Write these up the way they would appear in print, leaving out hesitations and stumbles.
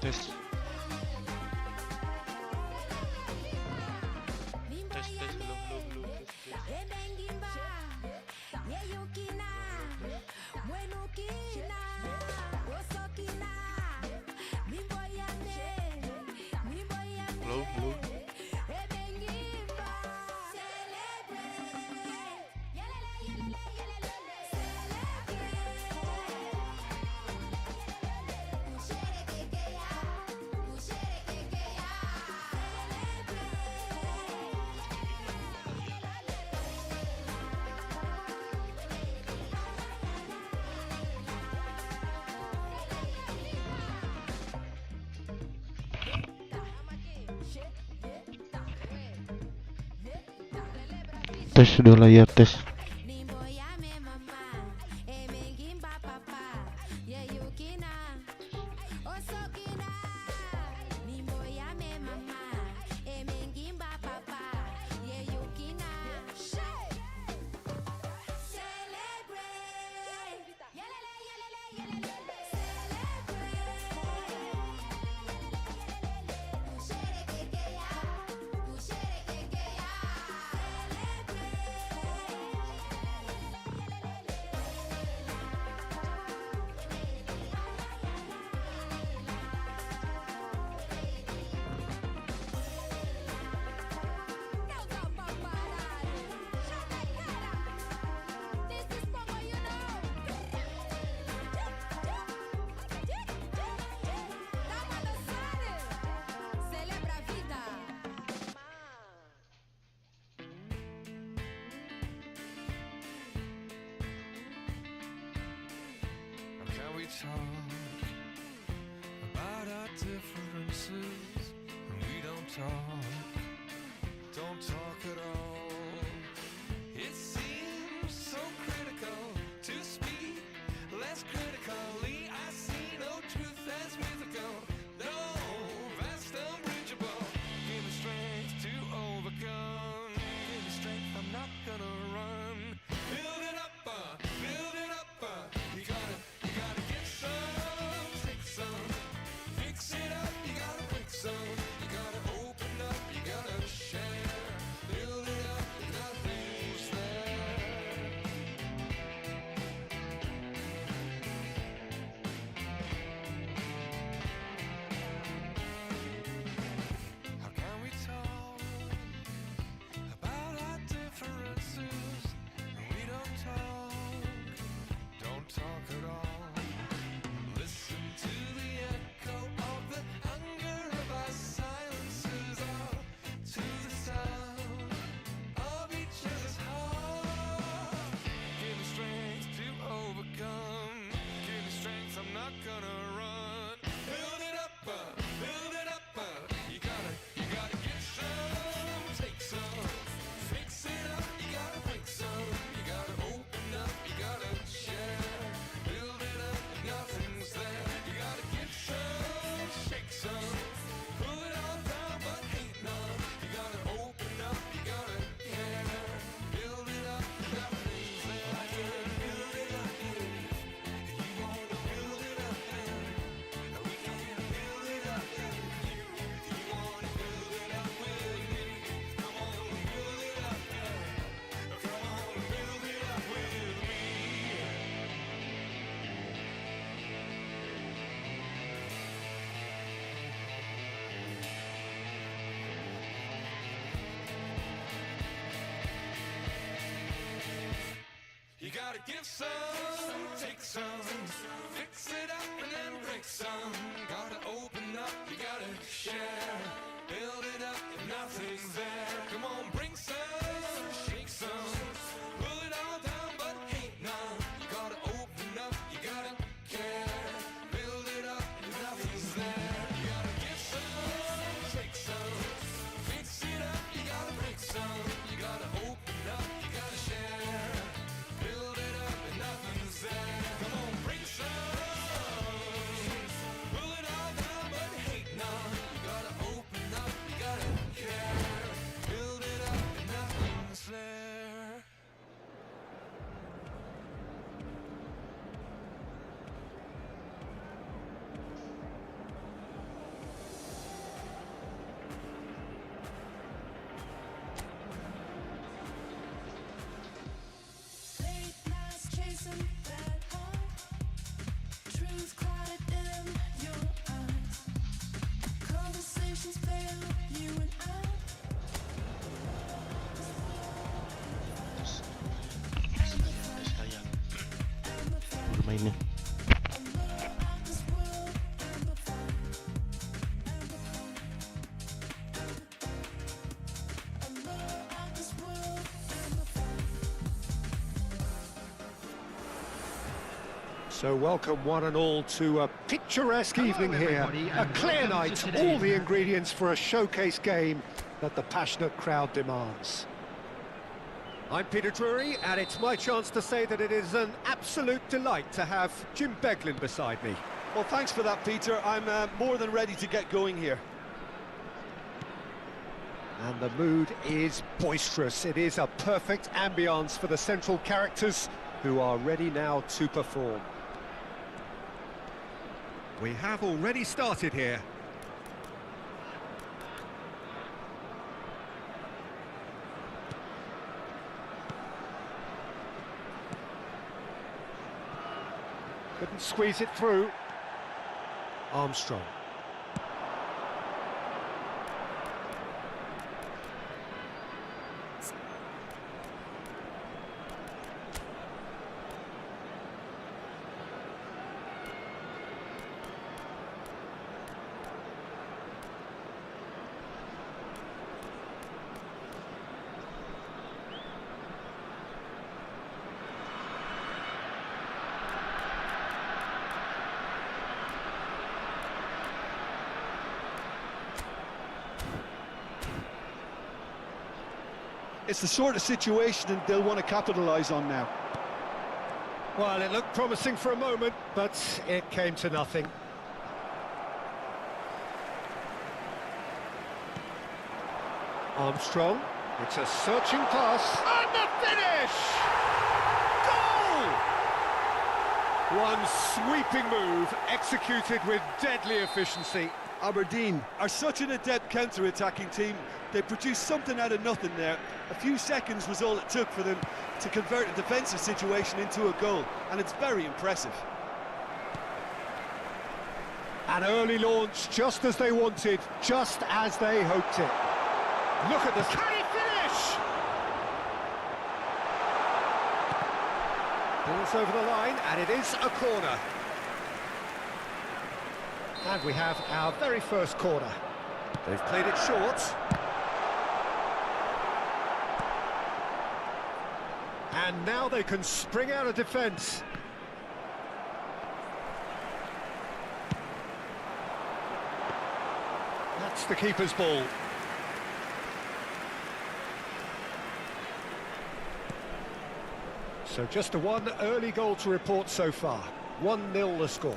tes. Tes tes belum tes. Belum. Tes dulu ya tes. Talk about our differences when we don't talk at all. It seems so critical to speak less critically. I see no truth as mythical, no vast unbridgeable. Give me strength to overcome, give me strength, I'm not gonna run. Build it up, you gotta get some, take some, fix it up, you gotta break some, you gotta open up, you gotta share, build it up, nothing's there. How can we talk about our differences when we don't talk at all? Listen to the echo of the hunger of our silences, all to the sound of each other's heart. Give me strength to overcome, give me strength, I'm not gonna run. Build it up, you gotta get some, take some, fix it up, you gotta break some, you gotta open up, you gotta share, build it up, nothing's there, you gotta get some, shake some, pull it all down but hate none, you gotta open up, you gotta care, build it up, nothing's there, I can build it up, you wanna build it up, we can build it up, you wanna build it up with me, come on, build it up, come on, build it up with me. You gotta give some, take some, fix it up and then break some. Gotta open up, you gotta share, build it up if nothing's there. Come on, bring some, shake some, pull it all down but hate none. You gotta open up, you gotta care, build it up if nothing's there. You gotta give some, take some, fix it up, you gotta break some. You gotta open up, you gotta share, build it up and nothing's there. Come on, bring some, pull it all down but hate none. You gotta open up, you gotta care, build it up and nothing's there. lainnya. So welcome one and all to a picturesque evening here, a clear night, all the ingredients for a showcase game that the passionate crowd demands. I'm Peter Drury, and it's my chance to say that it is an absolute delight to have Jim Beglin beside me. Well, thanks for that, Peter. I'm more than ready to get going here. And the mood is boisterous. It is a perfect ambience for the central characters who are ready now to perform. We have already started here. Couldn't squeeze it through. Armstrong. It's the sort of situation that they'll want to capitalise on now. Well, it looked promising for a moment, but it came to nothing. Armstrong, it's a searching pass, and the finish! Goal! One sweeping move, executed with deadly efficiency. Aberdeen are such an adept counter-attacking team. They produced something out of nothing there. A few seconds was all it took for them to convert a defensive situation into a goal, and it's very impressive. An early launch, just as they wanted, just as they hoped it. Look at this. Can he finish? Ball's over the line, and it is a corner. And we have our very first corner. They've played it short. And now they can spring out of defence. That's the keeper's ball. So just a one early goal to report so far. 1-0 the score.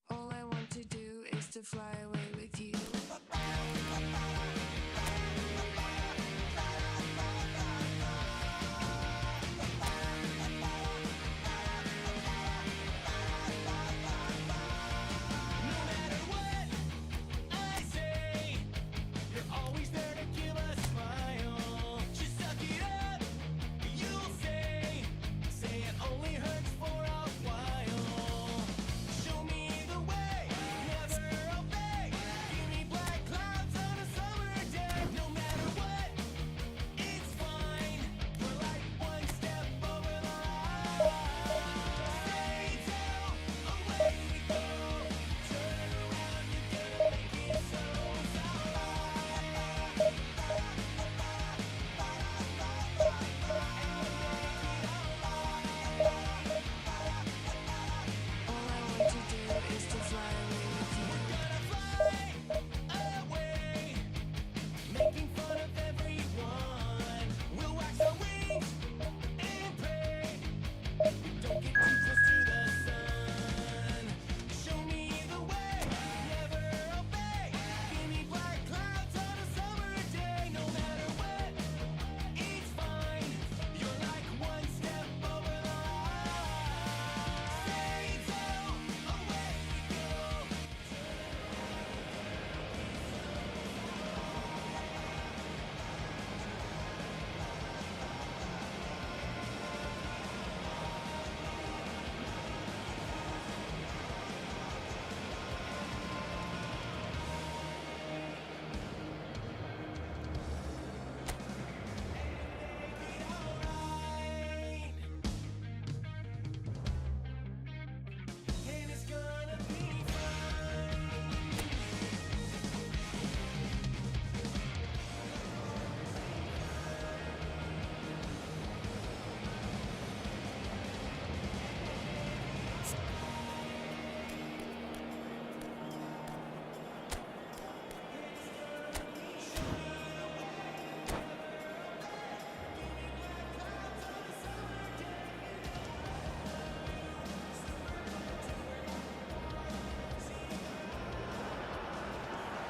All I want to do is to fly away with you. Always there to give a smile. Just suck it up, you'll say.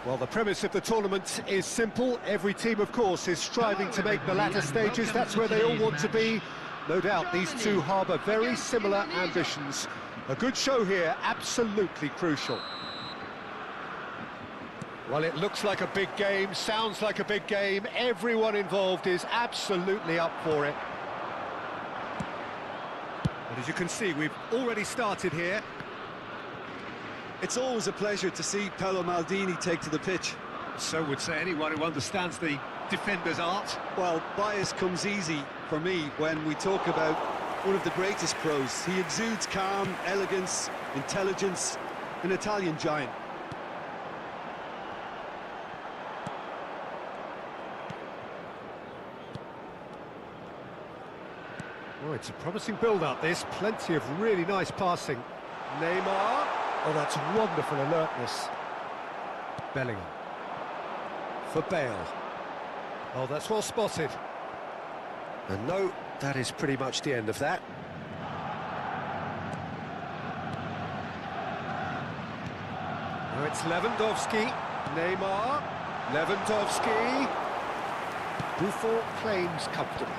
Well, the premise of the tournament is simple. Every team, of course, is striving to make the latter stages. That's where they all want to be. No doubt these two harbour very similar ambitions. A good show here, absolutely crucial. Well, it looks like a big game, sounds like a big game. Everyone involved is absolutely up for it. But as you can see, we've already started here. It's always a pleasure to see Paolo Maldini take to the pitch. So would say anyone who understands the defender's art. Well, bias comes easy for me when we talk about one of the greatest pros. He exudes calm, elegance, intelligence, an Italian giant. Oh, it's a promising build-up, this. Plenty of really nice passing. Neymar. Oh, that's wonderful alertness. Bellingham. For Bale. Oh, that's well spotted. And no, that is pretty much the end of that. Now it's Lewandowski. Neymar. Lewandowski. Buffon claims comfortably.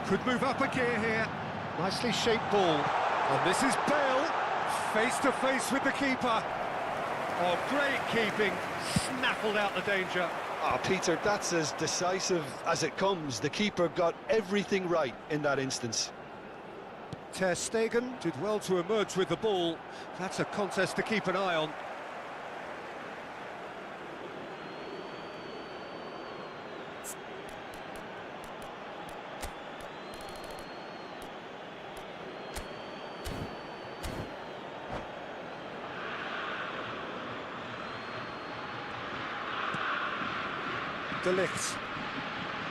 Could move up a gear here. Nicely shaped ball. And this is Bale. Face to face with the keeper. Oh, great keeping. Snaffled out the danger. Ah, Peter, that's as decisive as it comes. The keeper got everything right in that instance. Ter Stegen did well to emerge with the ball. That's a contest to keep an eye on. De Ligt.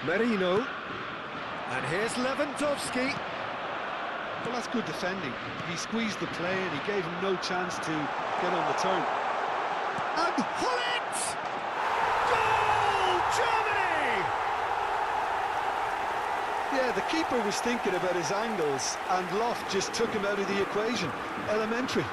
Merino. And here's Lewandowski. Well, that's good defending. He squeezed the play and he gave him no chance to get on the turn. And Hullet! Goal! Germany! Yeah, the keeper was thinking about his angles and Loft just took him out of the equation. Elementary.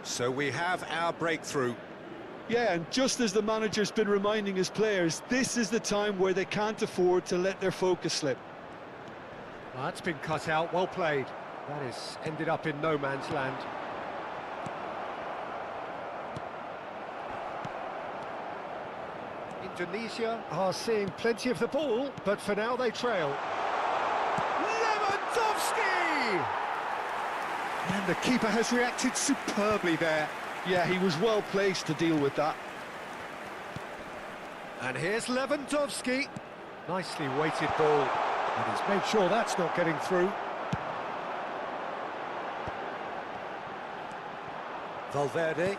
So we have our breakthrough. Yeah, and just as the manager's been reminding his players, this is the time where they can't afford to let their focus slip. Well, that's been cut out, well played. That has ended up in no man's land. Indonesia are seeing plenty of the ball, but for now they trail. Lewandowski! And the keeper has reacted superbly there. Yeah, he was well placed to deal with that. And here's Lewandowski. Nicely weighted ball. And he's made sure that's not getting through. Valverde.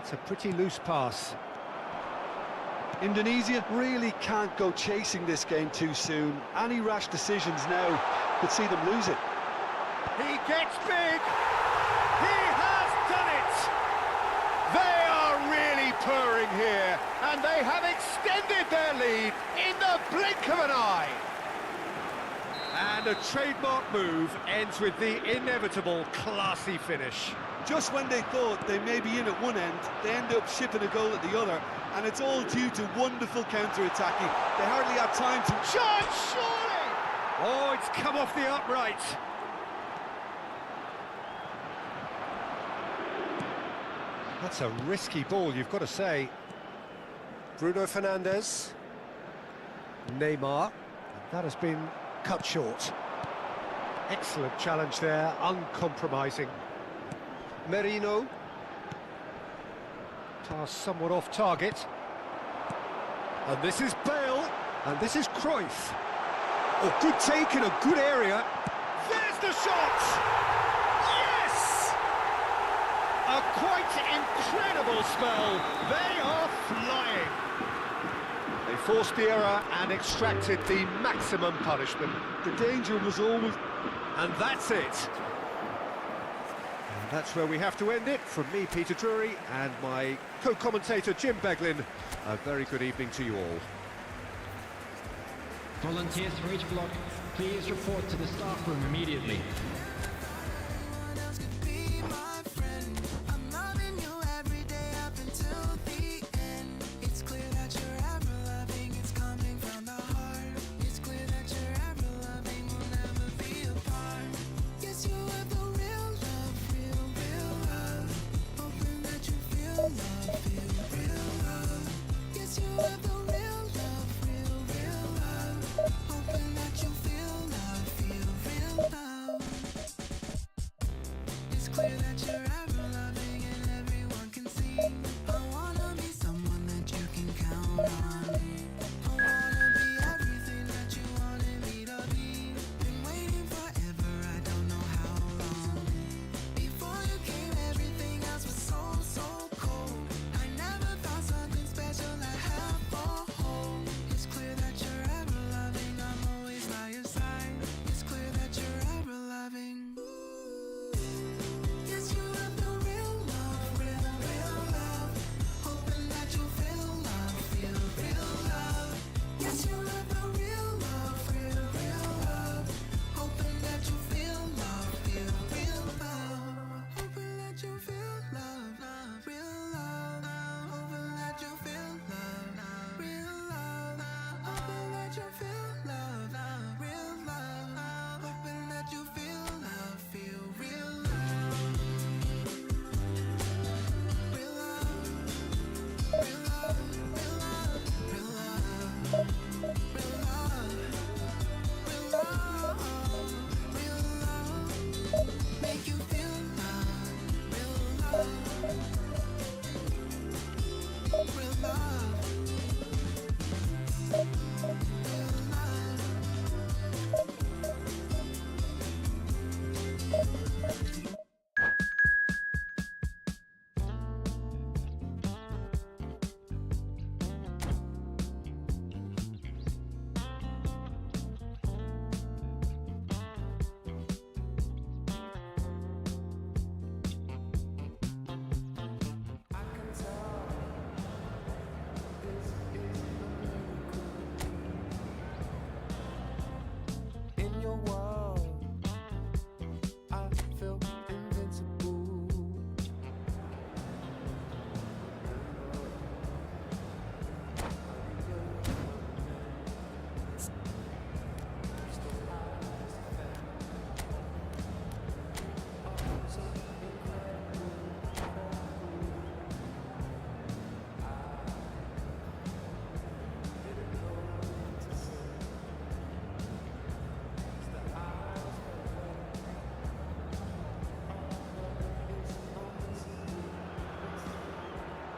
It's a pretty loose pass. Indonesia really can't go chasing this game too soon. Any rash decisions now could see them lose it. He gets big! He has done it! They are really purring here, and they have extended their lead in the blink of an eye! And a trademark move ends with the inevitable classy finish. Just when they thought they may be in at one end, they end up shipping a goal at the other, and it's all due to wonderful counter-attacking. They hardly have time to... Shot, surely! Oh, it's come off the upright. That's a risky ball, you've got to say. Bruno Fernandes. Neymar. That has been cut short. Excellent challenge there, uncompromising. Merino. Pass somewhat off target. And this is Bale. And this is Cruyff. Oh, good take in a good area. There's the shot! Yes! A quite incredible spell. They are flying. They forced the error and extracted the maximum punishment. The danger was always... And that's it. And that's where we have to end it. From me, Peter Drury, and my co-commentator, Jim Beglin. A very good evening to you all. Volunteers for each block, please report to the staff room immediately. Everyone else could be my friend. I'm loving you every day up until the end. It's clear that you're ever loving, it's coming from the heart. It's clear that you're ever loving, we'll never be apart. Yes, you have the real love, real love. Hoping that you feel love, feel real love. Yes, you have the real love, real love. Hoping that you feel love, feel real love. It's clear that you're ever loving and everyone can see. I wanna be someone that you can count on. I wanna be everything that you wanted me to be. Been waiting forever, I don't know how long. Before you came, everything else was so cold. I never thought something special I have for home. It's clear that you're ever loving, I'm always by your side. It's clear that you're ever loving. Yes, you have the real love, real love. Hoping that you feel love, feel real love. Yes, you have the real love, real love. Hoping that you feel love, feel real love. Hoping that you feel love, real love. Hoping that you feel love, real love. Hoping that you feel love, real love. Hoping that you feel love, feel real love. Real love, real love, real love, real love, real love, real love, real love. Make you feel love, real love, real love, real love. In your world, I feel invincible.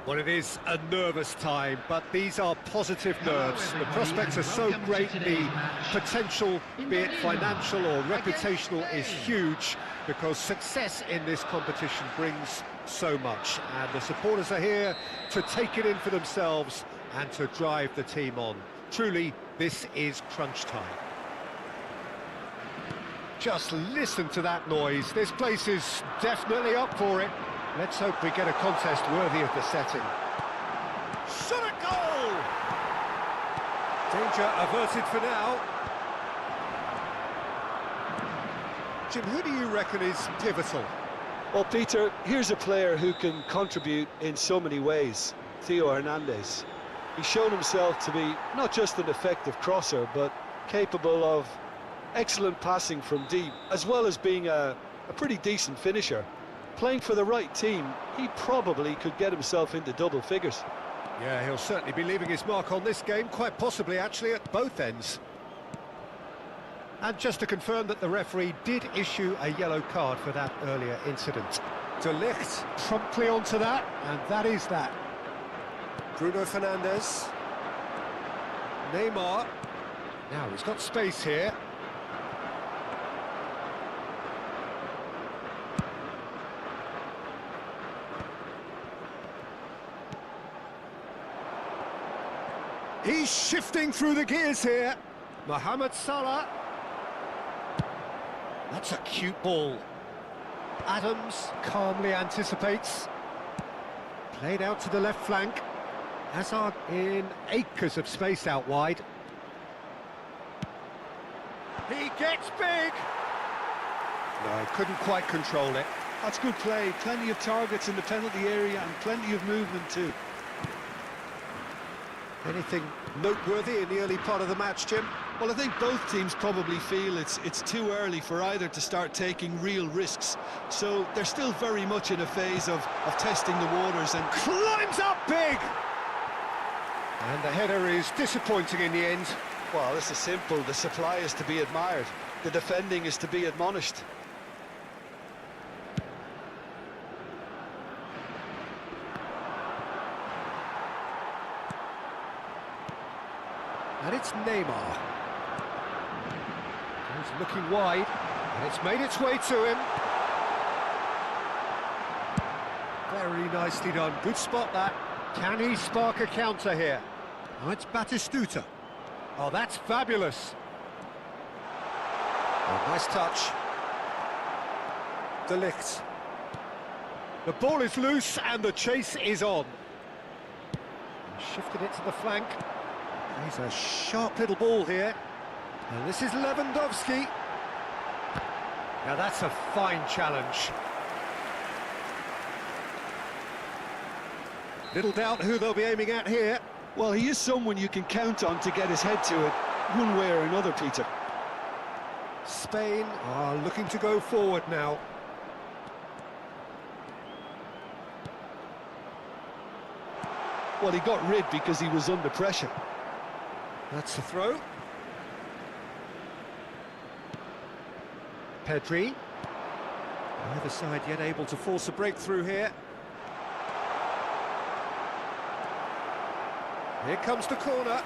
Well, it is a nervous time, but these are positive nerves. The prospects are so great, the potential, be it financial or reputational, is huge because success in this competition brings so much. And the supporters are here to take it in for themselves and to drive the team on. Truly, this is crunch time. Just listen to that noise. This place is definitely up for it. Let's hope we get a contest worthy of the setting. Shot at goal! Danger averted for now. Jim, who do you reckon is pivotal? Well, Peter, here's a player who can contribute in so many ways. Theo Hernandez. He's shown himself to be not just an effective crosser, but capable of excellent passing from deep, as well as being a pretty decent finisher. Playing for the right team, he probably could get himself into double figures. Yeah, he'll certainly be leaving his mark on this game, quite possibly actually at both ends. And just to confirm that the referee did issue a yellow card for that earlier incident. De Ligt promptly onto that, and that is that. Bruno Fernandes. Neymar. Now he's got space here. He's shifting through the gears here. Mohamed Salah. That's a cute ball. Adams calmly anticipates. Played out to the left flank. Hazard in acres of space out wide. He gets big! No, couldn't quite control it. That's good play. Plenty of targets in the penalty area and plenty of movement too. Anything noteworthy in the early part of the match, Jim? Well, I think both teams probably feel it's too early for either to start taking real risks. So they're still very much in a phase of testing the waters and... Climbs up big! And the header is disappointing in the end. Well, this is simple. The supply is to be admired. The defending is to be admonished. And it's Neymar. He's looking wide, and it's made its way to him. Very nicely done. Good spot, that. Can he spark a counter here? Oh, it's Batistuta. Oh, that's fabulous. Oh, nice touch. De Ligt. The ball is loose, and the chase is on. Shifted it to the flank. He's a sharp little ball here. And this is Lewandowski. Now that's a fine challenge. Little doubt who they'll be aiming at here. Well, he is someone you can count on to get his head to it, one way or another, Peter. Spain are looking to go forward now. Well, he got rid because he was under pressure. That's the throw. Pergi. Neither side yet able to force a breakthrough here. Here comes the corner.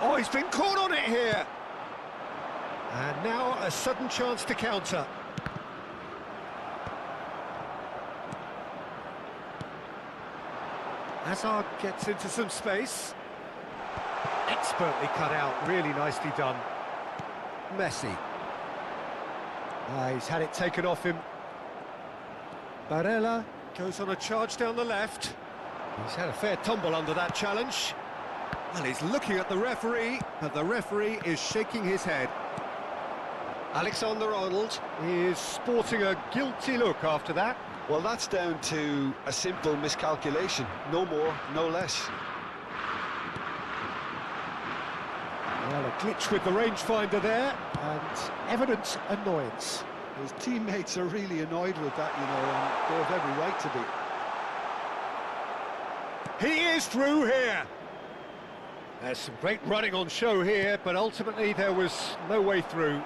Oh, he's been caught on it here. And now a sudden chance to counter. Hazard gets into some space. Expertly cut out, really nicely done. Messi. He's had it taken off him. Barella goes on a charge down the left. He's had a fair tumble under that challenge. Well, he's looking at the referee, but the referee is shaking his head. Alexander-Arnold is sporting a guilty look after that. Well, that's down to a simple miscalculation. No more, no less. Well, a glitch with the rangefinder there, and evident annoyance. His teammates are really annoyed with that, you know, and they have every right to be. He is through here. There's some great running on show here, but ultimately there was no way through.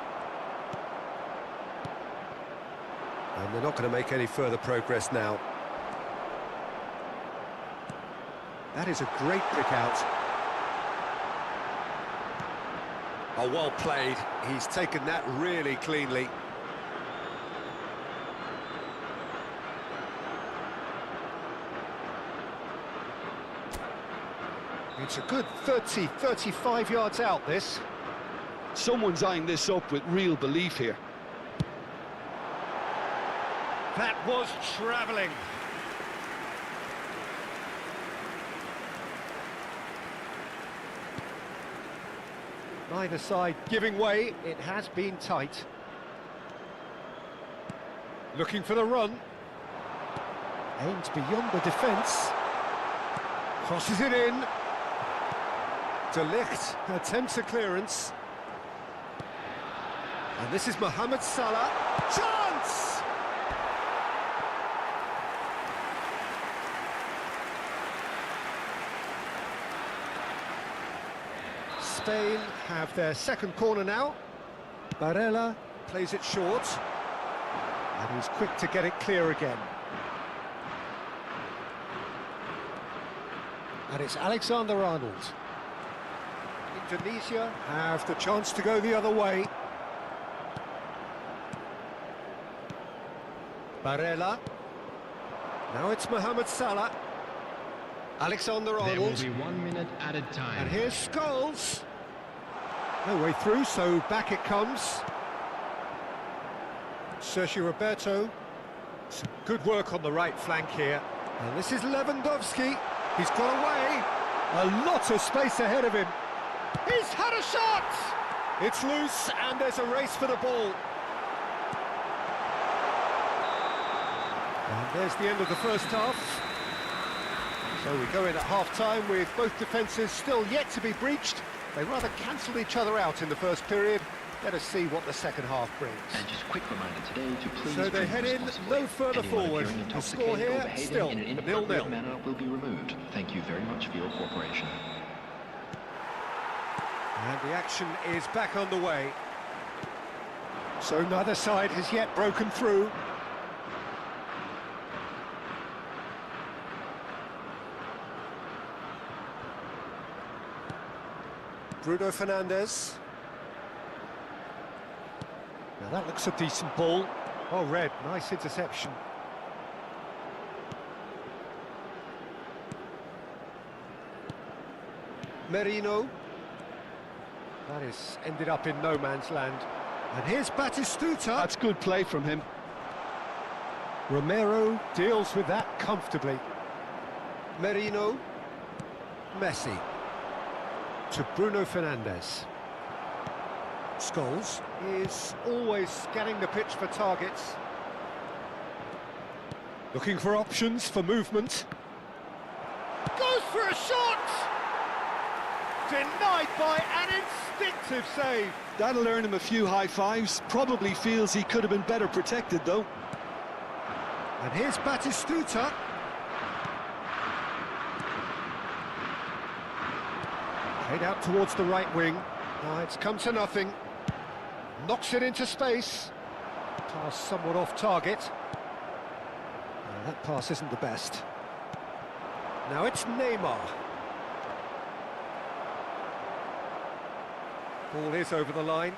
And they're not going to make any further progress now. That is a great pick out. Oh, well played. He's taken that really cleanly. It's a good 30, 35 yards out, this. Someone's eyeing this up with real belief here. That was travelling. Neither side giving way, it has been tight. Looking for the run. Aimed beyond the defence. Crosses it in. De Ligt attempts a clearance. And this is Mohamed Salah. Chance! Spain have their second corner now. Barella plays it short. And he's quick to get it clear again. And it's Alexander-Arnold. Indonesia have the chance to go the other way. Barella. Now it's Mohamed Salah. Alexander There will Arnold. be 1 minute added time. And here's Scholes. No way through, so back it comes. Sergio Roberto. Some good work on the right flank here. And this is Lewandowski. He's got away. A lot of space ahead of him. He's had a shot! It's loose, and there's a race for the ball. And there's the end of the first half. So we go in at half-time with both defences still yet to be breached. They rather cancelled each other out in the first period. Let us see what the second half brings. And just a quick reminder today to please So they drink head in responsibly. no further Anyone forward. appearing The score intoxicated or here behaving still in an inappropriate 0-0. manner will be removed. Thank you very much for your cooperation. And the action is back underway. So neither side has yet broken through. Bruno Fernandes. Now that looks a decent ball. Oh, Red, nice interception. Merino. That is ended up in no man's land. And here's Batistuta. That's good play from him. Romero deals with that comfortably. Merino. Messi. To Bruno Fernandes. Scholes is always scanning the pitch for targets. Looking for options for movement. Goes for a shot! Denied by an instinctive save. That'll earn him a few high fives. Probably feels he could have been better protected, though. And here's Batistuta. Head out towards the right wing. It's come to nothing. Knocks it into space. Pass somewhat off target. That pass isn't the best. Now it's Neymar. Ball is over the line.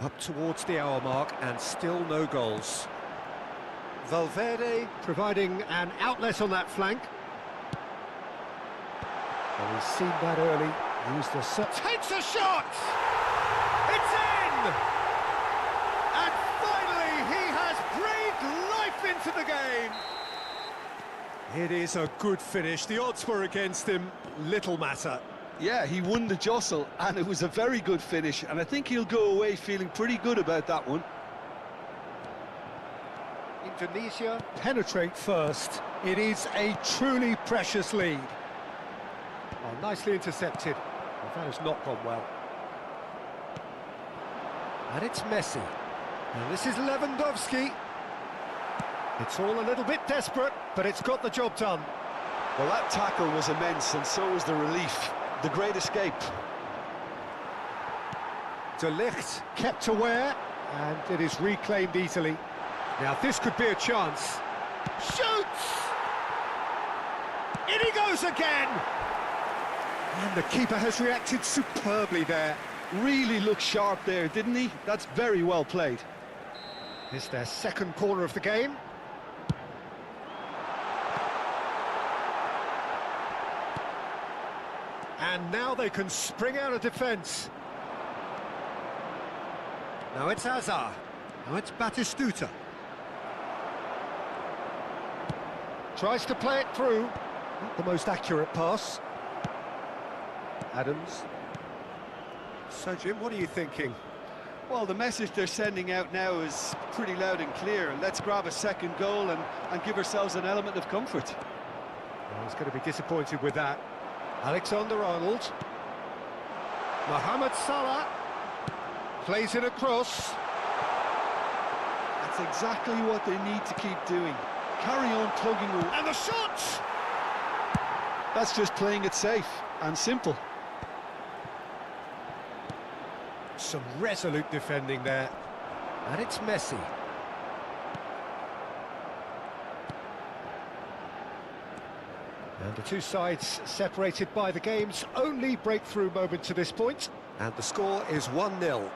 Up towards the hour mark and still no goals. Valverde providing an outlet on that flank. Well, he's seen that early. Used the takes a shot! It's in! And finally he has breathed life into the game. It is a good finish. The odds were against him. Little matter. Yeah, he won the jostle, and it was a very good finish, and I think he'll go away feeling pretty good about that one. Indonesia penetrate first. It is a truly precious lead. Oh, nicely intercepted. Well, that has not gone well. And it's Messi. And this is Lewandowski. It's all a little bit desperate, but it's got the job done. Well, that tackle was immense, and so was the relief. The great escape. De Ligt kept aware, and it is reclaimed easily. Now this could be a chance. Shoots! In he goes again! And the keeper has reacted superbly there. Really looked sharp there, didn't he? That's very well played. It's their second corner of the game. And now they can spring out of defence. Now it's Hazard. Now it's Batistuta. Tries to play it through. Not the most accurate pass. Adams. So, Jim, what are you thinking? Well, the message they're sending out now is pretty loud and clear. Let's grab a second goal and give ourselves an element of comfort. Well, he's going to be disappointed with that. Alexander Arnold. Mohamed Salah. Plays it across. That's exactly what they need to keep doing. Carry on plugging away. And the shot! That's just playing it safe and simple. Some resolute defending there. And it's Messi. And the two sides separated by the game's only breakthrough moment to this point. And the score is 1-0.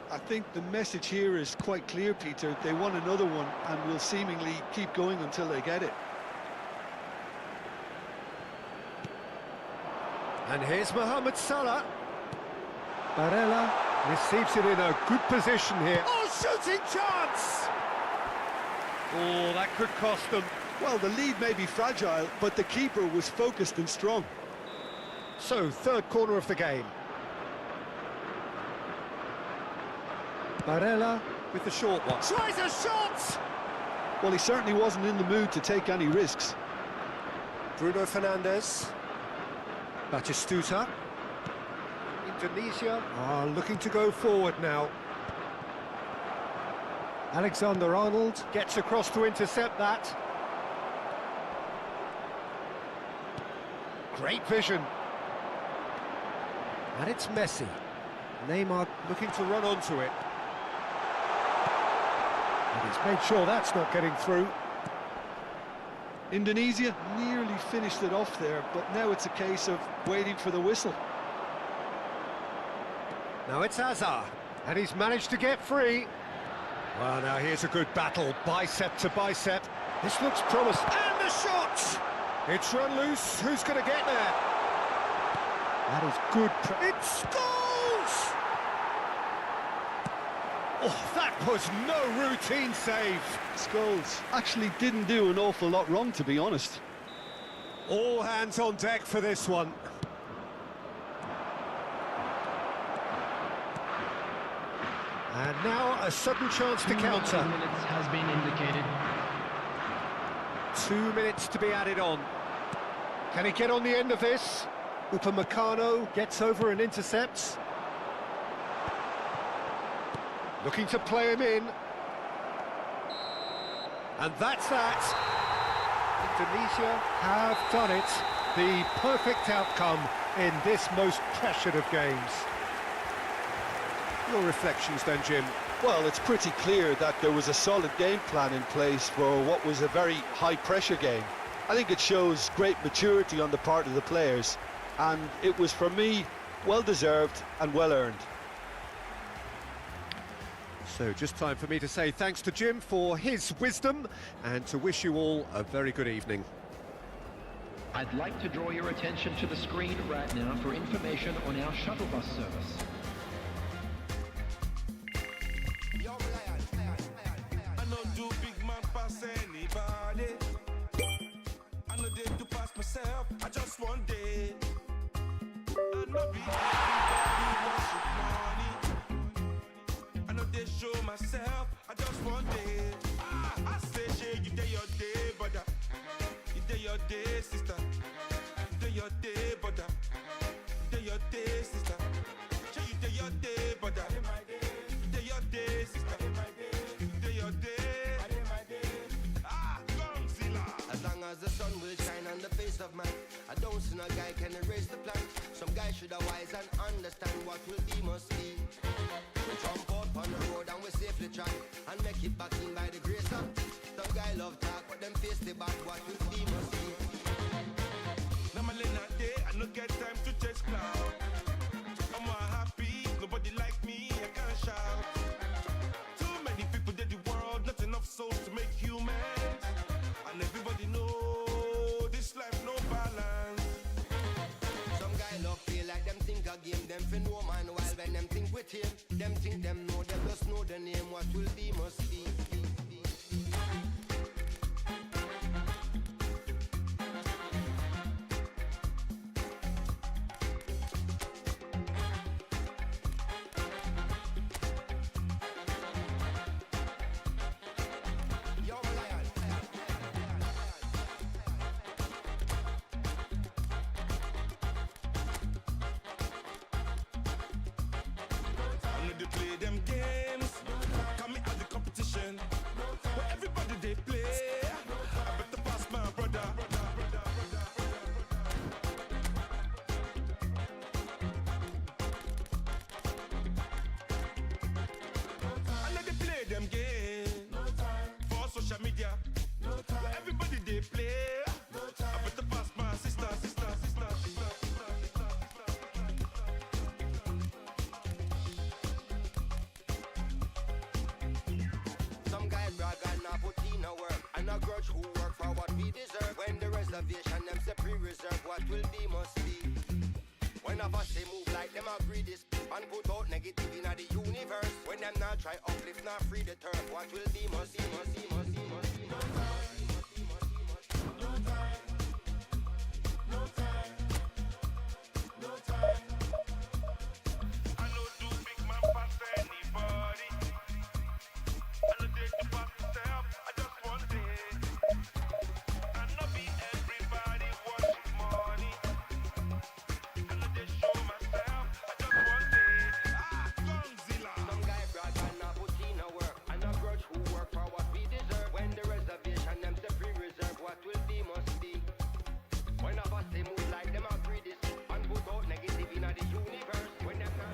I think the message here is quite clear, Peter. They want another one and will seemingly keep going until they get it. And here's Mohamed Salah. Barella receives it in a good position here. Oh, shooting chance! Oh, that could cost them. Well, the lead may be fragile, but the keeper was focused and strong. So, third corner of the game. Barella with the short one. Tries a shot! Well, he certainly wasn't in the mood to take any risks. Bruno Fernandes. Batistuta. Indonesia are looking to go forward now. Alexander-Arnold gets across to intercept that. Great vision. And it's Messi. Neymar looking to run onto it. And he's made sure that's not getting through. Indonesia nearly finished it off there, but now it's a case of waiting for the whistle. Now it's Hazard, and he's managed to get free. Well, now here's a good battle, bicep to bicep. This looks promising. And the shot! It's run loose. Who's going to get there? That is good. It scores! Oh, that was no routine save. Scholes actually didn't do an awful lot wrong, to be honest. All hands on deck for this one. And now a sudden chance to counter. 2 minutes has been indicated. 2 minutes to be added on. Can he get on the end of this? Upamecano gets over and intercepts. Looking to play him in. And that's that. Indonesia have done it. The perfect outcome in this most pressured of games. Your reflections then, Jim? Well, it's pretty clear that there was a solid game plan in place for what was a very high-pressure game. I think it shows great maturity on the part of the players, and it was, for me, well-deserved and well-earned. So just time for me to say thanks to Jim for his wisdom and to wish you all a very good evening. I'd like to draw your attention to the screen right now for information on our shuttle bus service. I know do big man pass anybody. I know they do pass myself. I just one day. I know be everybody worship money. I know they show myself. I just one day. I say, shey, you day your day, brother. You day your day, sister. You day your day, brother. You day your day, sister. Shey, you day your day, brother. You day your day, sister. You day your day. As long as the sun will shine on the face of man, I don't see no guy can erase the plan. Some guy should have wise and understand what will be must be. We jump out on the road and we safely track and make it back in by the grace of. Some guy love talk, but them face the back. What will be must be. Now my late night day, I no get time to chase cloud. I'm more happy, nobody like me, I can't shout. Too many people did the world, not enough souls to make humans. And everybody know this life no balance. Some guy love feel like them think a game, them fin no man while when them think with him. Them think them know, them just know the name. What will be must be. I know they play them games, come me at the competition. But everybody they play, I better pass my brother. I know they play them games for social media. But everybody they play, a grudge who work for what we deserve. When the reservation them say pre-reserve, what will be must be. When of us they move like them agree this and put out negative in the universe. When them not try uplift, not free the turf, what will be must be, must be, must be, must be. No time, no time, no time. I know do big man pass anybody. I know take the pass myself, I just want it. I know be everybody watching money. I know they show myself, I just want it. Gonzilla. Some guy brought and not put in a work. I know grudge who work for what we deserve. When the reservation them say pre-reserve, what will be must be. When of us they move like them agree this and put out negative in the universe. When them not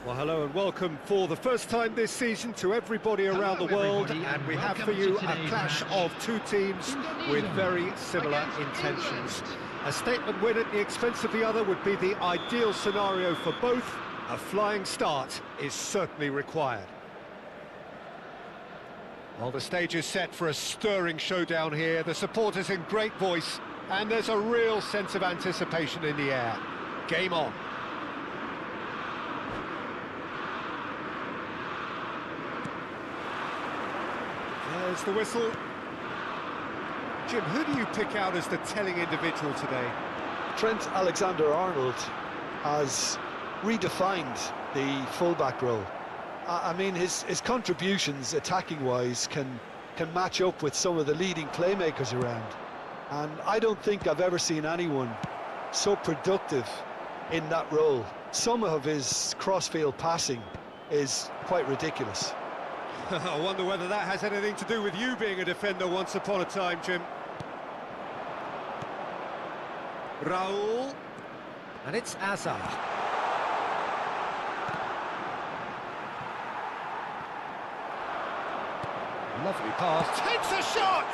Well, hello and welcome for the first time this season to everybody around the world, and we have for you a clash of two teams with very similar intentions. A statement win at the expense of the other would be the ideal scenario for both. A flying start is certainly required. Well, the stage is set for a stirring showdown here. The supporters in great voice, and there's a real sense of anticipation in the air. Game on. There's the whistle. Jim, who do you pick out as the telling individual today? Trent Alexander-Arnold has redefined the fullback role. I mean, his contributions, attacking-wise, can match up with some of the leading playmakers around. And I don't think I've ever seen anyone so productive in that role. Some of his cross-field passing is quite ridiculous. I wonder whether that has anything to do with you being a defender once upon a time, Jim. Raul. And it's Azar. Lovely pass. Takes a shot!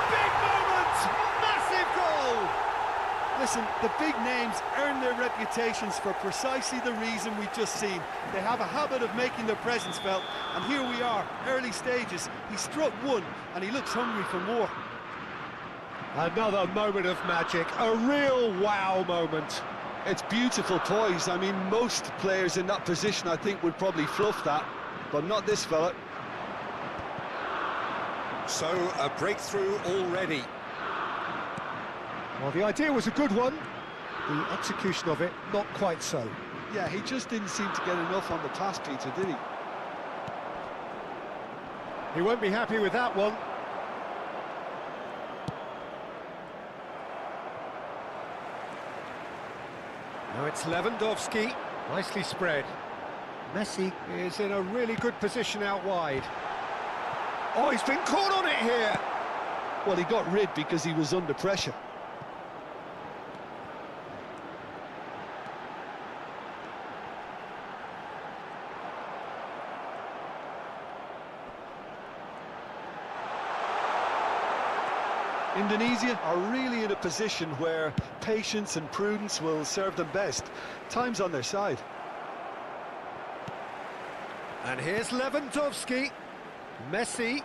Big moment! Massive goal! Listen, the big names earn their reputations for precisely the reason we've just seen. They have a habit of making their presence felt, and here we are, early stages. He struck one, and he looks hungry for more. Another moment of magic, a real wow moment. It's beautiful poise. I mean, most players in that position, I think, would probably fluff that, but not this fella. So, a breakthrough already. Well, the idea was a good one. The execution of it, not quite so. Yeah, he just didn't seem to get enough on the pass, Peter, did he? He won't be happy with that one. Now it's Lewandowski, nicely spread. Messi is in a really good position out wide. Oh, he's been caught on it here! Well, he got rid because he was under pressure. Indonesia are really in a position where patience and prudence will serve them best. Time's on their side. And here's Lewandowski. Messi.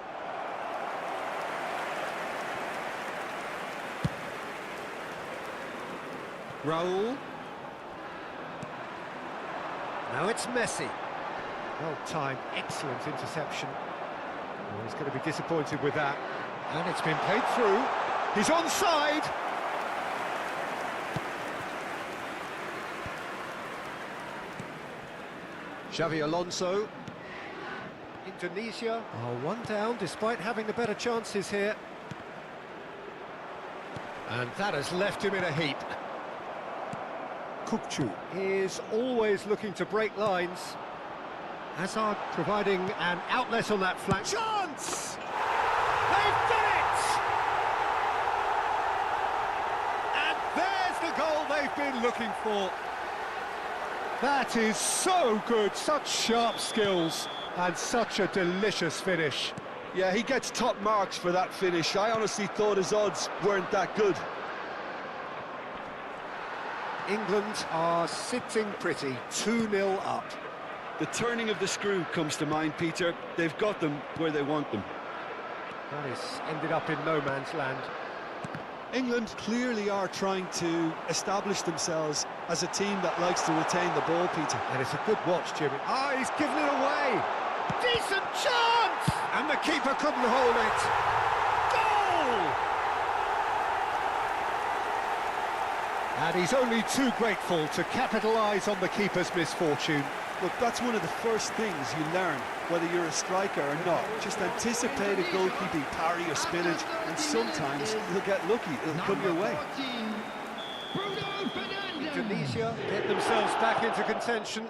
Raul. Now it's Messi. Well timed, excellent interception. Oh, he's going to be disappointed with that. And it's been played through. He's onside. Xavi Alonso. Indonesia are one down despite having the better chances here. And that has left him in a heap. Kukçu is always looking to break lines. Hazard providing an outlet on that flank. Chance! They've done it! And there's the goal they've been looking for. That is so good, such sharp skills and such a delicious finish. Yeah, he gets top marks for that finish. I honestly thought his odds weren't that good. England are sitting pretty, 2-0 up. The turning of the screw comes to mind, Peter. They've got them where they want them. That is ended up in no man's land. England clearly are trying to establish themselves as a team that likes to retain the ball, Peter. And it's a good watch, Jimmy. Ah, he's given it away! Decent chance! And the keeper couldn't hold it. Goal! And he's only too grateful to capitalise on the keeper's misfortune. Look, that's one of the first things you learn, whether you're a striker or not. Just anticipate a goalkeeping parry or spillage, and sometimes you'll get lucky. It'll come your way. Indonesia get themselves back into contention.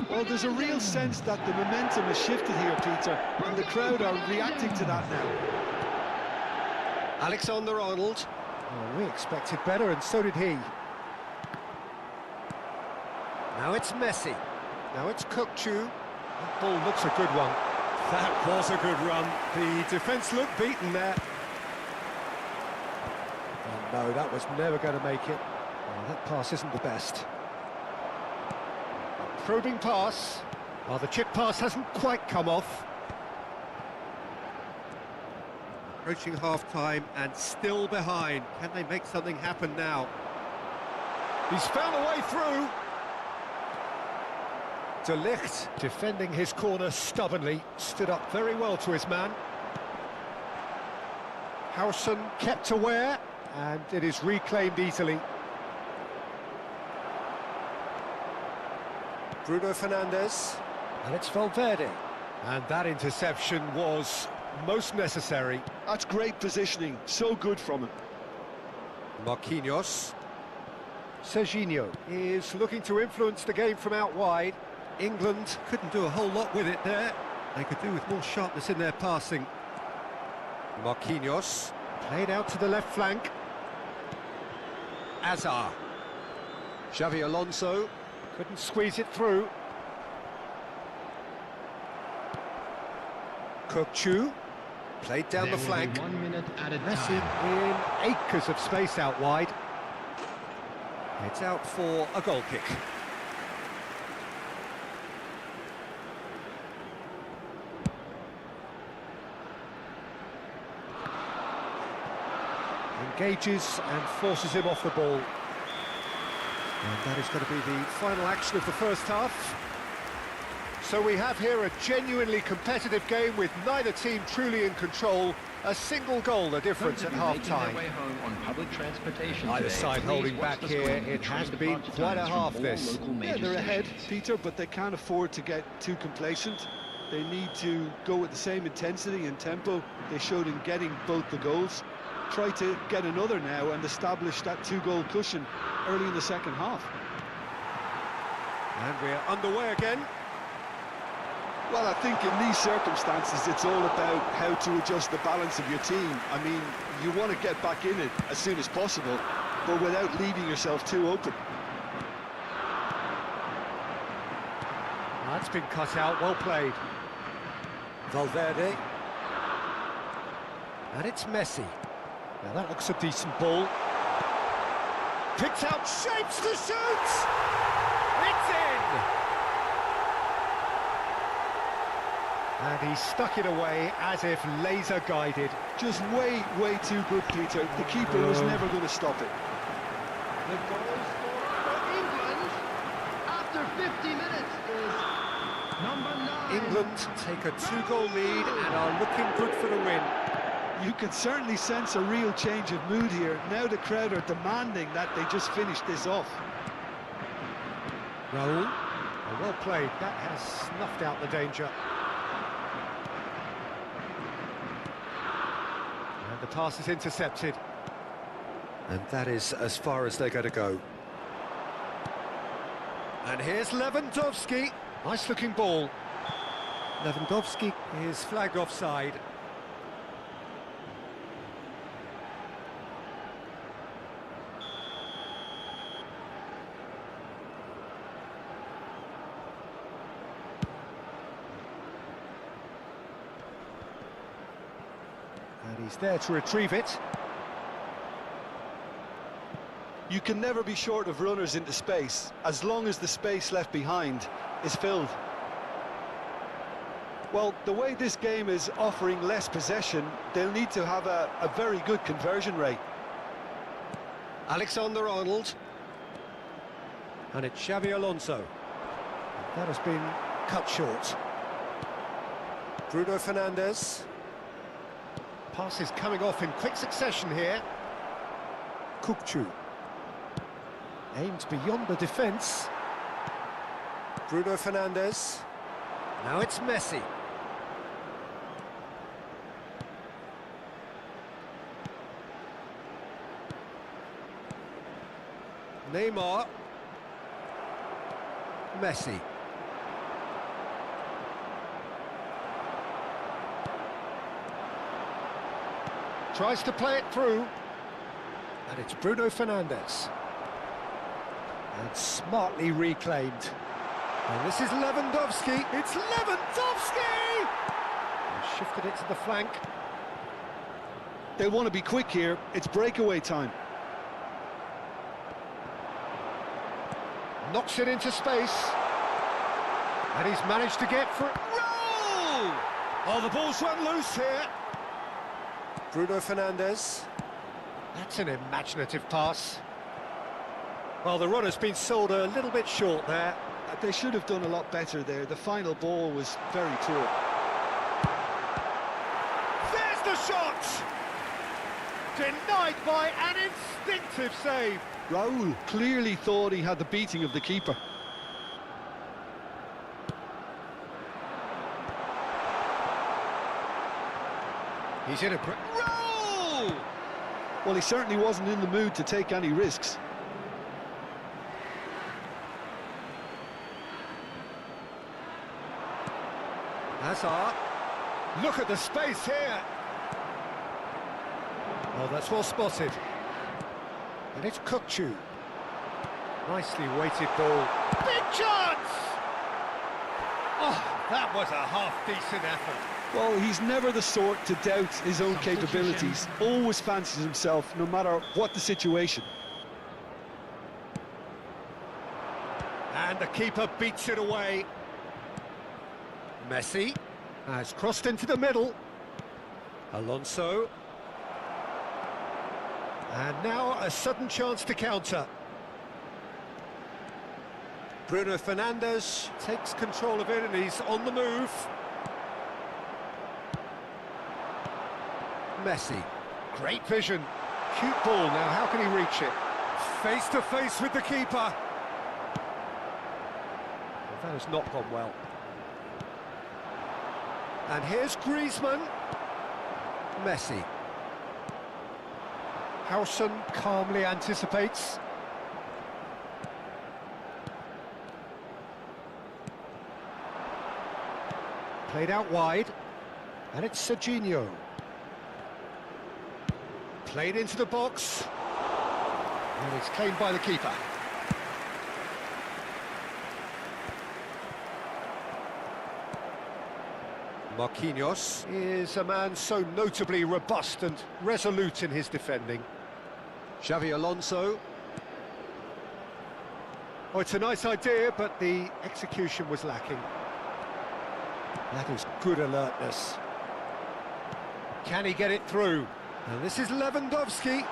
Well, there's a real sense that the momentum has shifted here, Peter, and the crowd are reacting to that now. Alexander-Arnold. Oh, we expected better, and so did he. Now it's Messi. Now it's Kukçu. That ball looks a good one. That was a good run. The defence looked beaten there. Oh, no, that was never going to make it. Oh, that pass isn't the best. A probing pass. Well, the chip pass hasn't quite come off. Approaching half-time and still behind. Can they make something happen now? He's found a way through. De Ligt, defending his corner stubbornly, stood up very well to his man. Howson kept aware, and it is reclaimed easily. Bruno Fernandes, and it's Valverde. And that interception was most necessary. That's great positioning, so good from him. Marquinhos. Serginho is looking to influence the game from out wide. England couldn't do a whole lot with it there. They could do with more sharpness in their passing. Marquinhos played out to the left flank. Azar. Xavi Alonso couldn't squeeze it through. Kukçu played down the flank. 1 minute added Messi time. in acres of space out wide. It's out for a goal kick. Engages and forces him off the ball. And that is going to be the final action of the first half. So we have here a genuinely competitive game with neither team truly in control. A single goal the difference at half-time. Either side holding back here. It has been quite a half this. Yeah, they're ahead, Peter, but they can't afford to get too complacent. They need to go with the same intensity and tempo they showed in getting both the goals. Try to get another now and establish that two-goal cushion early in the second half. And we're underway again. Well, I think in these circumstances, it's all about how to adjust the balance of your team. I mean, you want to get back in it as soon as possible, but without leaving yourself too open. That's been cut out, well played. Valverde. And it's Messi. Now that looks a decent ball. Picks out shapes to shoot! It's in! And he stuck it away as if laser guided. Just way too good, Peter. The keeper was never going to stop it. The goal scorer for England after 50 minutes is number 9. England take a 2-goal lead and are looking good for the win. You can certainly sense a real change of mood here. Now the crowd are demanding that they just finish this off. Raul, well played. That has snuffed out the danger. And the pass is intercepted. And that is as far as they're going to go. And here's Lewandowski. Nice looking ball. Lewandowski is flagged offside. And he's there to retrieve it. You can never be short of runners into space, as long as the space left behind is filled. Well, the way this game is offering less possession, they'll need to have a very good conversion rate. Alexander-Arnold. And it's Xabi Alonso. That has been cut short. Bruno Fernandes. Pass is coming off in quick succession here. Kukçu. Aims beyond the defence. Bruno Fernandes. Now it's Messi. Neymar. Messi. Tries to play it through. And it's Bruno Fernandes. And smartly reclaimed. And this is Lewandowski. It's Lewandowski! And shifted it to the flank. They want to be quick here. It's breakaway time. Knocks it into space. And he's managed to get through. Roll! Oh, the ball's run loose here. Bruno Fernandes. That's an imaginative pass. Well, the runner's been sold a little bit short there. They should have done a lot better there. The final ball was very poor. There's the shot! Denied by an instinctive save. Raul clearly thought he had the beating of the keeper. He's in a great... Roll! Well, he certainly wasn't in the mood to take any risks. Hazard. Look at the space here. Oh, that's well spotted. And it's Kukçu. Nicely weighted ball. Big chance! Oh, that was a half-decent effort. Well, he's never the sort to doubt his own capabilities. Always fancies himself, no matter what the situation. And the keeper beats it away. Messi has crossed into the middle. Alonso. And now a sudden chance to counter. Bruno Fernandes takes control of it and he's on the move. Messi. Great vision. Cute ball now, how can he reach it? Face to face with the keeper. Well, that has not gone well. And here's Griezmann. Messi. Howson calmly anticipates. Played out wide. And it's Serginho. Played into the box. And it's claimed by the keeper. Marquinhos is a man so notably robust and resolute in his defending. Xabi Alonso. Oh, it's a nice idea, but the execution was lacking. That is good alertness. Can he get it through? And this is Lewandowski.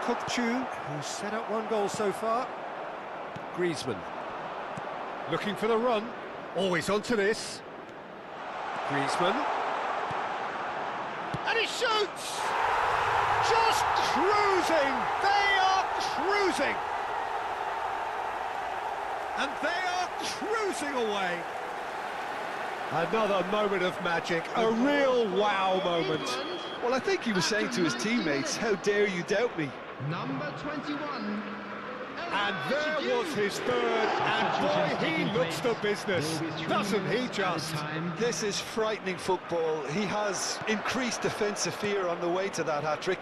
Kukçu, who's set up one goal so far. Griezmann. Looking for the run. Always onto this. Griezmann. And he shoots! Just cruising! They are cruising! And they are cruising away. Another moment of magic, a real wow moment. Well, I think he was saying to his teammates, how dare you doubt me? Number 21. And there was his third, and boy, he looks the business, doesn't he just? This is frightening football. He has increased defensive fear on the way to that hat-trick.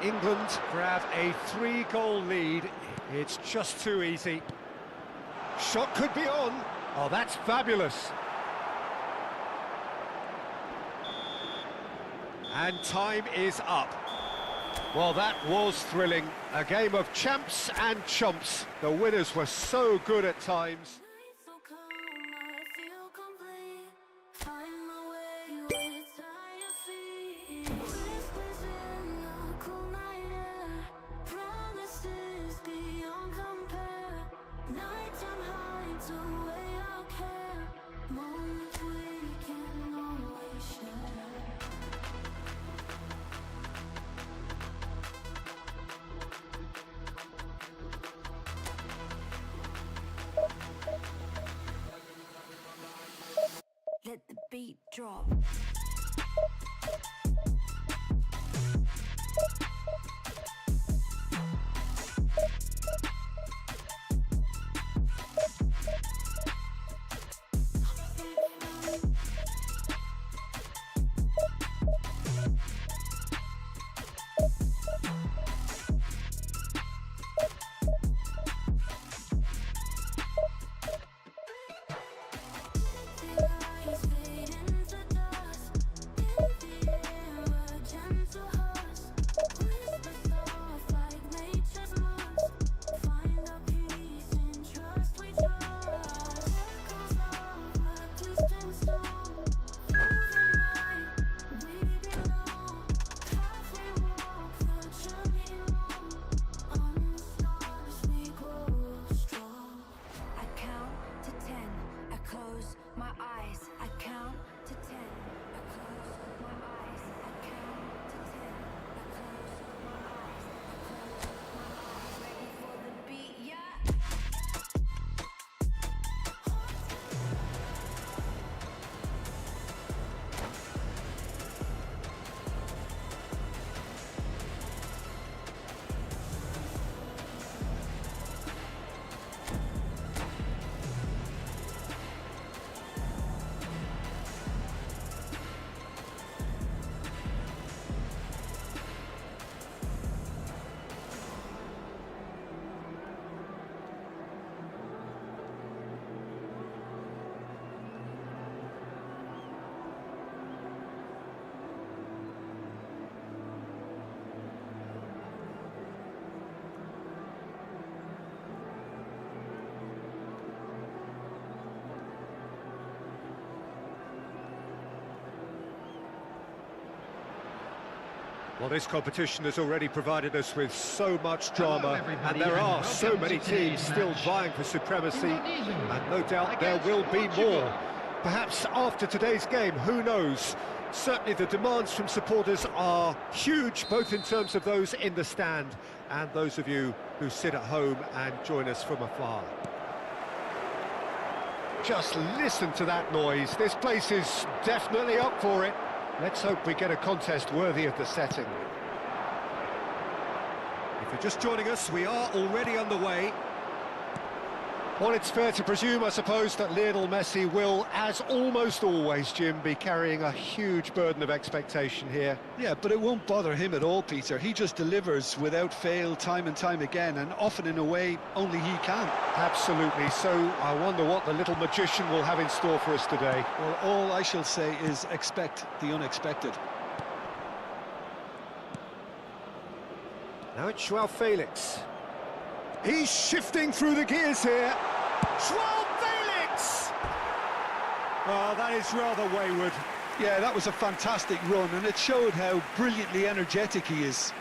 England grab a 3-goal lead. It's just too easy. Shot could be on. Oh, that's fabulous. And time is up. Well, that was thrilling. A game of champs and chumps. The winners were so good at times. Let the beat drop. Well, this competition has already provided us with so much drama, and there are so many teams still vying for supremacy, and no doubt there will be more. Perhaps after today's game, who knows? Certainly the demands from supporters are huge, both in terms of those in the stand and those of you who sit at home and join us from afar. Just listen to that noise. This place is definitely up for it. Let's hope we get a contest worthy of the setting. If you're just joining us, we are already underway. Well, it's fair to presume, I suppose, that Lionel Messi will, as almost always, Jim, be carrying a huge burden of expectation here. Yeah, but it won't bother him at all, Peter. He just delivers without fail time and time again, and often in a way only he can. Absolutely. So I wonder what the little magician will have in store for us today. Well, all I shall say is expect the unexpected. Now it's Joao Felix. He's shifting through the gears here. Joao Felix! Oh, that is rather wayward. Yeah, that was a fantastic run, and it showed how brilliantly energetic he is.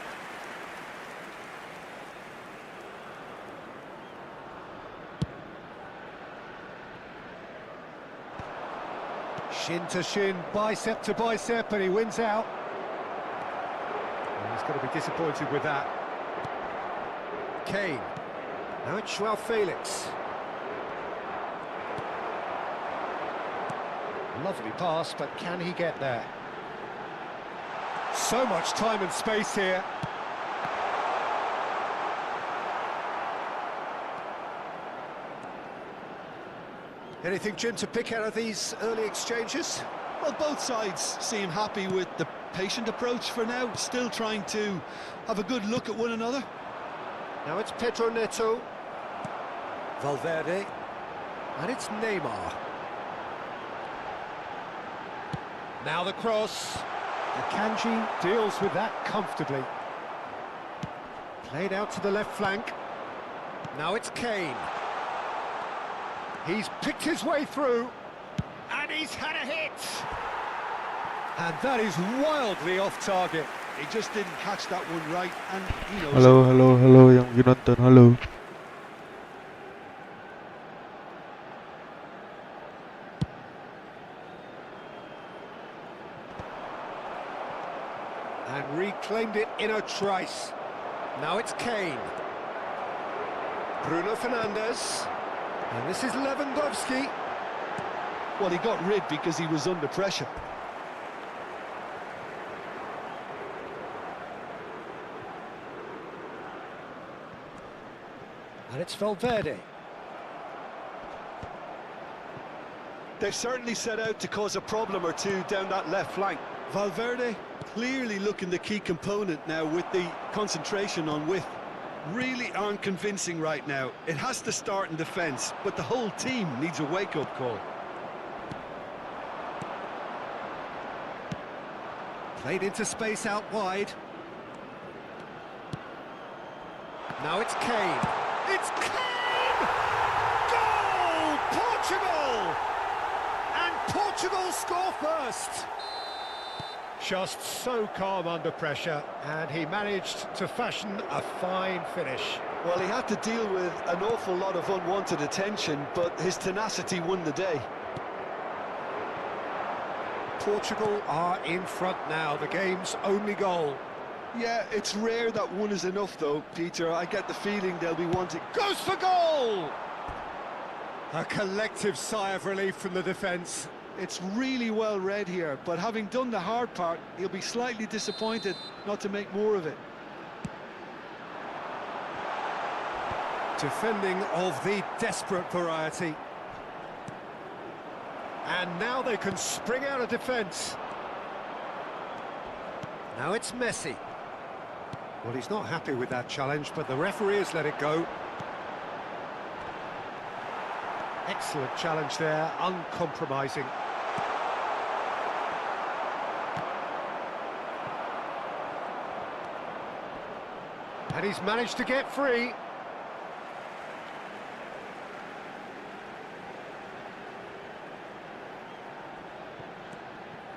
Shin to shin, bicep to bicep, and he wins out. Well, he's going to be disappointed with that. Kane. Now it's Joao Felix. Lovely pass, but can he get there? So much time and space here. Anything, Jim, to pick out of these early exchanges? Well, both sides seem happy with the patient approach for now, still trying to have a good look at one another. Now it's Pedro Neto. Valverde. And it's Neymar. Now the cross. Akanji deals with that comfortably. Played out to the left flank. Now it's Kane. He's picked his way through. And he's had a hit. And that is wildly off target. He just didn't catch that one right, and he knows. Halo yang lagi nonton, halo. And reclaimed it in a trice. Now it's Kane. Bruno Fernandes. And this is Lewandowski. Well, he got rid because he was under pressure. And it's Valverde. They've certainly set out to cause a problem or two down that left flank. Valverde clearly looking the key component now with the concentration on width. Really aren't convincing right now. It has to start in defence, but the whole team needs a wake-up call. Played into space out wide. Now it's Kane. It's Kane! Goal! Portugal! And Portugal score first. Just so calm under pressure, and he managed to fashion a fine finish. Well, he had to deal with an awful lot of unwanted attention, but his tenacity won the day. Portugal are in front now, the game's only goal. Yeah, it's rare that one is enough, though, Peter. I get the feeling they'll be wanting... Goes for goal! A collective sigh of relief from the defence. It's really well read here, but having done the hard part, he'll be slightly disappointed not to make more of it. Defending of the desperate variety. And now they can spring out of defence. Now it's Messi. Well, he's not happy with that challenge, but the referee has let it go. Excellent challenge there, uncompromising. And he's managed to get free.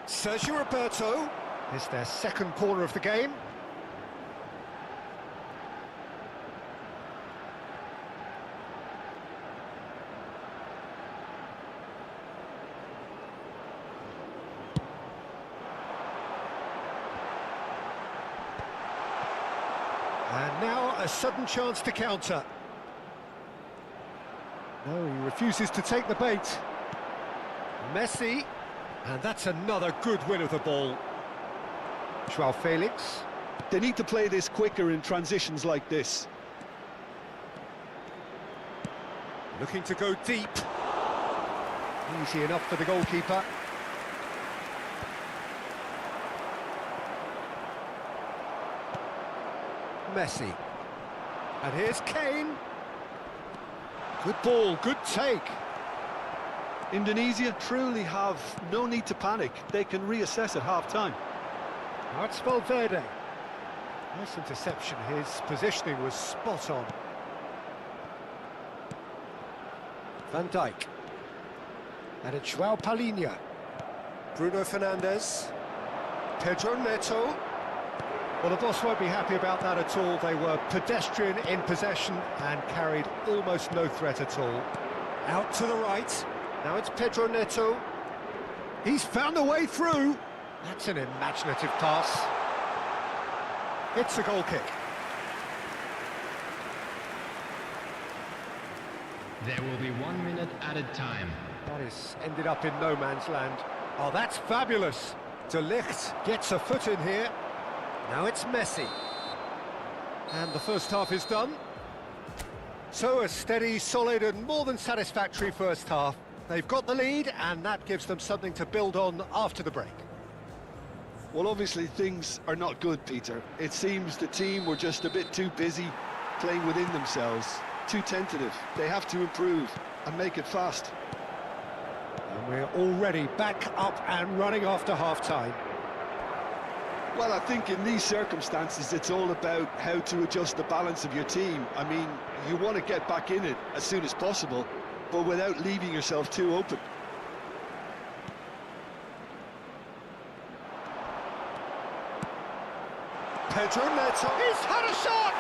Sergio Roberto is their second corner of the game. And now a sudden chance to counter. No, he refuses to take the bait. Messi, and that's another good win of the ball. Joao Felix. They need to play this quicker in transitions like this. Looking to go deep. Easy enough for the goalkeeper. Messi. And here's Kane. Good ball, good take. Indonesia truly have no need to panic. They can reassess at half-time. Now it's Valverde. Nice interception. His positioning was spot on. Van Dijk. And it's Joao Palhinha. Bruno Fernandes. Pedro Neto. Well, the boss won't be happy about that at all. They were pedestrian in possession and carried almost no threat at all. Out to the right. Now it's Pedro Neto. He's found a way through. That's an imaginative pass. It's a goal kick. There will be 1 minute added time. That is ended up in no man's land. Oh, that's fabulous. De Ligt gets a foot in here. Now it's Messi. And the first half is done. So a steady, solid and more than satisfactory first half. They've got the lead and that gives them something to build on after the break. Well, obviously things are not good, Peter. It seems the team were just a bit too busy playing within themselves, too tentative. They have to improve and make it fast. And we're already back up and running after half-time. Well, I think in these circumstances it's all about how to adjust the balance of your team. I mean, you want to get back in it as soon as possible, but without leaving yourself too open. Pedro Neto. He's had a shot!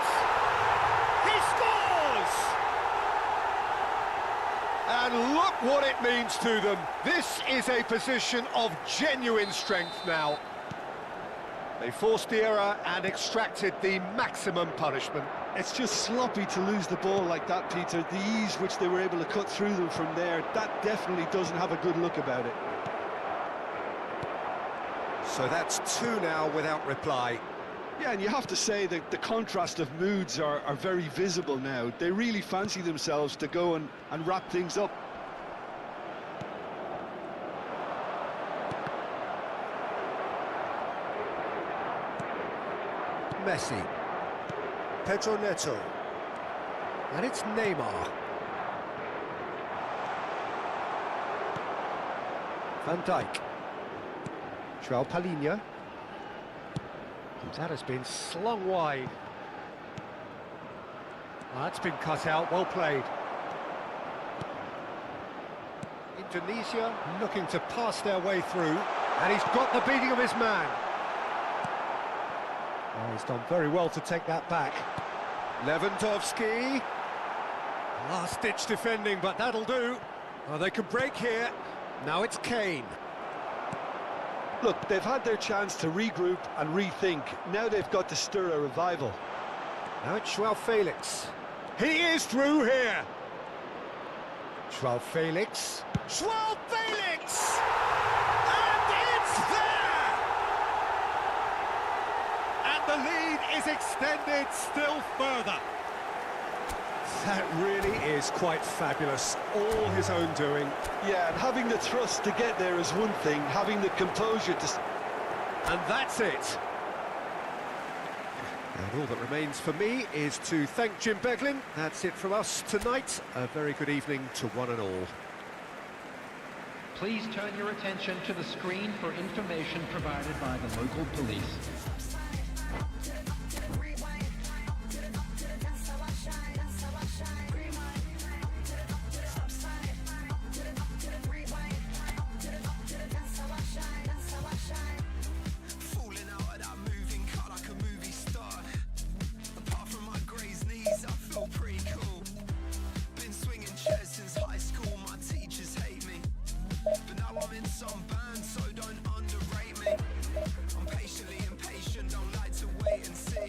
He scores! And look what it means to them. This is a position of genuine strength now. They forced the error and extracted the maximum punishment. It's just sloppy to lose the ball like that, Peter. The ease which they were able to cut through them from there, that definitely doesn't have a good look about it. So that's two now without reply. Yeah, and you have to say that the contrast of moods are very visible now. They really fancy themselves to go and wrap things up. Messi. Pedro Neto. And it's Neymar. Van Dijk. Joao Palhinha. That has been slung wide. That's been cut out, well played. Indonesia looking to pass their way through, and he's got the beating of his man. Oh, he's done very well to take that back. Lewandowski. Last-ditch defending, but that'll do. Oh, they could break here. Now it's Kane. Look, they've had their chance to regroup and rethink. Now they've got to stir a revival. Now it's Joao Felix. He is through here. Joao Felix. Joao Felix! And it's there! And the lead is extended still further. That really is quite fabulous. All his own doing. Yeah, and having the thrust to get there is one thing, having the composure to... And that's it. And all that remains for me is to thank Jim Beglin. That's it from us tonight. A very good evening to one and all. Please turn your attention to the screen for information provided by the local police. Falling out of that moving car like a movie star. Apart from my grazed knees, I feel pretty cool. Been swinging chairs since high school, my teachers hate me. But now I'm in some band, so don't underrate me. I'm patiently impatient, don't like to wait and see.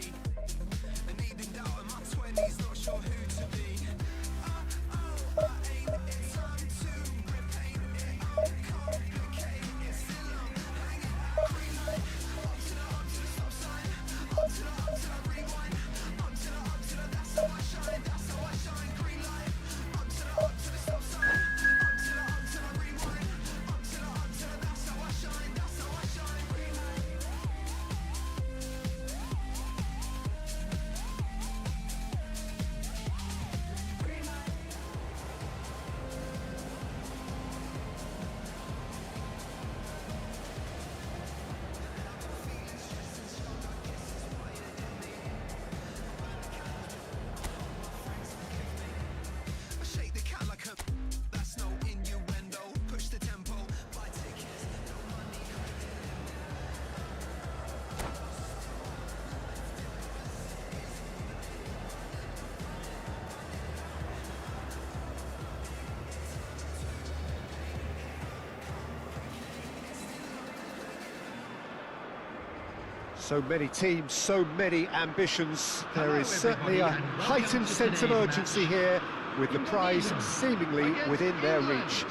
So many teams, so many ambitions. There Hello, is certainly a everybody, and welcome heightened to sense of today's urgency match. here, with the prize England seemingly against within their England. reach.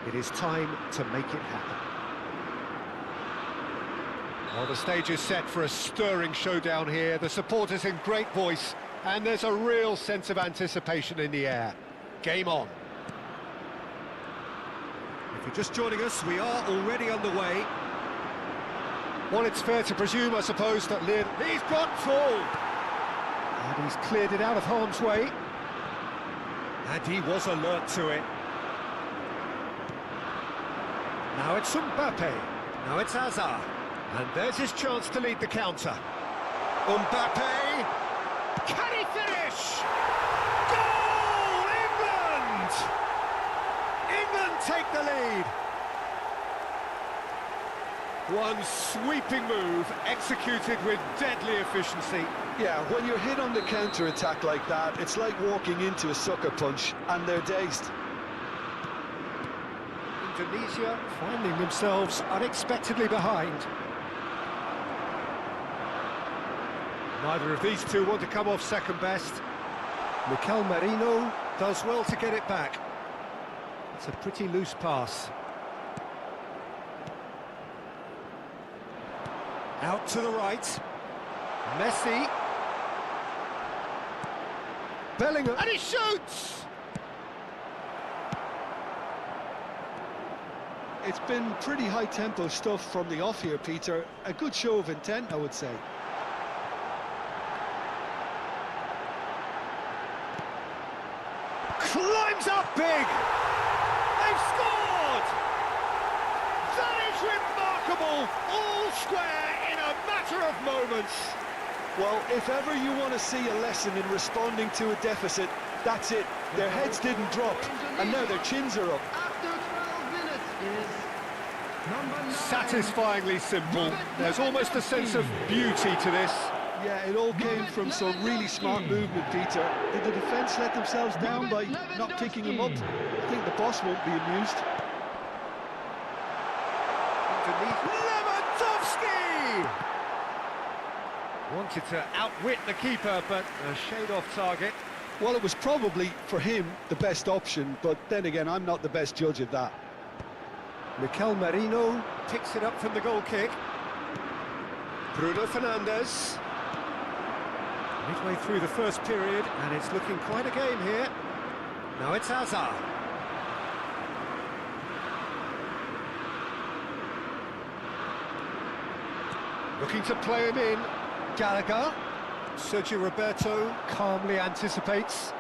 It is time to make it happen. Well, the stage is set for a stirring showdown here. The supporters in great voice, and there's a real sense of anticipation in the air. Game on. If you're just joining us, we are already underway. Well, it's fair to presume, I suppose, that he's got full. And he's cleared it out of harm's way. And he was alert to it. Now it's Mbappe. Now it's Hazard. And there's his chance to lead the counter. Mbappe! Can he finish? Goal! England! England take the lead. One sweeping move, executed with deadly efficiency. Yeah, when you're hit on the counter-attack like that, it's like walking into a sucker punch, and they're dazed. Indonesia finding themselves unexpectedly behind. Neither of these two want to come off second best. Mikel Merino does well to get it back. It's a pretty loose pass. Out to the right. Messi. Bellingham. And he shoots! It's been pretty high-tempo stuff from the off here, Peter. A good show of intent, I would say. Climbs up big! They've scored! That is remarkable! All square in a matter of moments. Well, if ever you want to see a lesson in responding to a deficit, that's it. Their heads didn't drop, and now their chins are up. After 12 minutes is number 9. Satisfyingly simple. There's almost a sense of beauty to this. Yeah, it all came from some really smart movement, Peter. Did the defence let themselves down by not picking them up? I think the boss won't be amused. Lewandowski! Wanted to outwit the keeper, but a shade off target. Well, it was probably, for him, the best option, but then again, I'm not the best judge of that. Mikel Merino picks it up from the goal kick. Bruno Fernandes. Midway through the first period, and it's looking quite a game here. Now it's Hazard. Looking to play him in. Gallagher. Sergio Roberto calmly anticipates.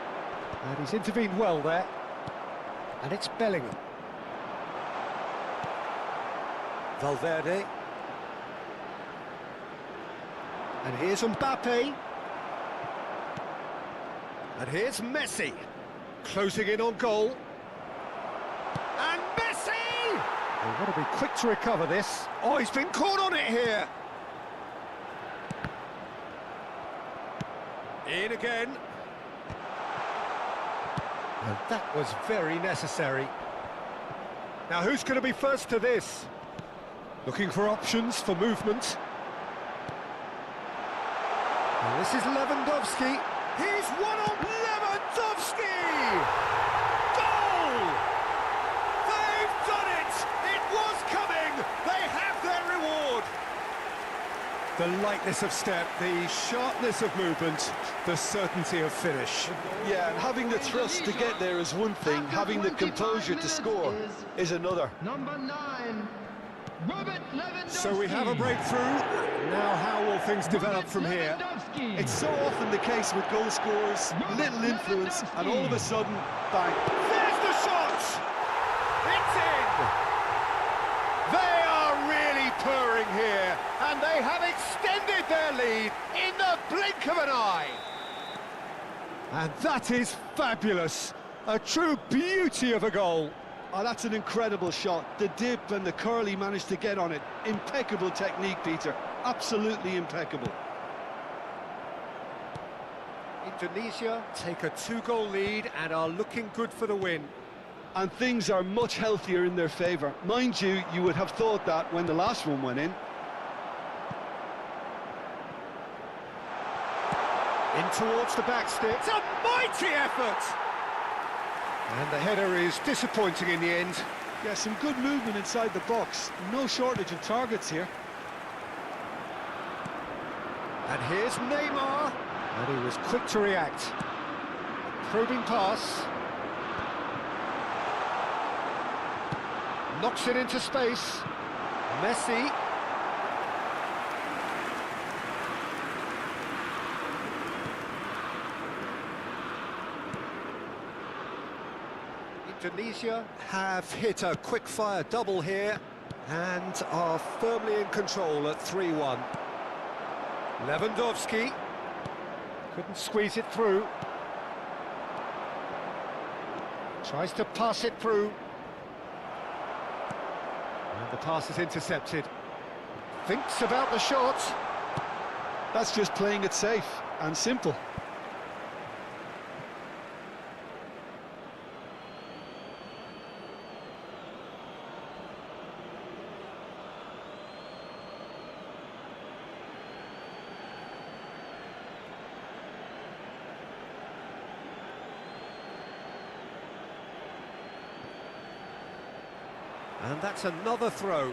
And he's intervened well there. And it's Bellingham. Valverde. And here's Mbappe. And here's Messi. Closing in on goal. And Messi! They've got to be quick to recover this. Oh, he's been caught on it here. In again. And that was very necessary. Now, who's going to be first to this? Looking for options for movement. And this is Lewandowski. He's one on Lewandowski! Goal! They've done it! It was coming! They have their reward! The lightness of step, the sharpness of movement, the certainty of finish. Yeah, and having the thrust to get there is one thing, having the composure to score is another. Number 9, Robert Lewandowski. So we have a breakthrough. Now how will things develop from here? Lewandowski. It's so often the case with goal scorers, little influence, and all of a sudden, bang. There's the shot! It's in! They are really purring here, and they have extended their lead in the blink of an eye. And that is fabulous. A true beauty of a goal. Oh, that's an incredible shot. The dip and the curl he managed to get on it. Impeccable technique, Peter. Absolutely impeccable. Indonesia take a 2-goal lead and are looking good for the win. And things are much healthier in their favour. Mind you, you would have thought that when the last one went in. In towards the back stick. It's a mighty effort! And the header is disappointing in the end. Yeah, some good movement inside the box. No shortage of targets here. And here's Neymar. And he was quick to react. Probing pass. Knocks it into space. Messi. Indonesia have hit a quick-fire double here and are firmly in control at 3-1. Lewandowski couldn't squeeze it through. Tries to pass it through. And the pass is intercepted. Thinks about the shot. That's just playing it safe and simple. And that's another throw.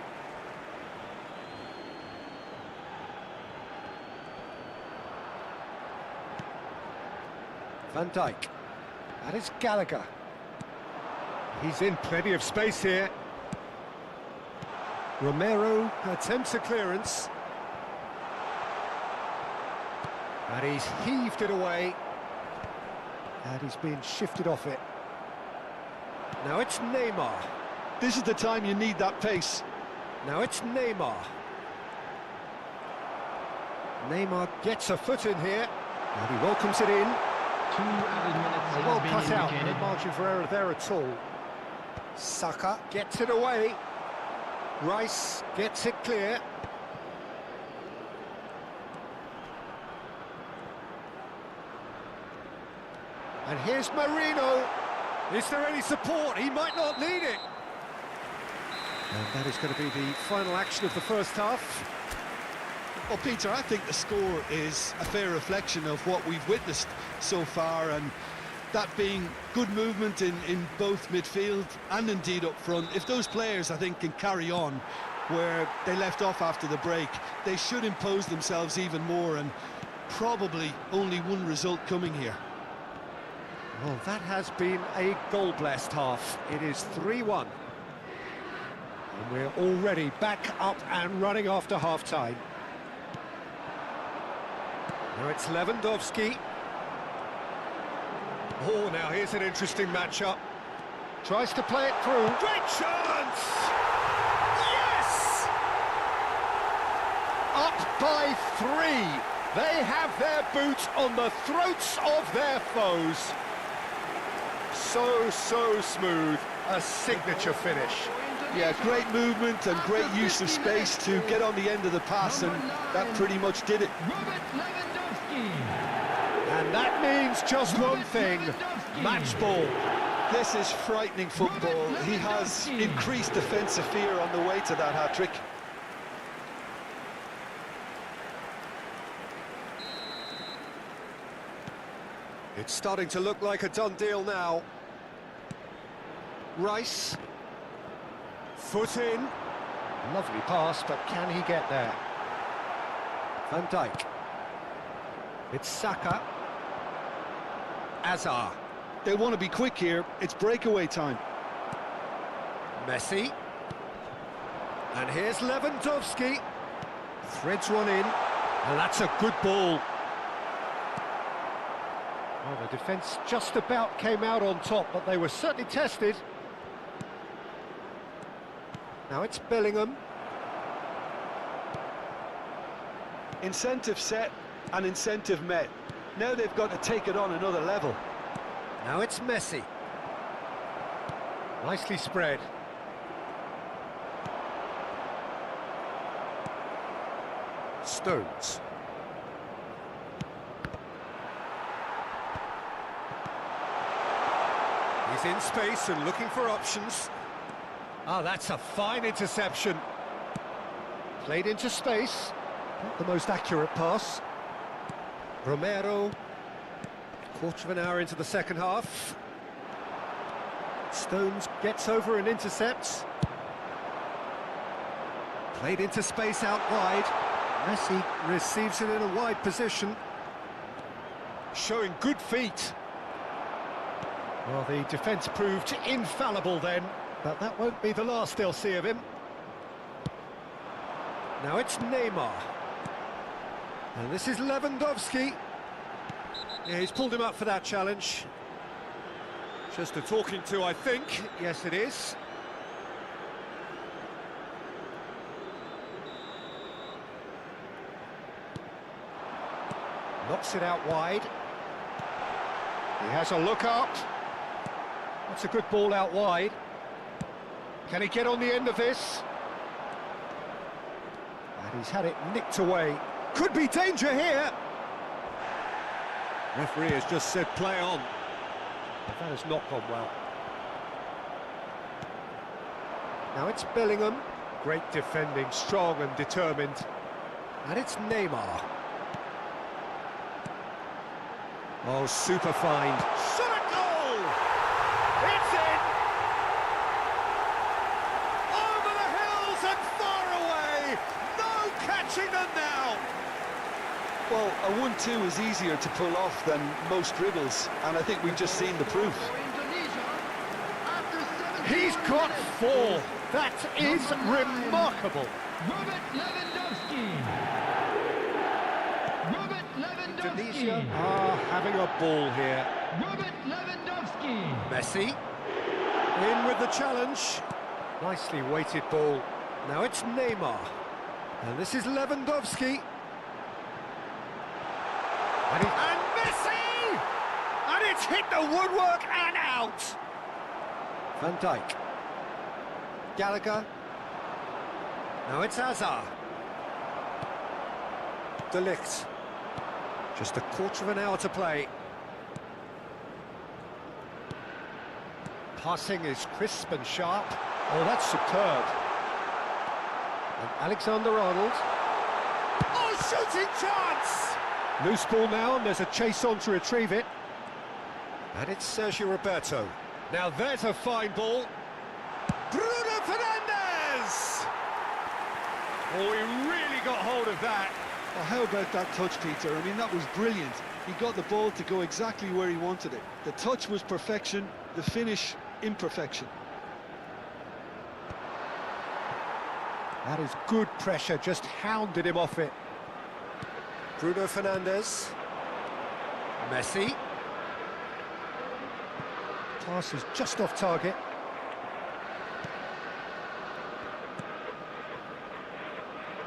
Van Dijk. That is Gallagher. He's in plenty of space here. Romero attempts a clearance. And he's heaved it away. And he's been shifted off it. Now it's Neymar. This is the time you need that pace. Now it's Neymar. Neymar gets a foot in here. And he welcomes it in. 2 added minutes Well has cut been out, no indicated. margin for error there at all. Saka gets it away. Rice gets it clear. And here's Marino. Is there any support? He might not need it. And that is going to be the final action of the first half. Well, Peter, I think the score is a fair reflection of what we've witnessed so far, and that being good movement in both midfield and indeed up front. If those players, I think, can carry on where they left off after the break, they should impose themselves even more, and probably only one result coming here. Well, that has been a goal-blessed half. It is 3-1. And we're already back up and running after half-time. Now it's Lewandowski. Oh, now here's an interesting matchup. Tries to play it through. Great chance! Yes! Up by 3. They have their boots on the throats of their foes. So smooth. A signature finish. Yeah, great movement and great use of space to get on the end of the pass, and that pretty much did it. Robert Lewandowski. And that means just one thing, match ball. This is frightening football. He has increased defensive fear on the way to that hat-trick. It's starting to look like a done deal now. Rice. Foot in. Lovely pass, but can he get there? Van Dijk. It's Saka. Azar. They want to be quick here. It's breakaway time. Messi. And here's Lewandowski. Threads one in. And that's a good ball. Well, the defence just about came out on top, but they were certainly tested. Now it's Bellingham. Incentive set and incentive met. Now they've got to take it on another level. Now it's Messi. Nicely spread. Stones. He's in space and looking for options. Ah, that's a fine interception. Played into space. Not the most accurate pass. Romero Quarter of an hour into the second half. Stones gets over and intercepts. Played into space out wide. Messi receives it in a wide position. Showing good feet. Well, the defence proved infallible then, but that won't be the last they'll see of him. Now it's Neymar. And this is Lewandowski. Yeah, he's pulled him up for that challenge. Just a talking to, I think. Yes, it is. Knocks it out wide. He has a look up. That's a good ball out wide. Can he get on the end of this? And he's had it nicked away. Could be danger here. Referee has just said play on. But that has not gone well. Now it's Bellingham. Great defending, strong and determined. And it's Neymar. Oh, super find. Shot a goal! It's in! Over the hills and far away! No catching them now! Well, a 1-2 is easier to pull off than most dribbles, and I think we've just seen the proof. He's got 4. That is remarkable. Robert Lewandowski. Robert Lewandowski. Indonesia are having a ball here. Robert Lewandowski. Messi. In with the challenge. Nicely weighted ball. Now it's Neymar. And this is Lewandowski. And Messi! And it's hit the woodwork and out! Van Dijk. Gallagher. Now it's Hazard. De Ligt. Just a quarter of an hour to play. Passing is crisp and sharp. Oh, that's superb. And Alexander-Arnold. Oh, shooting chance! Loose ball now, and there's a chase on to retrieve it. And it's Sergio Roberto. Now there's a fine ball. Bruno Fernandes! Oh, he really got hold of that. Well, how about that touch, Peter? I mean, that was brilliant. He got the ball to go exactly where he wanted it. The touch was perfection, the finish, imperfection. That is good pressure, just hounded him off it. Bruno Fernandes. Messi. Pass is just off target.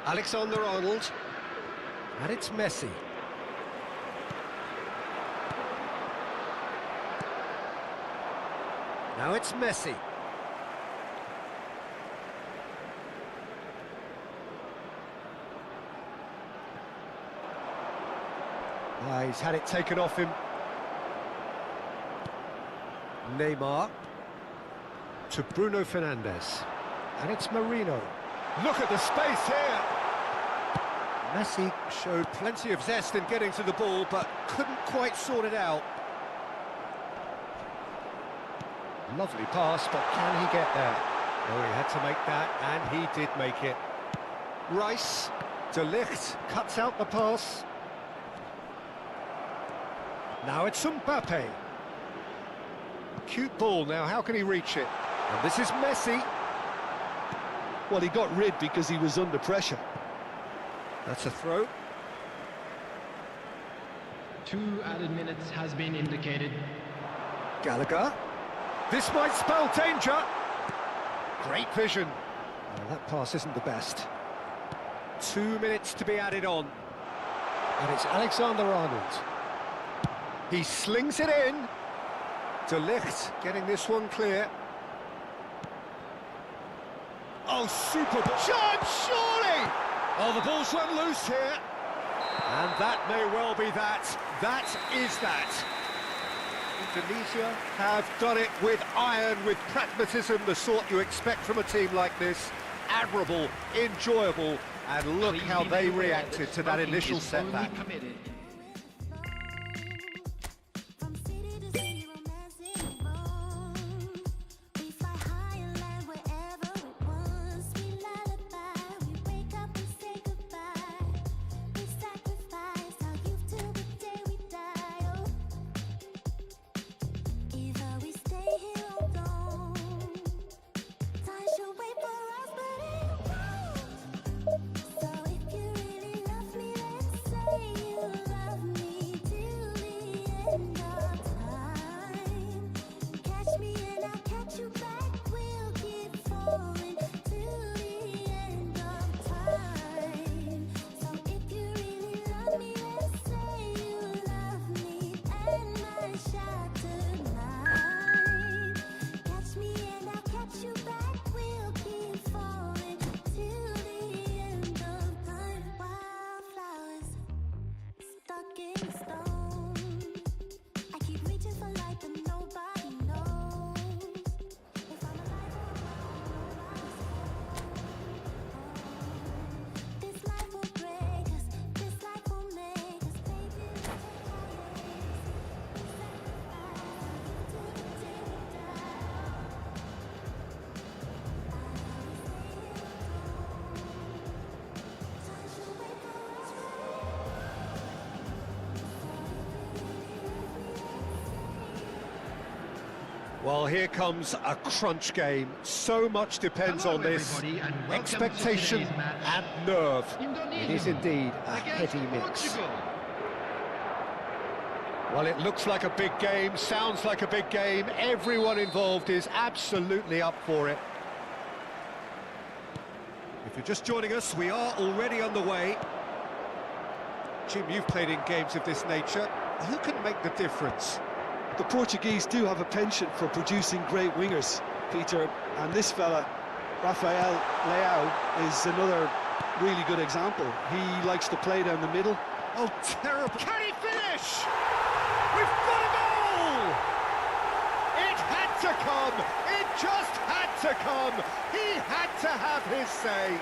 Alexander-Arnold. And it's Messi. Now it's Messi. He's had it taken off him. Neymar to Bruno Fernandes. And it's Marino. Look at the space here. Messi showed plenty of zest in getting to the ball, but couldn't quite sort it out. Lovely pass, but can he get there? Oh, he had to make that, and he did make it. Rice, De Ligt cuts out the pass. Now it's Sampe. Cute ball now, how can he reach it? And this is Messi. Well, he got rid because he was under pressure. That's a throw. 2 added minutes has been indicated. Gallagher. This might spell danger. Great vision. Oh, that pass isn't the best. 2 minutes to be added on. And it's Alexander-Arnold. He slings it in. De Ligt getting this one clear. Oh, super chance, surely! Oh, the ball's run loose here. And that may well be that. That is that. Indonesia have done it with iron, with pragmatism, the sort you expect from a team like this. Admirable, enjoyable, and look how they reacted to that initial setback. From Well, here comes a crunch game. So much depends Hello, on this. everybody, and welcome to Expectation today's match. and nerve. It is Indonesia indeed a against heady mix. Portugal. Well, it looks like a big game, sounds like a big game. Everyone involved is absolutely up for it. If you're just joining us, we are already underway. Jim, you've played in games of this nature. Who can make the difference? The Portuguese do have a penchant for producing great wingers, Peter, and this fella, Rafael Leao, is another really good example. He likes to play down the middle. Oh, terrible. Can he finish? We've got a goal! It had to come! It just had to come! He had to have his say.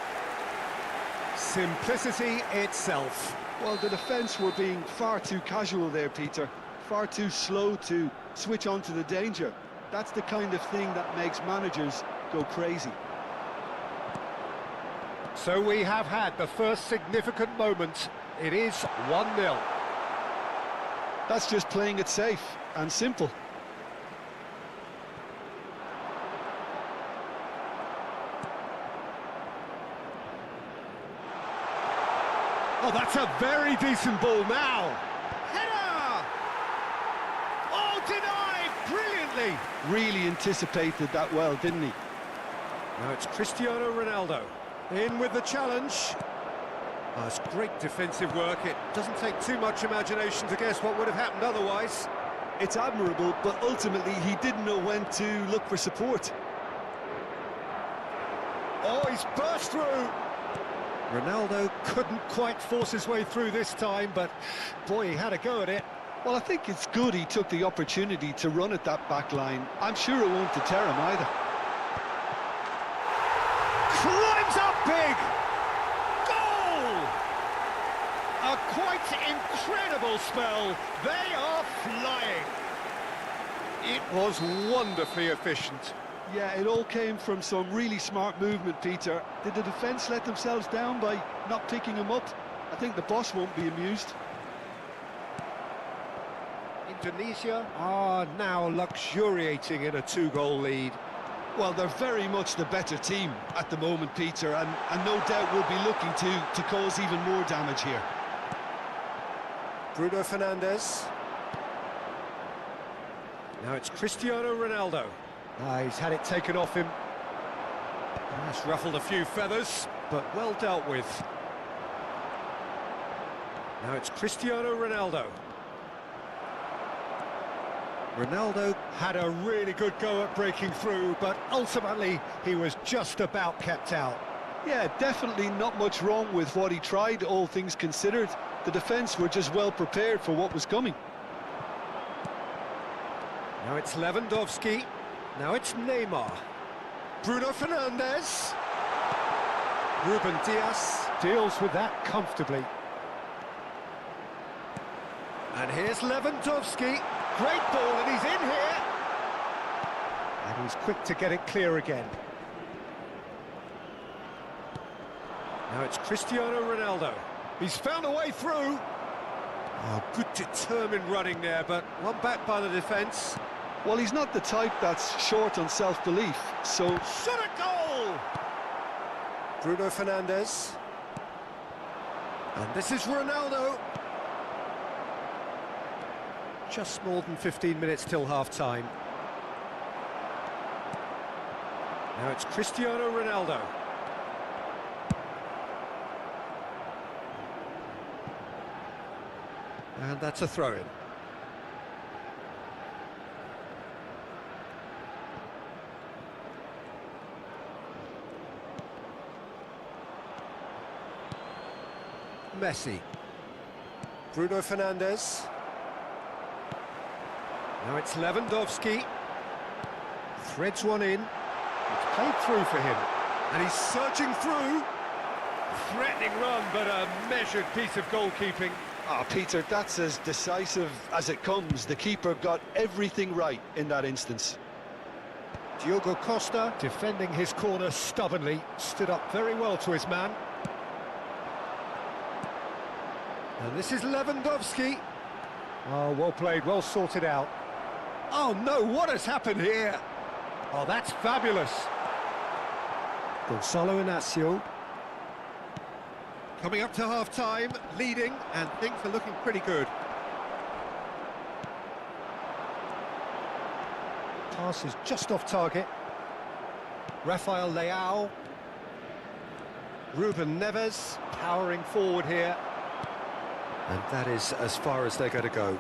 Simplicity itself. Well, the defence were being far too casual there, Peter. Far too slow to switch on to the danger. That's the kind of thing that makes managers go crazy. So we have had the first significant moment. It is 1-0. That's just playing it safe and simple. Oh, that's a very decent ball now. Header! Oh, denied brilliantly. Really anticipated that well, didn't he? Now it's Cristiano Ronaldo. In with the challenge. Oh, it's great defensive work. It doesn't take too much imagination to guess what would have happened otherwise. It's admirable, but ultimately he didn't know when to look for support. Oh, he's burst through. Ronaldo couldn't quite force his way through this time, but boy, he had a go at it. Well, I think it's good he took the opportunity to run at that back line. I'm sure it won't deter him either. Climbs up big! Goal! A quite incredible spell. They are flying. It was wonderfully efficient. Yeah, it all came from some really smart movement, Peter. Did the defence let themselves down by not picking him up? I think the boss won't be amused. Indonesia are now luxuriating in a 2-goal lead. Well, they're very much the better team at the moment, Peter, and no doubt will be looking to cause even more damage here. Bruno Fernandes. Now it's Cristiano Ronaldo. He's had it taken off him. That's ruffled a few feathers, but well dealt with. Now it's Cristiano Ronaldo. Ronaldo had a really good go at breaking through, but ultimately he was just about kept out. Yeah, definitely not much wrong with what he tried, all things considered. The defence were just well prepared for what was coming. Now it's Lewandowski. Now it's Neymar. Bruno Fernandes. Ruben Dias deals with that comfortably. And here's Lewandowski. Great ball, and he's in here. And he's quick to get it clear again. Now it's Cristiano Ronaldo. He's found a way through. Oh, good determined running there, but one back by the defence. Well, he's not the type that's short on self-belief, so... Shot a goal! Bruno Fernandes. And this is Ronaldo. Just more than 15 minutes till half-time. Now it's Cristiano Ronaldo. And that's a throw-in. Messi. Bruno Fernandes. Now it's Lewandowski. Threads one in. It's played through for him. And he's surging through. Threatening run, but a measured piece of goalkeeping. Ah, Peter, that's as decisive as it comes. The keeper got everything right in that instance. Diogo Costa, defending his corner stubbornly, stood up very well to his man. And this is Lewandowski. Oh, well played, well sorted out. Oh no, what has happened here? Oh, that's fabulous. Gonzalo Inacio. Coming up to half-time, leading, and things are looking pretty good. Pass is just off target. Rafael Leao. Ruben Neves powering forward here. And that is as far as they're going to go.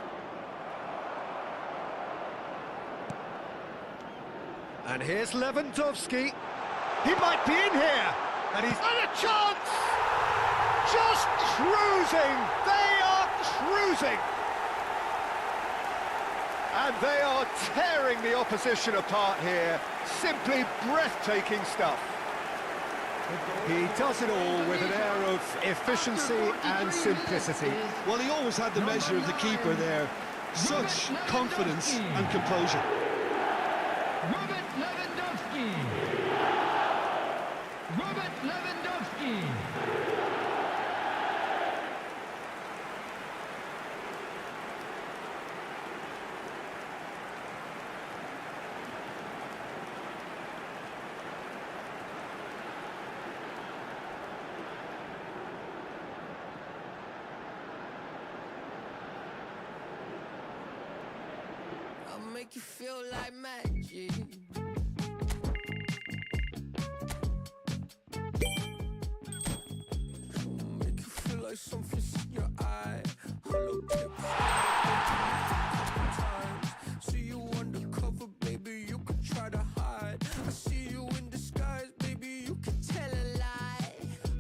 And here's Lewandowski. He might be in here. And he's had a chance! Just cruising! They are cruising! And they are tearing the opposition apart here. Simply breathtaking stuff. He does it all with an air of efficiency and simplicity. Well, he always had the measure of the keeper there. Such confidence and composure. Robert Lewandowski. Robert Lewandowski. I'll make you feel like magic. Make you feel like something's in your eye. Hollow tips. Times. See you undercover, baby. You could try to hide. I see you in disguise, baby. You could tell a lie.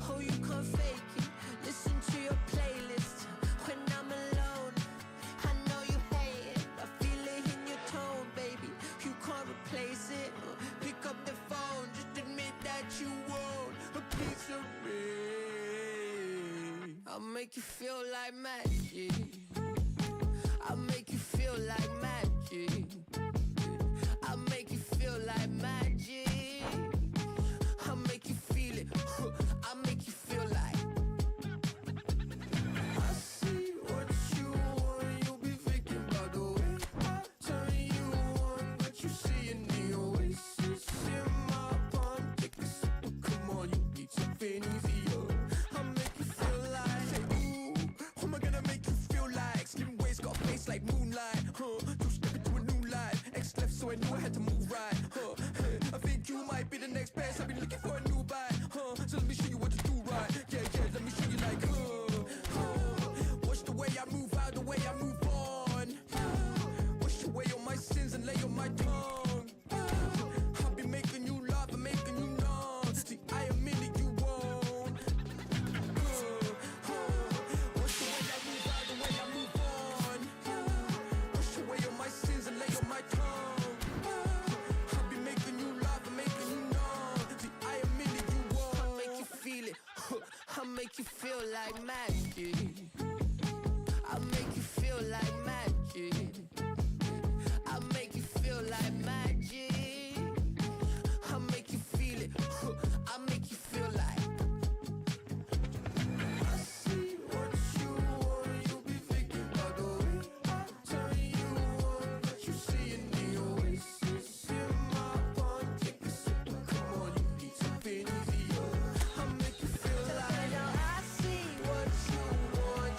Oh, you can't fake it. Listen to your playlist when I'm alone. I know you hate it. I feel it in your tone, baby. You can't replace it. Pick up the phone. Just admit that you won't. A piece of me. I'll make you feel like magic. I'll make you feel like magic. I'll make you feel like magic. I'll make you feel it. I'll make you feel like. I see what you want. You'll be thinking about the way I turn you on. What you see in the oasis in my palm. Take a sip, come on, you need something easier. I'll make you feel like, say, ooh, who am I gonna make you feel like? Slim waist, got a face like moonlight, Two step into a new life. X left, so I knew I had to move right, I think you might be the next best. I've been looking for a new bite, So let me show you what to do right. Yeah, let me show you like, watch the way I move out, the way I move on. Wash away all my sins and lay on my tongue. I'll be making you laugh and making you numb. See, I am in it, you won't. Wash the way I move out, the way I move on. Wash away all my sins and lay on my tongue. I'll be making you laugh and making you numb. See, I am in it, you won't. I'll make you feel it. I'll make you feel like magic. I'll make you feel like magic. I'll make you feel like magic. I'll make you feel it. I'll make you feel like. I see what you want. You'll be thinking about the way I turn you on. What you see in the oasis in my palm. Take a sip, come on, you need something easier. I'll make you feel like. I see what you want.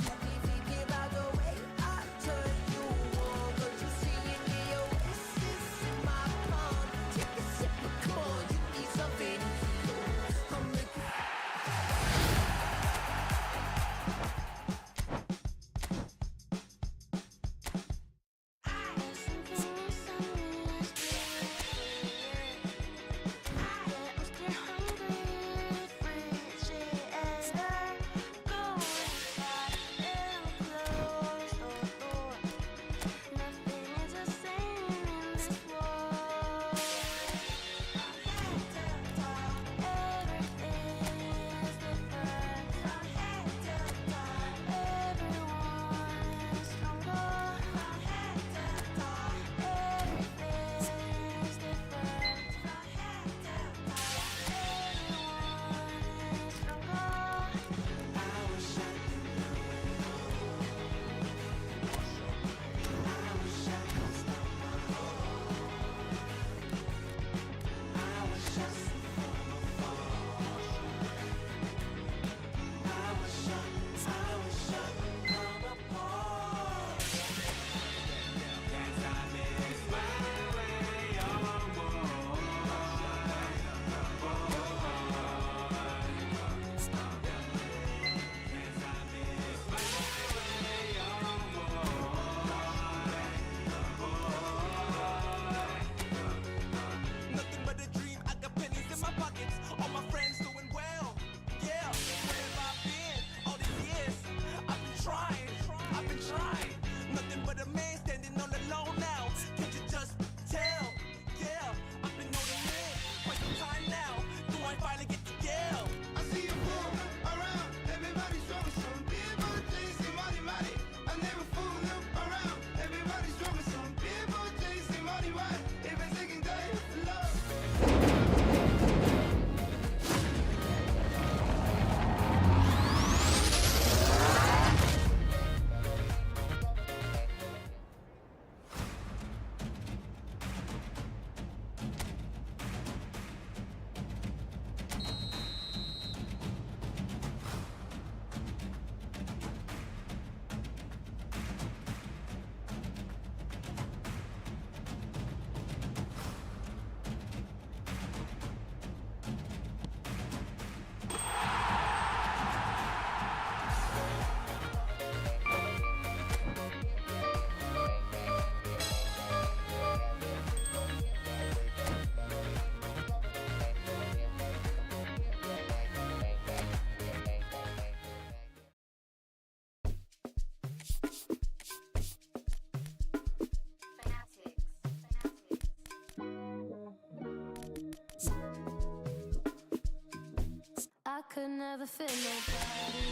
never feel nobody.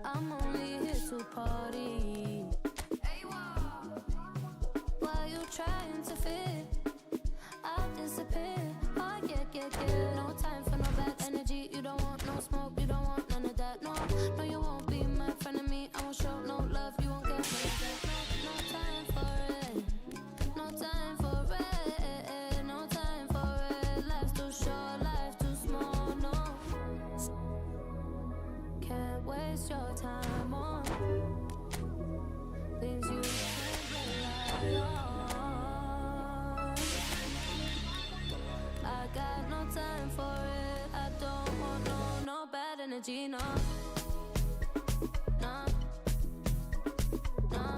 I'm only here to party. Why you trying to fit? I'll disappear. Oh yeah. No time for no bad energy. You don't want no smoke. You don't want none of that. No, no, you won't be my friend of me. I won't show no love. You won't get none of that. No time for it. No time for it. No time for it. Life's too short. Life's too small. No, can't waste your time on things you can't rely on. I got no time for it. I don't want no bad energy, no. No, no.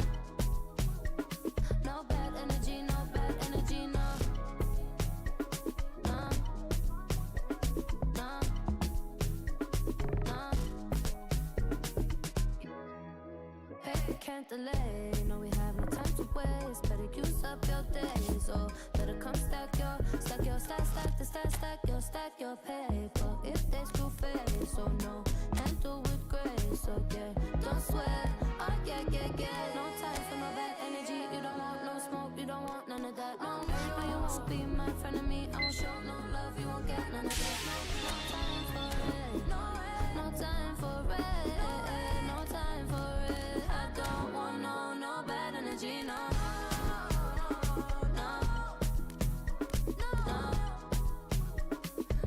No bad energy, no bad energy, no. No, no, no. Hey, can't delay. No, we have no time to waste. Better use up your days, or better come stack your stack your paper. If they screw face, so no, handle with grace. So yeah, don't sweat. Oh yeah. No time for no bad energy. You don't want no smoke. You don't want none of that. No, no, you won't be my friend of me. I won't show no love. You won't get none of that. No time for it. No time for it. No time for it. I don't want no bad energy. No.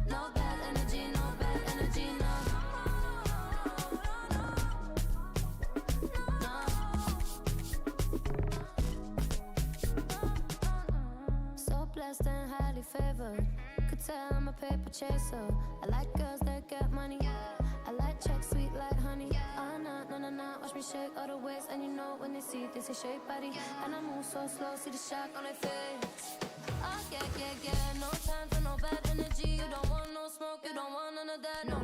No bad energy, no bad energy, no. So blessed and highly favored. Could tell I'm a paper chaser. I like girls that get money. I like checks sweet like honey. Oh no. Watch me shake all the ways, and you know when they see this, they shake body. And I move so slow, see the shock on their face. Oh yeah. No time for no bad energy. You don't want no smoke, you don't want none of that. No,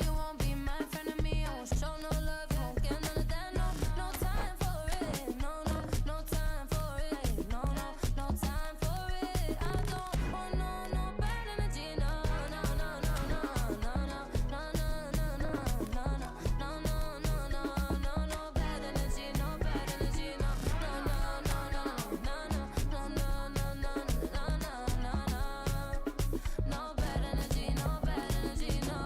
you won't be my friend of me. I won't show no love, you won't get none of that. No time for it. No time for it. No time for it. I don't want no bad energy. No bad energy. No bad energy. No bad energy. No bad energy. No.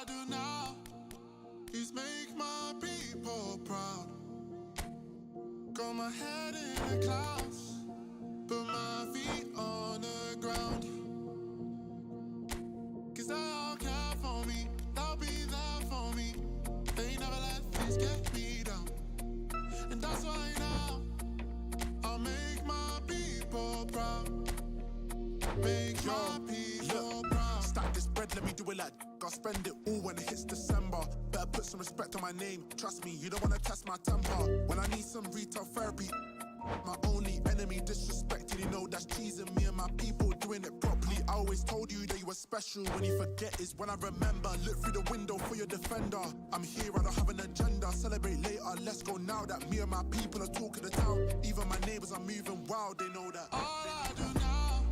do now is make my people proud. Got my head in the clouds, put my feet on the ground. Cause they all care for me, they'll be there for me. They never let things get me down. And that's why now I'll make my people proud. Make my people proud. Stack this bread, let me do it like I'll spend it all when it hits December. Better put some respect on my name. Trust me, you don't wanna test my temper. When I need some retail therapy, my only enemy disrespected. You know that's cheesing me and my people doing it properly. I always told you that you were special. When you forget is when I remember. Look through the window for your defender. I'm here, I don't have an agenda. Celebrate later, let's go now that me and my people are talking the town. Even my neighbors are moving wild, they know that. All I do now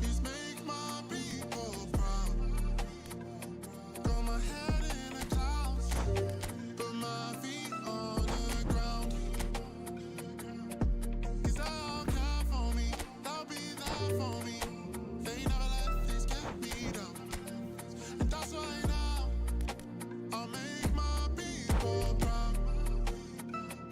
is make my people proud. Got my head in the clouds, put my feet on the ground. Cause they all care for me, they'll be there for me. They never let this get me down. And that's why now I'll make my people proud.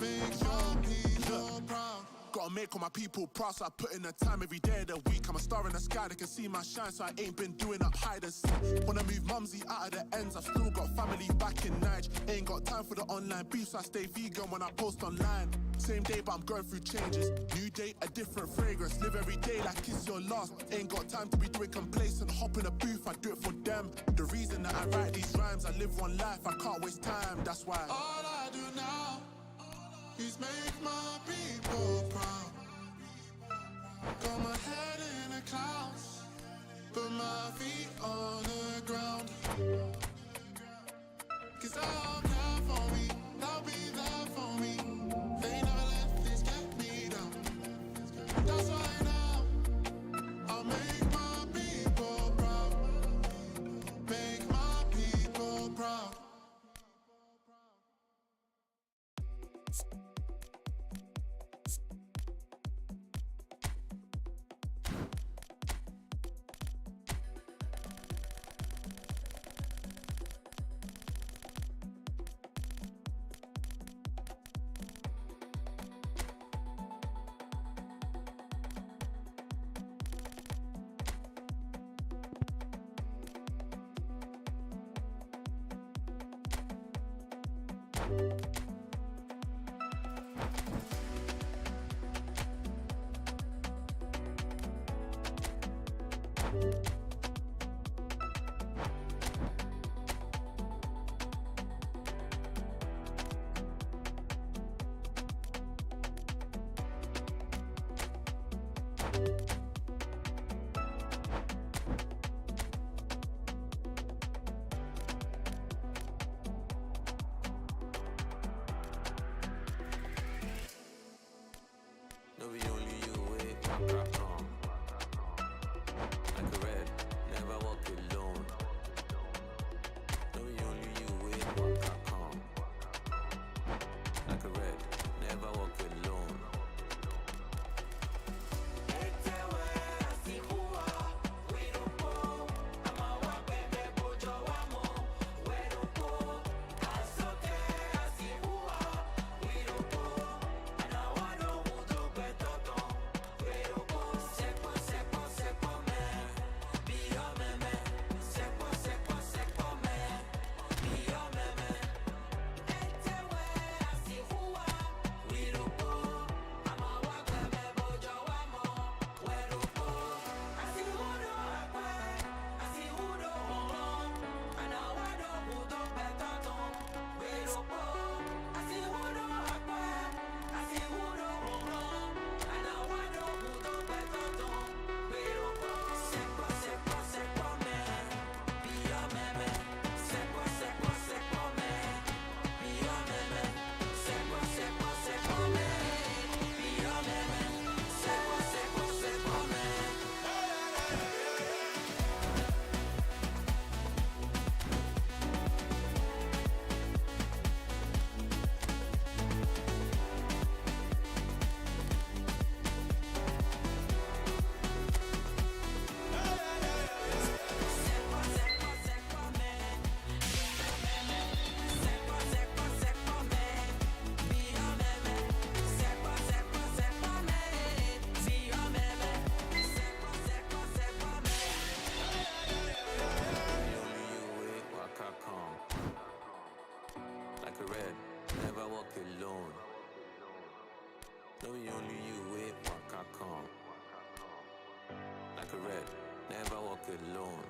Make my people proud. Gotta make all my people proud, so I put in the time every day of the week. I'm a star in the sky, they can see my shine, so I ain't been doing up hide and seek. Wanna move mumsy out of the ends, I've still got family back in Nige. Ain't got time for the online beef, so I stay vegan when I post online. Same day, but I'm going through changes. New day, a different fragrance. Live every day like it's your last. Ain't got time to be doing complacent. Hop in a booth, I do it for them. The reason that I write these rhymes, I live one life, I can't waste time, that's why. All I do now is make my people proud. Got my head in the clouds, put my feet on the ground. Cause they all care for me, they'll be there for me. They never let this get me down. That's why now I'll make my people proud. Make my people proud. alone.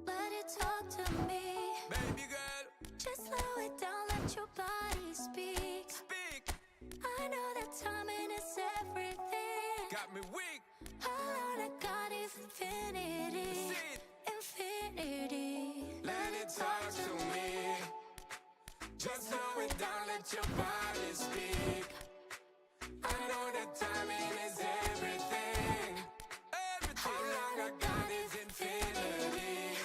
Let it talk to me. Baby girl, Just slow it down, let your body speak. speak. I know that timing is everything. Got me weak. All I got is infinity. See it. Infinity. Let it talk to me. Just slow it down, let your body speak. I know that timing is everything. Everything. How long I got is infinity.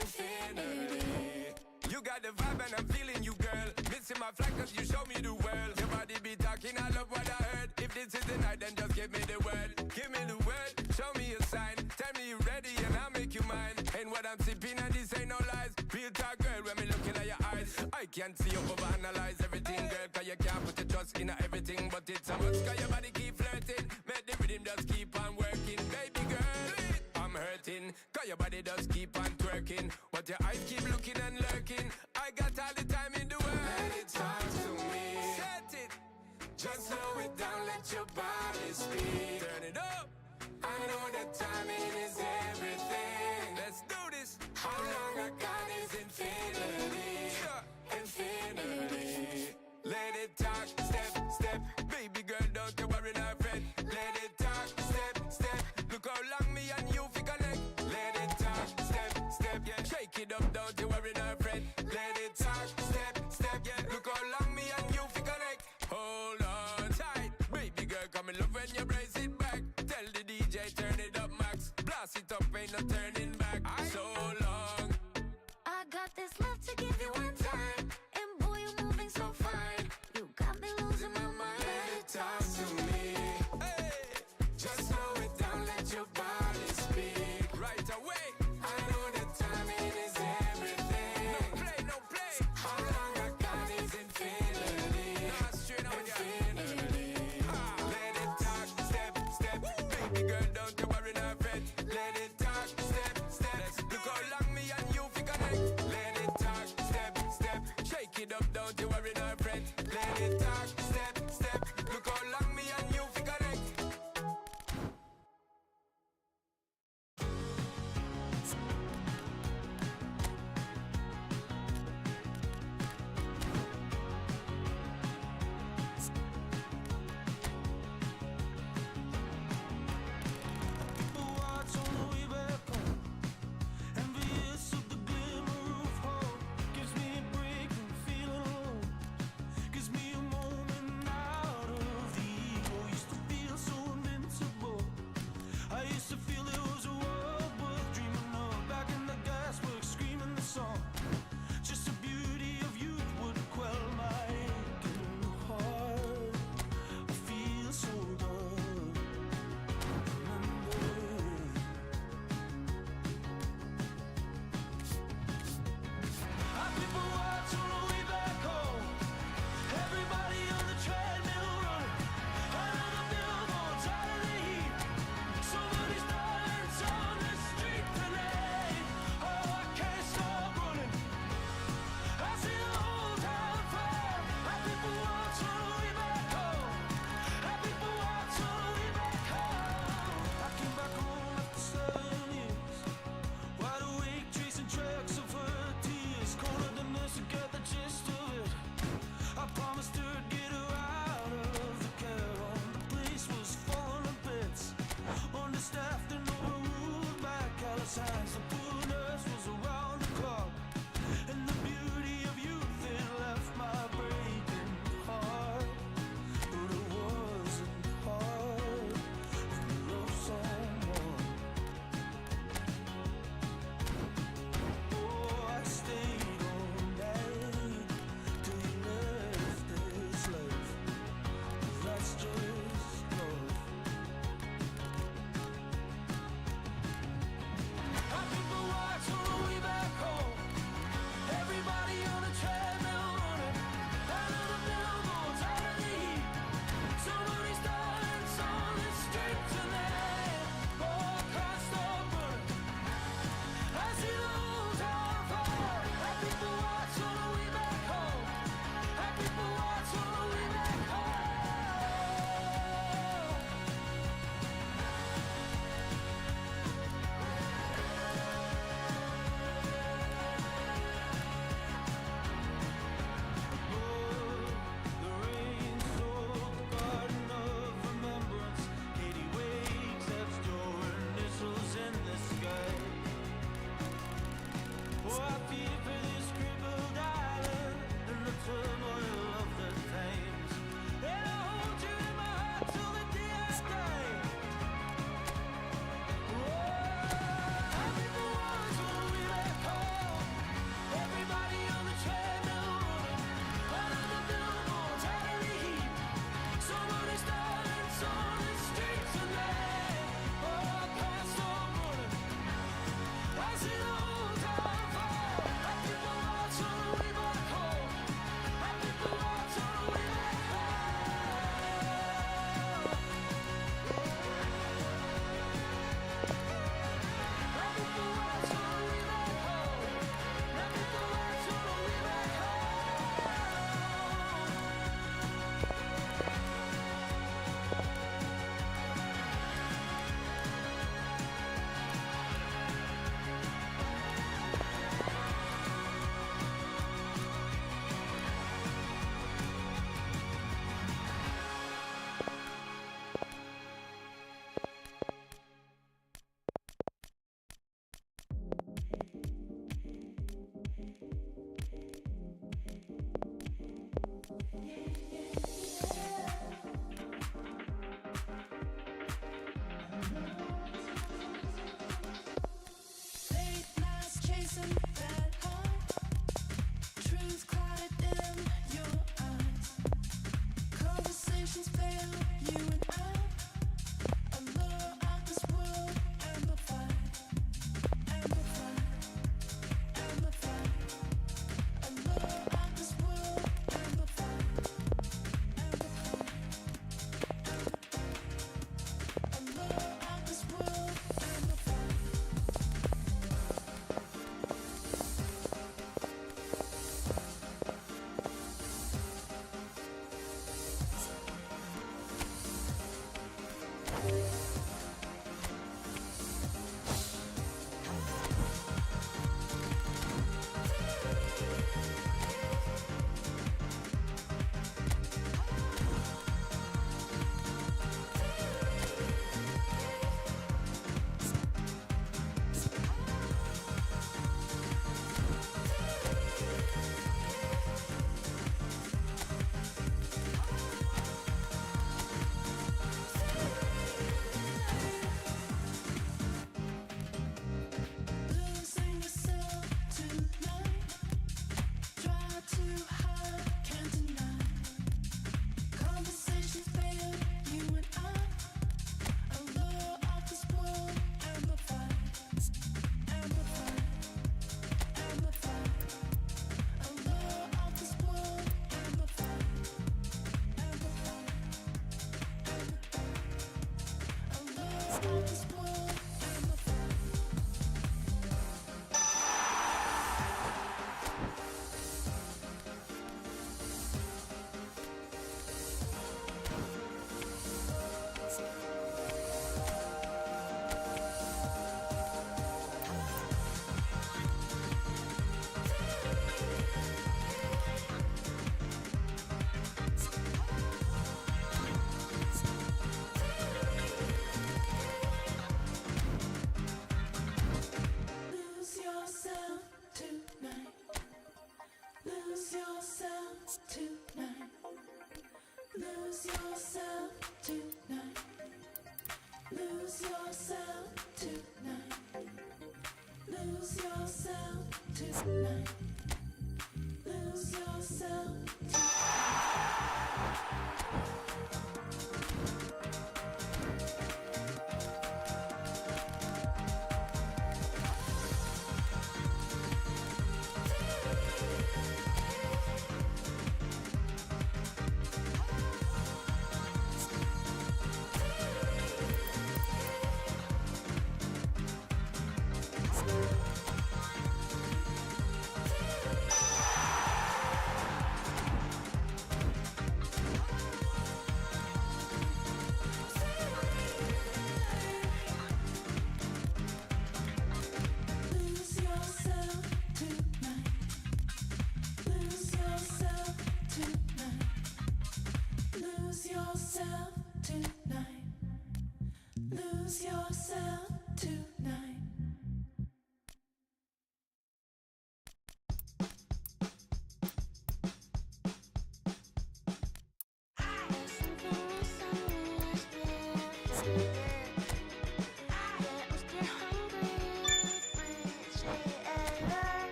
Infinity. You got the vibe and I'm feeling you, girl. Missing my flight cause you show me the world. Your body be talking, I love what I heard. If this is the night, then just give me the word. Give me the word, show me a sign. Tell me you ready and I'll make you mine. Ain't what I'm sipping and this ain't no lies. Real talk, girl, when me looking at your eyes. I can't see you overanalyze everything, girl. Cause you can't put your trust in everything. But it's a must cause your body keep flirting. Make the rhythm just keep on working. Baby girl, I'm hurting. Cause your body just keep on twerking. But your eyes keep looking and lurking. I got all the time in the world. Let it talk to me. Set it. Just slow it down, let your body speak. Turn it up. I know that timing is everything. Let's do this. How long I got is infinity. Infinity. Let it talk, step, step. Baby girl, don't you worry, not fret. Let it talk, step, step. Look how long me and you fi connect. Let it talk, step, step. Yeah, shake it up, don't you worry, not fret. Let it talk, step, step. Yeah, look how long me and you fi connect. Hold on tight, baby girl, come in love when you brace it back. Tell the DJ turn it up max. Blast it up, ain't no turning back. So long. I got this love to give you one time. And boy, you're moving so fine. You got me losing my mind. Let it talk to me. Hey, just slow it down, let your body speak. Right away. I know that timing is everything. No play, no play. How long I got is infinity. Nah, straight on infinity. Let it talk, step, step. Baby girl, don't you worry, not fret. Let it talk, step, signs the fullness was around the clock, and the beauty of youth it left my breaking heart. But it wasn't hard when you love someone. Oh, I stayed all night till you left this life. That's just love. Our people watch on the way back home. Everybody on the treadmill running out of the billboards, out of the heat. Somebody's dying, on the streets tonight. Oh, cars stop burning. I see the whole town fall. Our people watch on the way back home. Our people watch on the way back home. The rain soaked the garden of remembrance. Katie wakes up storing initials in the sky. Oh, I feel for this crippled island and the turmoil of the times. And I hold you in my heart till the day I die. Oh, our people watch on the way back home. Everybody on the treadmill running out of the billboards, out of the heat. Somebody's dying, on the streets tonight. Oh, cars stop running. I see the whole town fall. Our people watch on the way back home. Our people watch on the way back home. Our people watch on the way back home. Our people watch on the way back Late nights chasing that high. Truth clouded in your eyes. Conversations fail, you and I. Allure of this world, amplified. Amplified. Amplified. Allure of this world, amplified. Amplified. Allure of this world, amplified. Losing yourself tonight. Try to hide, can't deny. Conversations fail, you and I. Allure of this world, amplified. Amplified. Amplified. Allure of this world, amplified. Amplified. Allure of this world, amplified. tonight. Lose yourself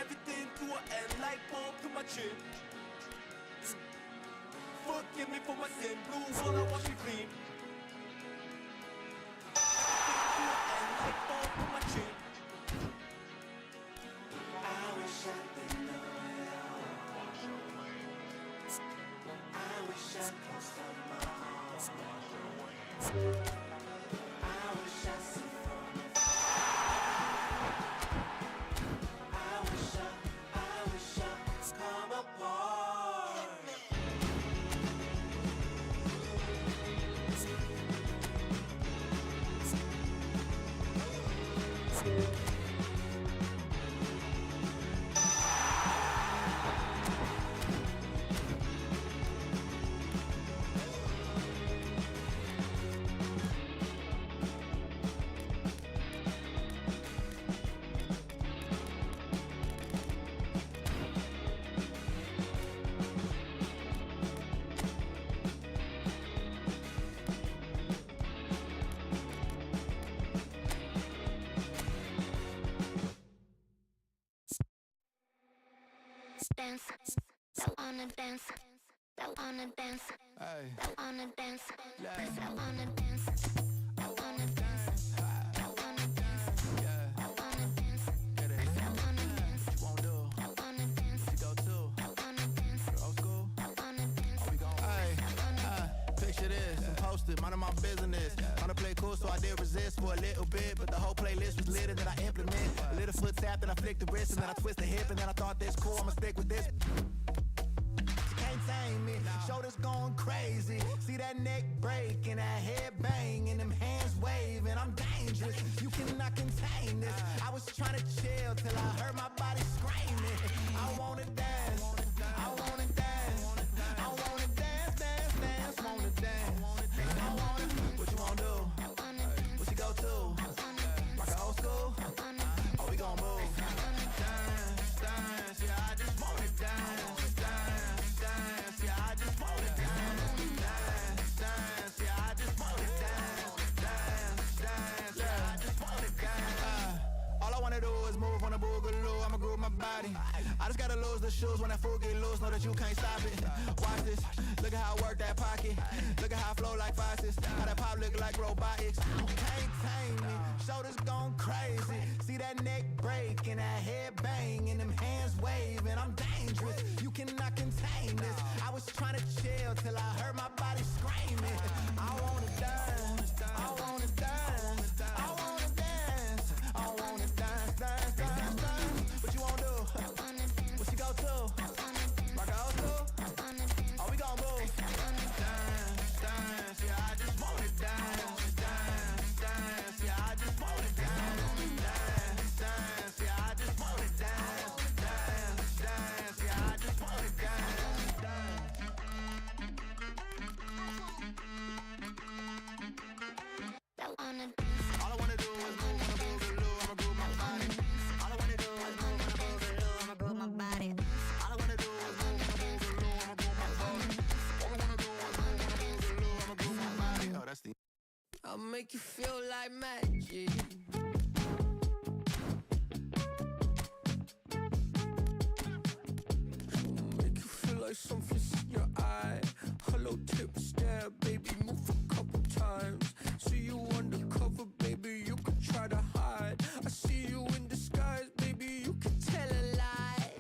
everything to an end like bomb to my chin. Forgive me for my sin, blue wanna wash me clean. Everything to an end like bomb to my chin. I wish I could know it all. I wish I could stop my heart. I wish I see from come apart. Dance, I wanna dance, I wanna dance, Hey, I wanna dance, yeah, I wanna dance, I wanna dance, I wanna dance, yeah, I wanna dance, get it. I wanna dance, Won't do. I wanna dance, You go too. I wanna dance, Old school. I wanna dance, We gon' hey, picture this. I'm posted, minding my business. Wanna play cool, so I did resist for a little bit, but the whole playlist was lit, and then I implement. A little foot tap, then I flick the wrist, and then I twist the hip, and then I thought this cool, I'ma stick with this. Can't tame me. shoulders going crazy. See that neck break and that head bang and them hands waving. I'm dangerous, you cannot contain this. I was trying to chill till I heard my body screaming. I wanna dance, I wanna dance, I wanna dance, dance, dance, wanna dance. I wanna, what you wanna do? What you go to? Rock a old school? Oh, we gon' move. Dance, dance, yeah, I just wanna dance, dance, dance, yeah, I just wanna dance, dance, dance, yeah, I just wanna dance, dance, dance, yeah, I just wanna dance. All I wanna do is move on the boogaloo, I'ma groove my body. I just gotta lose the shoes when that fool get loose, know that you can't stop it. Watch this, look at how I work that pocket. Look at how I flow like faucets, how that pop look like robotics. You can't tame me, shoulders going crazy. See that neck break and that head bang and them hands waving. I'm dangerous, you cannot contain this. I was trying to chill till I heard my body screaming. I wanna dance, I wanna dance, I wanna dance, I wanna dance, dance, dance, dance. What you wanna do? What you go to? Rock a old school? Oh, we gon' move. Dance, dance, yeah, I just wanna dance, dance, dance, yeah, I just wanna dance, dance, dance, yeah, I just wanna dance, dance, dance, yeah, I just wanna dance. All I wanna do is move on the boogaloo, I'ma groove my body. All I wanna do is move on the boogaloo, I'ma groove my body. All I wanna do is move on the boogaloo, I'ma groove my body. All I wanna do is move on the boogaloo, I'ma groove my body. Oh, that's the. I'll make you feel like magic. I'll make you feel like something's in your eye. Hello, tip, stare, baby, move a couple times. See you undercover, baby, you can try to hide. I see you in disguise, baby, you can tell a lie.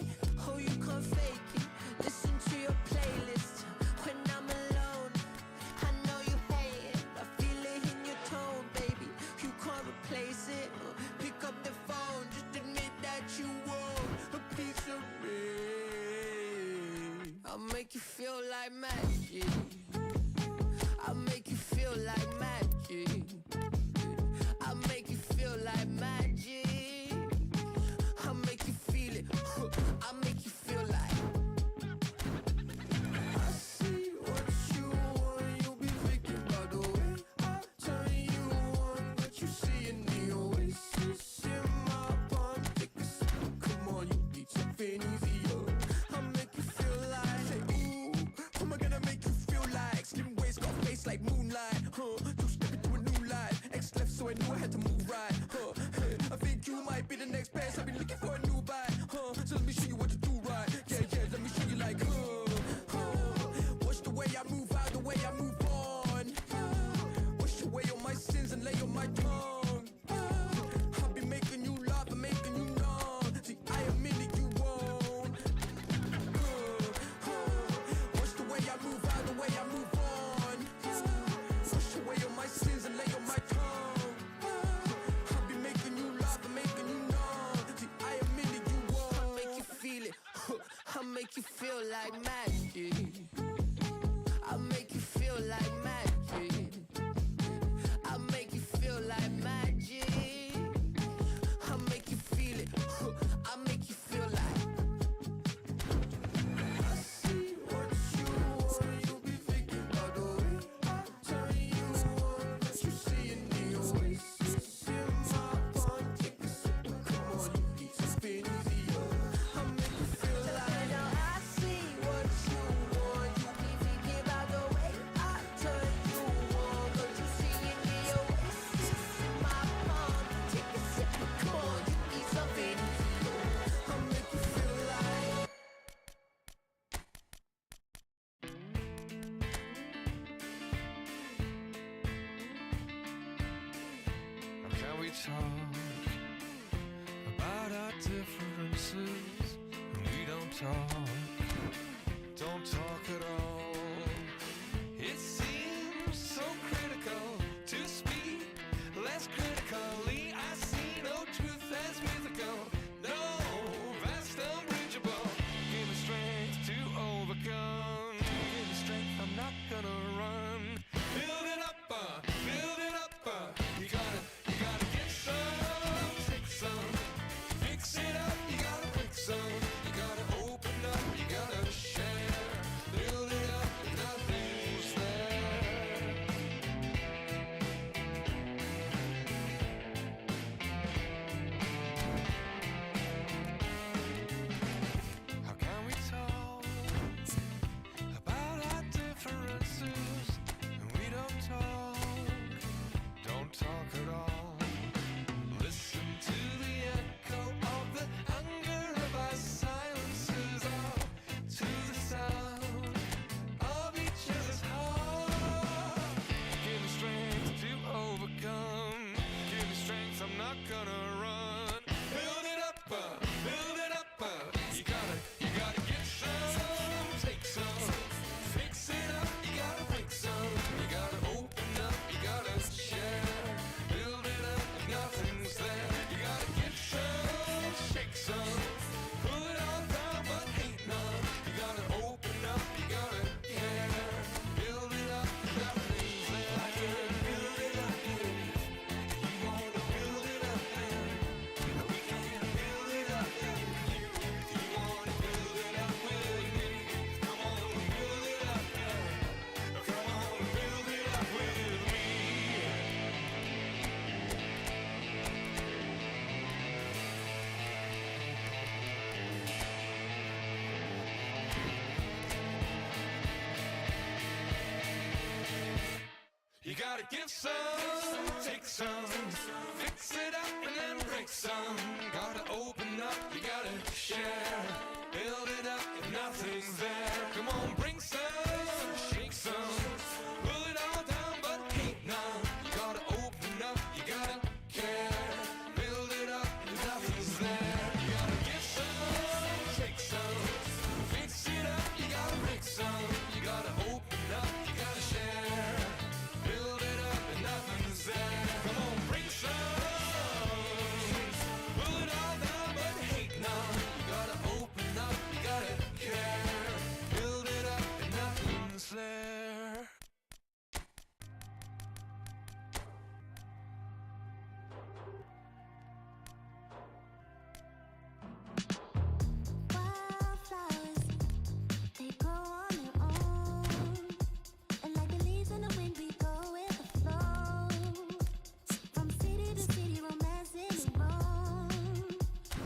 Oh, you can't fake it, listen to your playlist. When I'm alone, I know you hate it. I feel it in your tone, baby, you can't replace it. Pick up the phone, just admit that you want a piece of me. I'll make you feel like magic. I'll make you feel like magic. I'll make you feel like magic. I'll make you feel it. I'll make you feel like. I see what you want. You'll be thinking about the way I turn you on. What you see in the oasis in my palm. Take a sip. Come on, you need something easier. I'll make you feel like. Say, ooh, who am I gonna make you feel like? Slim waist, got face like moonlight. Two step into a new life. X left, so I knew I had to move right. I think you might be the next best. I've been looking for a new bite. So let me show you what to do right. Yeah, yeah, let me show you like. Watch the way I move out, the way I move on. Wash away all my sins and lay on my tongue. I'll be making you laugh and making you numb. See, I am in it, you won't. Watch the way I move out, the way I move on. Wash away all my sins and lay on my tongue. I'll be making you laugh and making you numb. See, I am in it, you won't. I'll make you feel it. I'll make you feel like magic. I'll make you feel like magic. I'll make you feel like magic. I'll make you feel it. I'll make you feel like. I see what you want. You'll be thinking about the way I turn you on. What you see in the oasis in my palm. Take a sip. Come on, you need something easier. I'll make you feel like. I see what you want. You'll be thinking about the way I turn you on. What you see in the oasis in my palm. Take a sip. Come on, you need something easier. I'll make you feel like. Can we talk about our differences? We don't talk at all. It seems so critical to speak less critically. I see no truth as mythical, no vast unbridgeable. Give me strength to overcome, give me strength not gonna run. Build it up, you gotta get some, take some, fix it up, you gotta break some, you gotta open up, you gotta share, build it up, nothing's there. How can we talk about our differences and we don't talk at all? Listen to the echo of the anger of our silences, all to the sound of each other's heart. Give me strength to overcome, give me strength, I'm not gonna run. Build it up, you gotta get some, take some, fix it up, you gotta break some, you gotta open up, you gotta share, build it up, nothing's there, you gotta get some, shake some, pull it all down but hate none, you gotta open up, you gotta care, build it up, nothing's there. I can build it up, you wanna build it up, we can build it up, you wanna build it up with me, come on, build it up, come on, build it up with me. You gotta give some, take some, fix it up and then break some. Gotta open up, you gotta share, build it up if nothing's there. Come on, bring some, shake some, pull it all down but hate none. You gotta open up, you gotta care, build it up if nothing's there. You gotta give some, take some, fix it up, you gotta break some. You gotta open up, you gotta share, build it up and nothing's there. Come on, bring some, pull it all down but hate none. You gotta open up, you gotta care, build it up and nothing's there. Wildflowers, they grow on their own, and like the leaves in the wind, we go with the flow. From city to city, romancing and roam.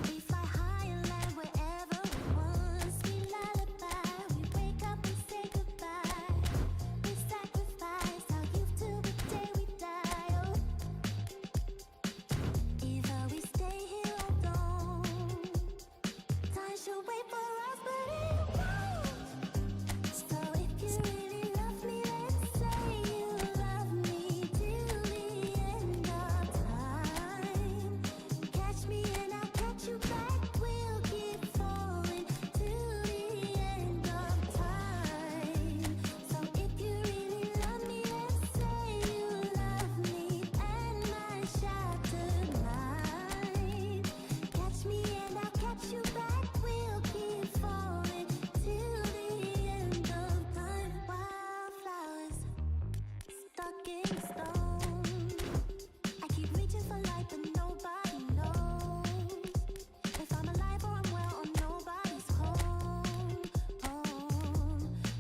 We fly high and land wherever we want. Sweet lullaby, we wake up and say goodbye. We sacrifice our youth till the day we die. Oh, either we stay here or don't. Time should wait for us, but it won't. So if you really love me, let's say you love me till the end of time. Catch me and I'll catch you back. We'll keep falling till the end of time. So if you really love me, let's say you love me and my shattered mind. Catch me and I'll catch you back. We'll keep falling till the end of time. Wildflowers stuck in stone. I keep reaching for light, but nobody knows if I'm alive or I'm well or nobody's home.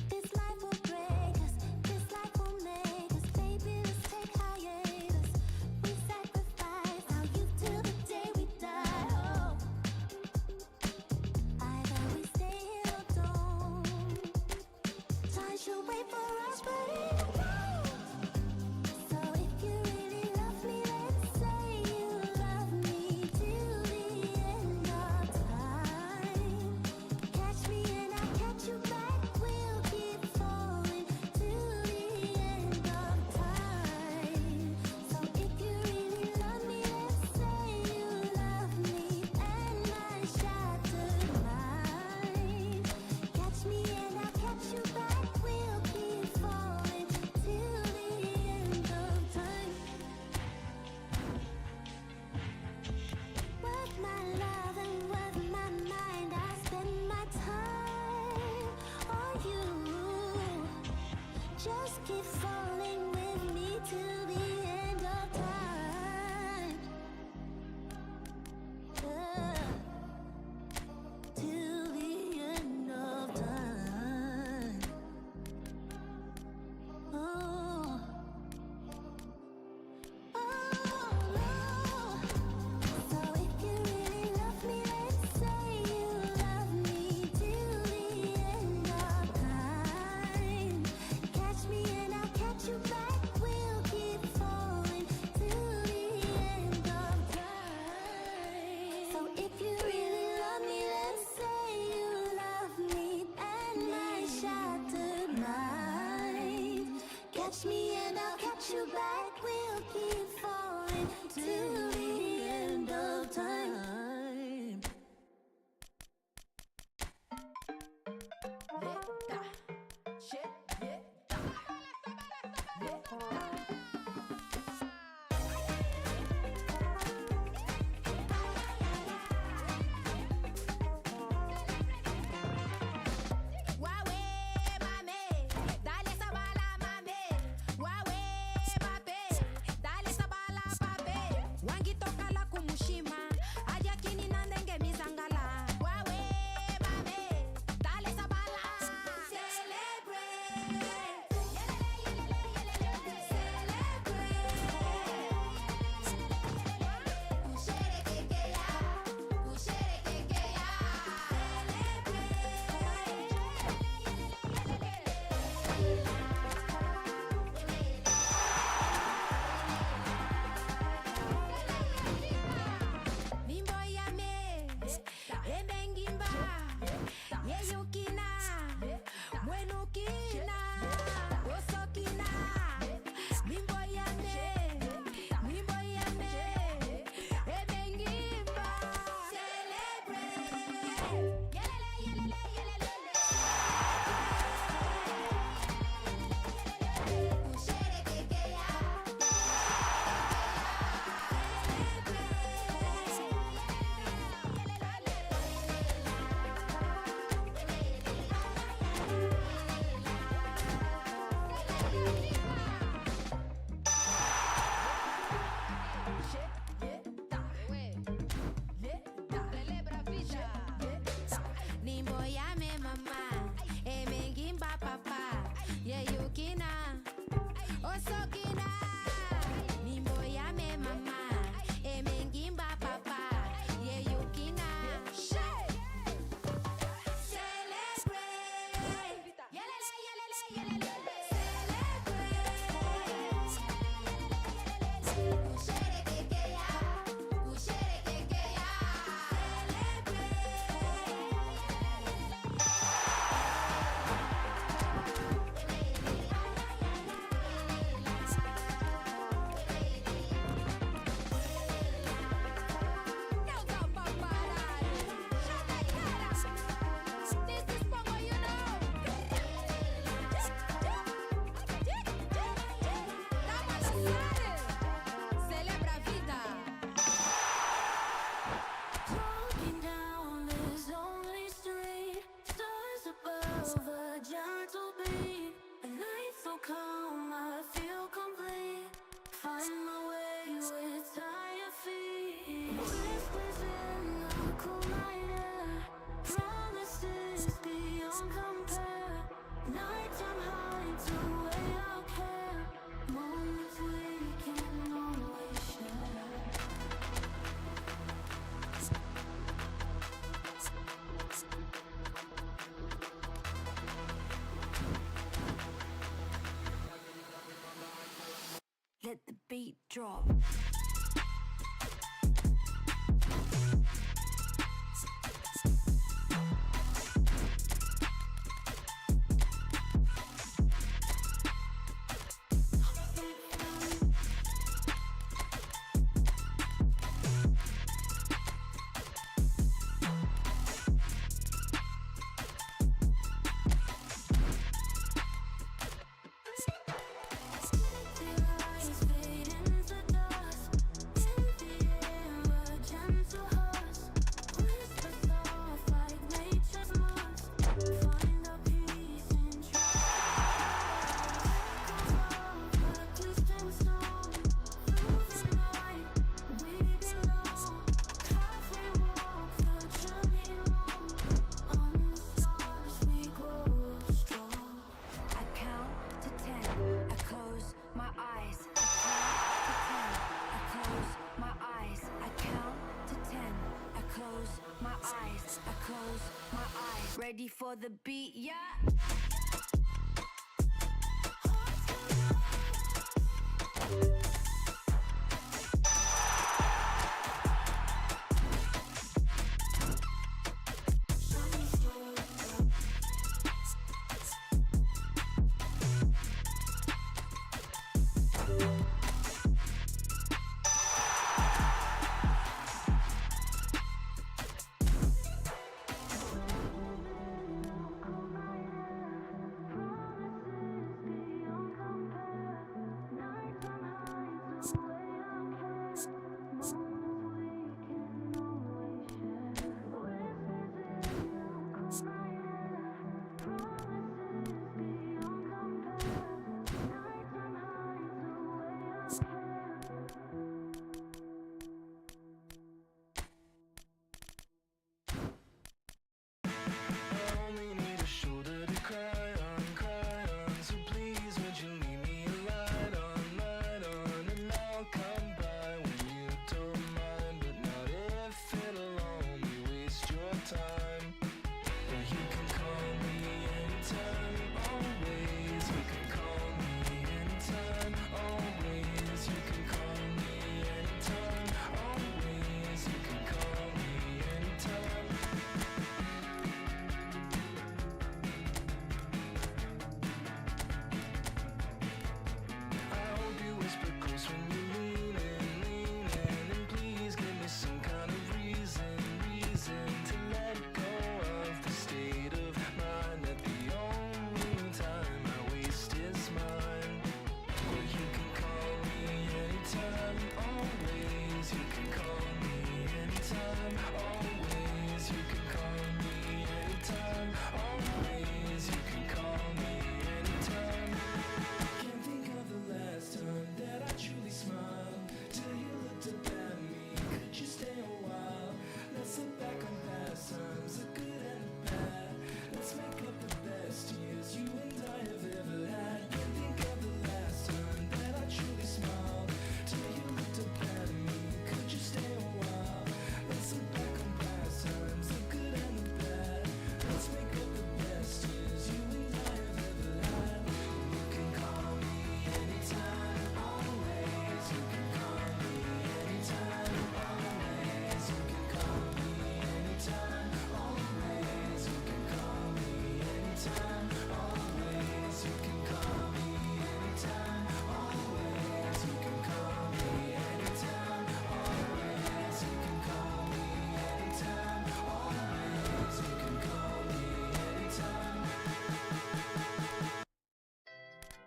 This life will break us, this life will make us. Baby, let's take hiatus. We sacrifice our youth till the day we die. Oh, either we stay here or don't. Time should wait for us, but it won't. So if you really love me, let's say you love me till the end of time. Catch me and I'll catch you back. We'll keep falling till the end of time. So if you really love me, let's say you love me and my shattered mind. Catch me and I'll catch you back. We'll keep falling Just keep falling with me till the end of time. Till the end of time. Oh. So if you really love me, let's say you love me till the end of time. Catch me and I'll catch you back. We'll keep falling till the end of time. So if you really love me, let's say you love me and my shattered mind. Catch me and I'll catch you back. We'll keep falling till the end of time. Wawe mame, dale esa bala mame. Wawe pape, dale esa bala pape. Wangi toka la kumushima, aja kini nandenge mizangala. Wawe mame, dale esa bala. Celebrate, Bimbo yame, ebengimba, yeyukina, mwenukina, osokina. Bimbo yame, ebengimba. Nimbo yame mama, emengimba papa, yeyukina, osokina. Nimbo yame mama, emengimba papa, yeyukina. Celebrate, Celebra a vida. Walking down this lonely street, stars above a gentle beat. A night so calm, I feel complete. Find my way with tired feet. Whispers in the cool night air, promises beyond compare. Nighttime high to weigh our care. Moments we can always share. Let the beat drop. Till eyes fade into dust. ready for the beat, yeah.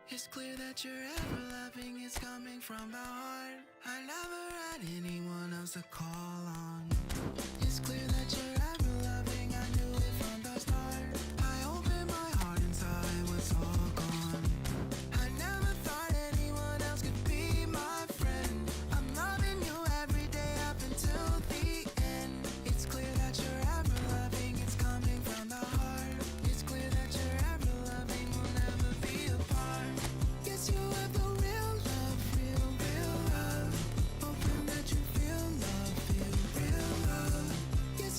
It's clear that your ever-loving is coming from the heart. I never had anyone else to call on. It's clear that you're ever-loving, I knew it from the start. I opened my heart and saw it was all gone. I never thought anyone else could be my friend. I'm loving you every day up until the end. It's clear that you're ever-loving, it's coming from the heart. It's clear that you're ever-loving, we'll never be apart. Yes, you have the real love, real love. Hoping that you feel love, feel real love. Yes,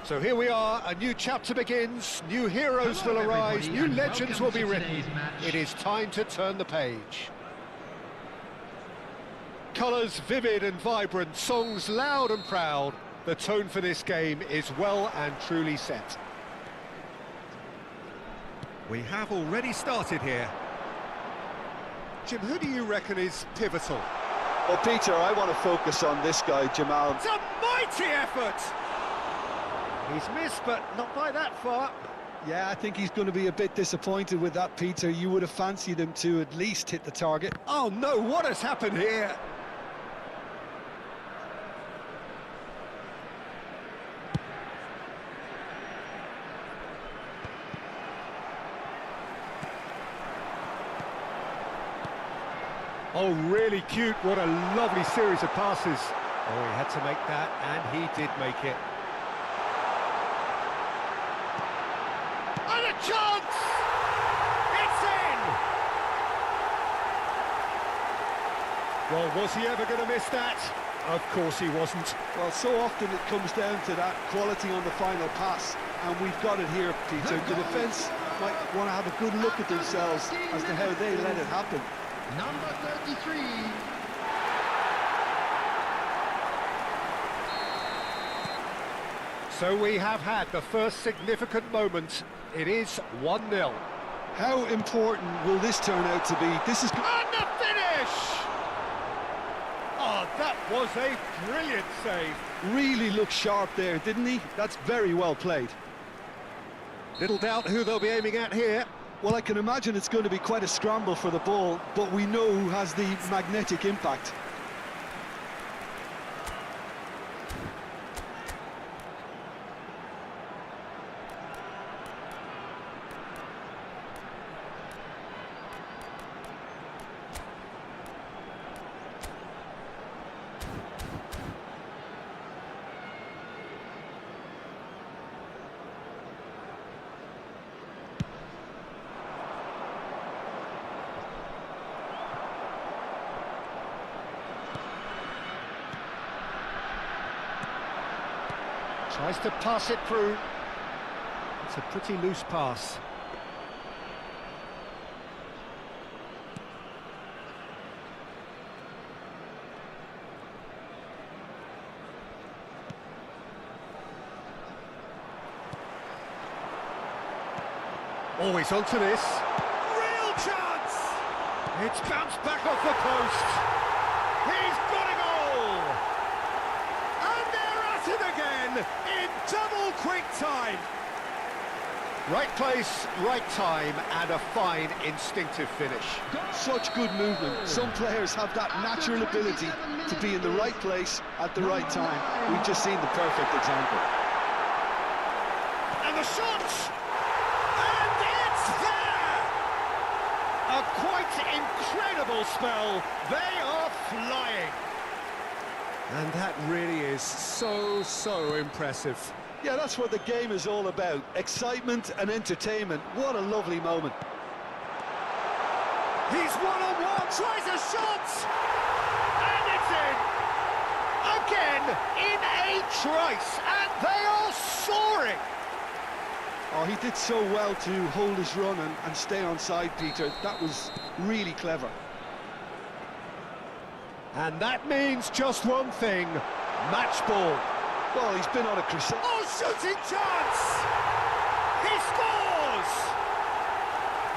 So here we are, a new chapter begins, new heroes will arise, new legends will be written. It is time to turn the page. Colours vivid and vibrant, songs loud and proud. The tone for this game is well and truly set. We have already started here. Jim, who do you reckon is pivotal? Well, Peter, I want to focus on this guy, Jamal. It's a mighty effort! He's missed, but not by that far. Yeah, I think he's going to be a bit disappointed with that, Peter. You would have fancied him to at least hit the target. Oh no, what has happened here? Oh, really cute. What a lovely series of passes. Oh, he had to make that, and he did make it. And a chance! It's in! Well, was he ever going to miss that? Of course he wasn't. Well, so often it comes down to that quality on the final pass, and we've got it here, Peter. The defence might want to have a good look at themselves as to how they let it happen. Number 33. So we have had the first significant moment. It is 1-0. How important will this turn out to be? This is... And the finish! Oh, that was a brilliant save. Really looked sharp there, didn't he? That's very well played. Little doubt who they'll be aiming at here. Well, I can imagine it's going to be quite a scramble for the ball, but we know who has the magnetic impact. Tries to pass it through. It's a pretty loose pass. Always onto this. Real chance! It's bounced back off the post. He's got a goal! And they're at it again in double quick time. Right place, right time, and a fine instinctive finish. Such good movement. Some players have that natural ability to be in the right place at the right time. We've just seen the perfect example. And the shot! And it's there! A quite incredible spell. They are flying. And that really is so impressive. Yeah, that's what the game is all about. Excitement and entertainment. What a lovely moment. He's one-on-one, tries a shot! And it's in! Again, in a trice, and they are soaring! Oh, he did so well to hold his run and stay on side, Peter. That was really clever. And that means just one thing, match ball. Well, he's been on a crusade. Oh, shooting chance! He scores!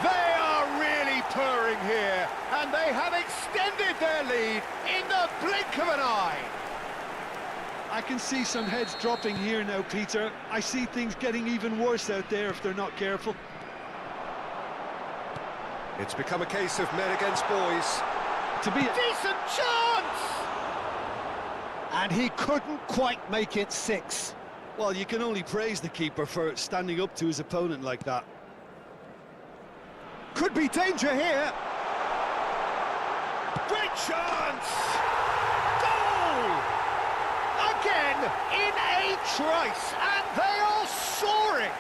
They are really purring here, and they have extended their lead in the blink of an eye. I can see some heads dropping here now, Peter. I see things getting even worse out there if they're not careful. It's become a case of men against boys. To be a Decent chance! And he couldn't quite make it 6. well, you can only praise the keeper for standing up to his opponent like that. Could be danger here. Great chance! Goal! Again, in a trice, and they are soaring!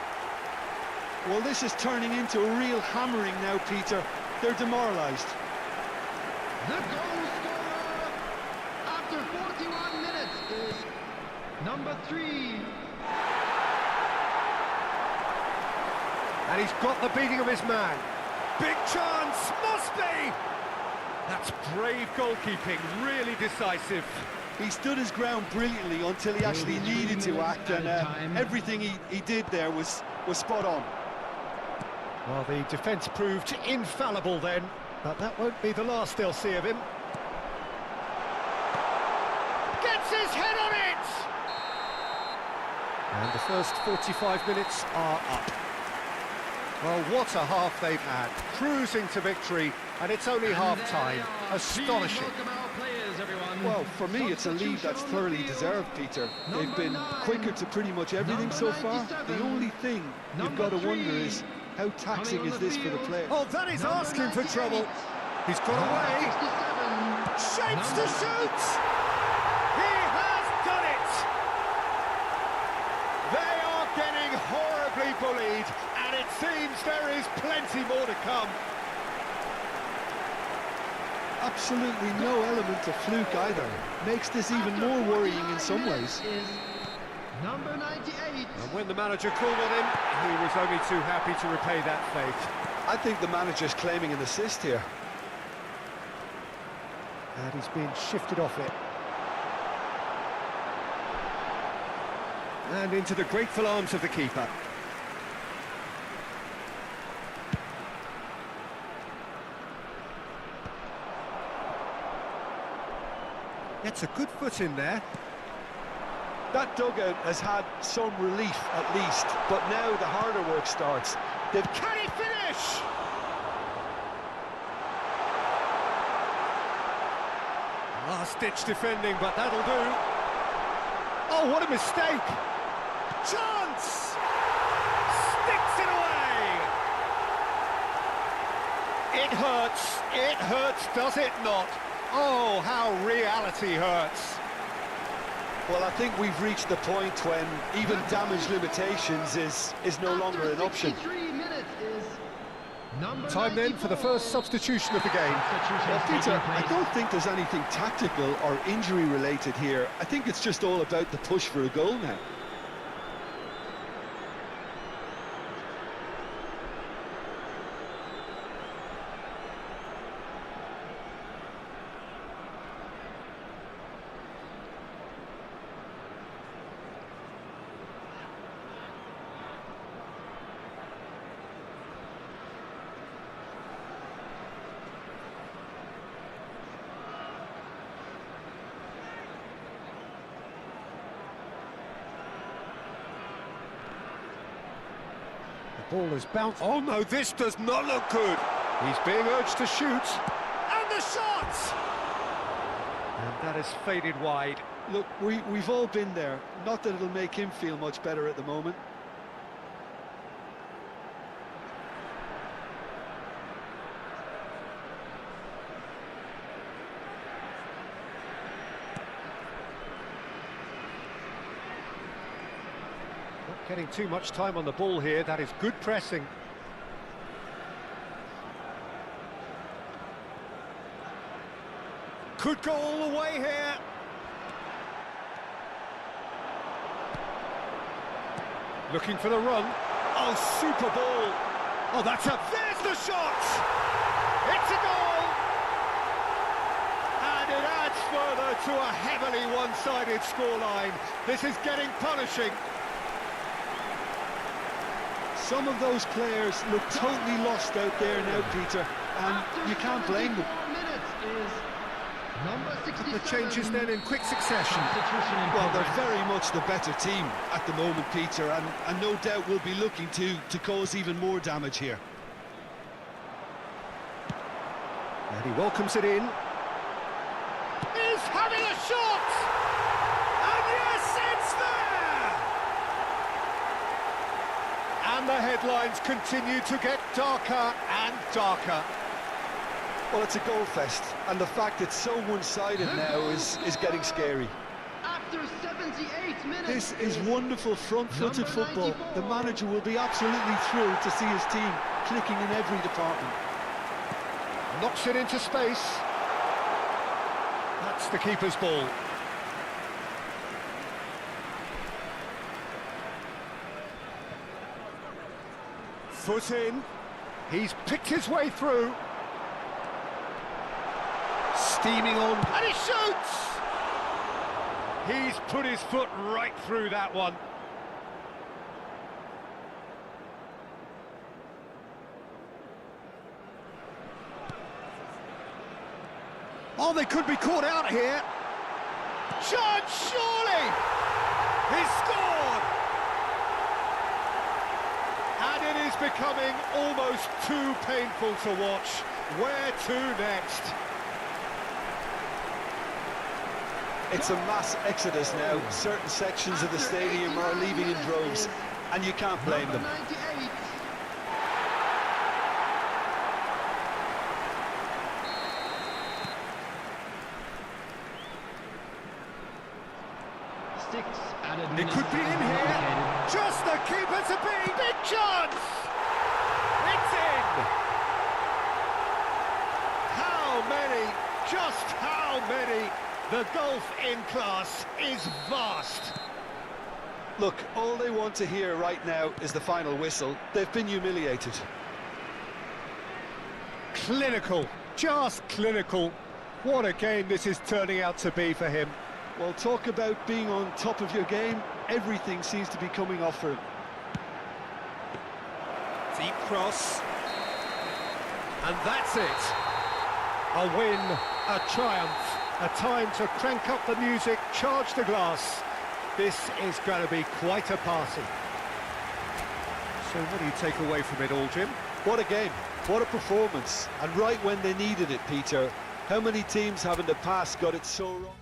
Well, this is turning into a real hammering now, Peter. They're demoralised. The goal scorer after 41 minutes is number 3. And he's got the beating of his man. Big chance, must be! That's brave goalkeeping, really decisive. He stood his ground brilliantly until he actually needed to act, and everything he did there was spot on. Well, the defence proved infallible then, but that won't be the last they'll see of him. Gets his head on it! And the first 45 minutes are up. Well, what a half they've had, cruising to victory, and it's only half-time. Astonishing. Well, for me, it's a lead that's thoroughly deserved, Peter. They've been quicker to pretty much everything so far. The only thing you've got to wonder is, how taxing is this for the player? Oh, that is asking for trouble. He's got away. Shapes to shoot! He has done it! They are getting horribly bullied, and it seems there is plenty more to come. Absolutely no element of fluke either. Makes this even more worrying in some ways. Number 98. And when the manager called on him, he was only too happy to repay that faith. I think the manager's claiming an assist here. And he's been shifted off it. And into the grateful arms of the keeper. Gets a good foot in there. That dugout has had some relief at least, but now the harder work starts. Can he finish? Last-ditch defending, but that'll do. Oh, what a mistake! Chance! Sticks it away! It hurts, does it not? Oh, how reality hurts. Well, I think we've reached the point when even damage limitations is no longer an option. Time then for the first substitution of the game. Well, Peter, I don't think there's anything tactical or injury related here. I think it's just all about the push for a goal now. Ball has bounced. Oh no, this does not look good. He's being urged to shoot. And the shot! And that has faded wide. Look, we've all been there. Not that it'll make him feel much better at the moment. Not getting too much time on the ball here. That is good pressing. Could go all the way here. Looking for the run. Oh, super ball. Oh, there's the shot. It's a goal. And it adds further to a heavily one-sided scoreline. This is getting punishing. Some of those players look totally lost out there now, Peter, and you can't blame them. The changes then in quick succession. Well, they're very much the better team at the moment, Peter, and no doubt will be looking to cause even more damage here. And he welcomes it in. He's having a shot! And yes, it's there! And the headlines continue to get darker and darker. Well, it's a goal fest, and the fact it's so one-sided now is getting scary. After 78 minutes. This is wonderful front-footed football. The manager will be absolutely thrilled to see his team clicking in every department. Knocks it into space. That's the keeper's ball. Foot in. He's picked his way through. Steaming on, and he shoots! He's put his foot right through that one. Oh, they could be caught out here. Chance, surely! He's scored! And it is becoming almost too painful to watch. Where to next? It's a mass exodus now. Certain sections of the stadium are leaving in droves, and you can't blame them. It could be in here. Just the keeper to beat. Big chance! It's in! How many? Just how many? The gulf in class is vast. Look, all they want to hear right now is the final whistle. They've been humiliated. Clinical, just clinical. What a game this is turning out to be for him. Well, talk about being on top of your game. Everything seems to be coming off for him. Deep cross. And that's it. A win, a triumph. A time to crank up the music, charge the glass. This is going to be quite a party. So what do you take away from it all, Jim? What a game, what a performance. And right when they needed it, Peter. How many teams have in the past got it so wrong?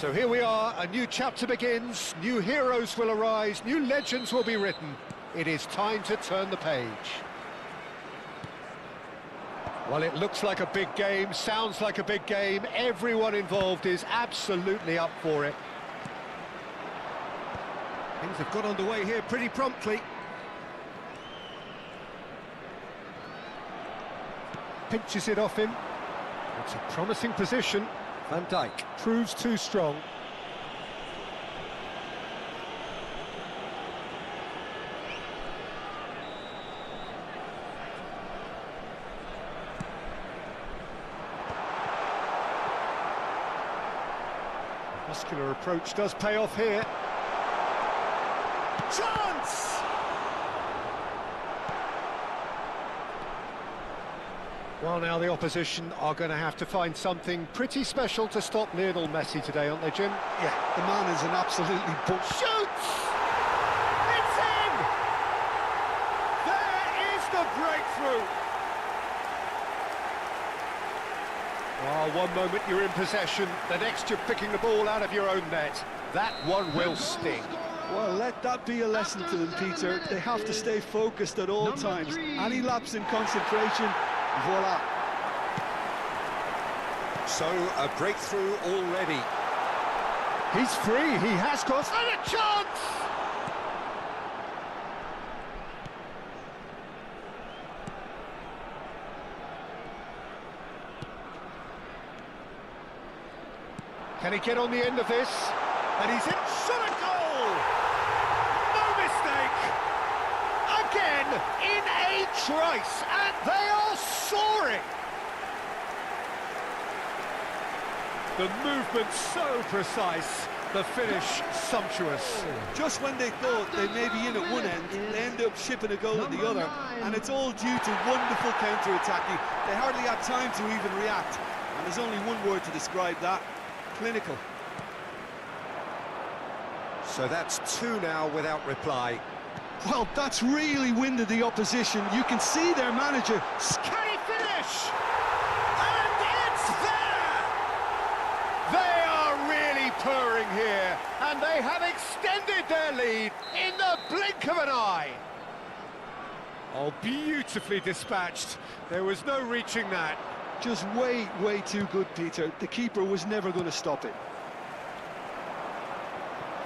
So here we are, a new chapter begins, new heroes will arise, new legends will be written. It is time to turn the page. Well, it looks like a big game, sounds like a big game. Everyone involved is absolutely up for it. Things have got underway here pretty promptly. Pinches it off him. It's a promising position. Van Dijk proves too strong. Muscular approach does pay off here. Chance! Well, now the opposition are going to have to find something pretty special to stop Lionel Messi today, aren't they, Jim? Yeah, the man is an absolutely Shoots! It's in! There is the breakthrough! Oh, one moment you're in possession, the next you're picking the ball out of your own net. That one will sting. Well, let that be a lesson to them, Peter. They have to stay focused at all times. Any lapse in concentration, voila. So, a breakthrough already. He's free, he has got and a chance! Can he get on the end of this? And he's in, shot a goal! No mistake! Again, in a trice, and they are soaring! The movement so precise, the finish sumptuous. Just when they thought they may be in at one end, they end up shipping a goal at the other. And it's all due to wonderful counter-attacking. They hardly had time to even react. And there's only one word to describe that: clinical. So that's two now without reply. Well, that's really winded the opposition. You can see their manager. Can he finish? And it's there! They are really purring here, and they have extended their lead in the blink of an eye. Oh, beautifully dispatched. There was no reaching that. Just way too good, Peter. The keeper was never going to stop it.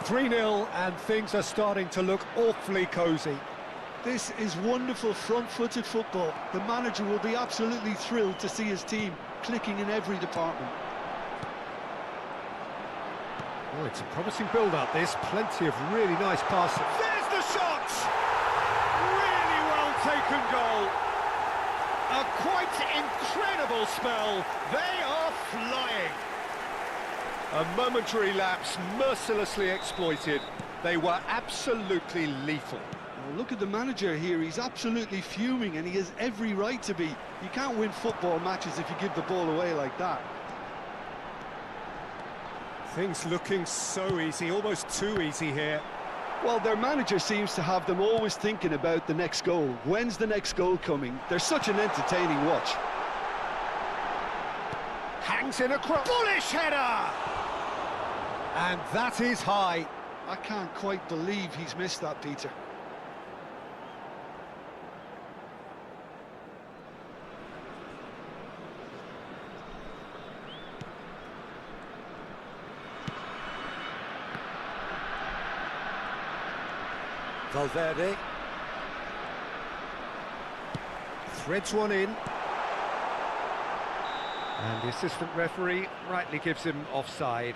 3-0, and things are starting to look awfully cosy. This is wonderful front-footed football. The manager will be absolutely thrilled to see his team clicking in every department. Oh, it's a promising build-up, this. Plenty of really nice passes. There's the shot! Really well-taken goal. A quite incredible spell. They are flying. A momentary lapse mercilessly exploited. They were absolutely lethal. Well, look at the manager here. He's absolutely fuming, and he has every right to be. You can't win football matches if you give the ball away like that. Things looking so easy, almost too easy here. Well, their manager seems to have them always thinking about the next goal. When's the next goal coming? They're such an entertaining watch. Hangs in a cross. Bullish header! And that is high. I can't quite believe he's missed that, Peter. Valverde. Threads one in. And the assistant referee rightly gives him offside.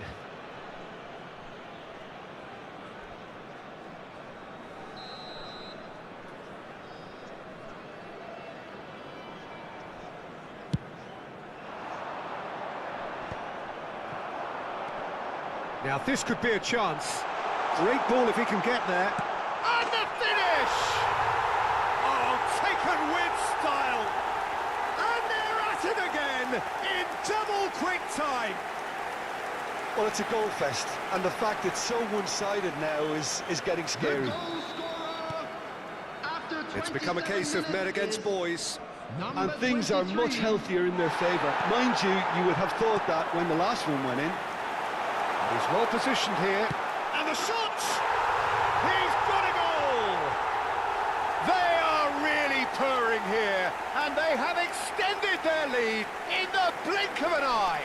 Now this could be a chance. Great ball if he can get there. And the finish! Oh, taken with style. And they're at it again in double quick time. Well, it's a goal fest, and the fact it's so one-sided now is getting scary. It's become a case of men against boys. And things are much healthier in their favour. Mind you, you would have thought that when the last one went in. He's well positioned here. And the shot! He's got a goal! They are really purring here, and they have extended their lead in the blink of an eye.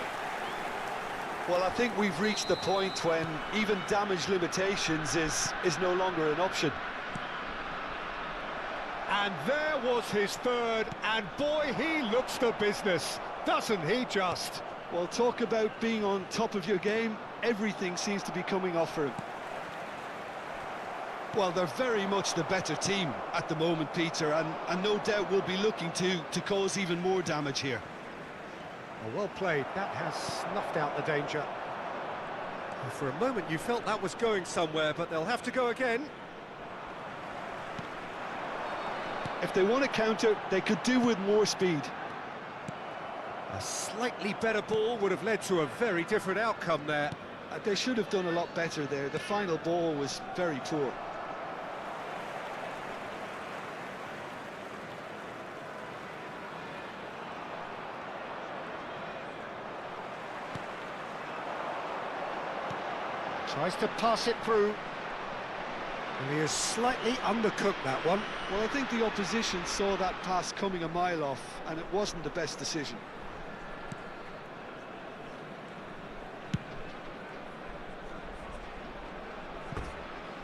Well, I think we've reached the point when even damage limitations is no longer an option. And there was his third, and boy, he looks the business, doesn't he just? Well, talk about being on top of your game. Everything seems to be coming off for him. Well, they're very much the better team at the moment, Peter, and no doubt will be looking to cause even more damage here. Well played, that has snuffed out the danger. For a moment you felt that was going somewhere, but they'll have to go again. If they want to counter, they could do with more speed. A slightly better ball would have led to a very different outcome there. They should have done a lot better there. The final ball was very poor. Tries to pass it through. And he has slightly undercooked that one. Well, I think the opposition saw that pass coming a mile off, and it wasn't the best decision.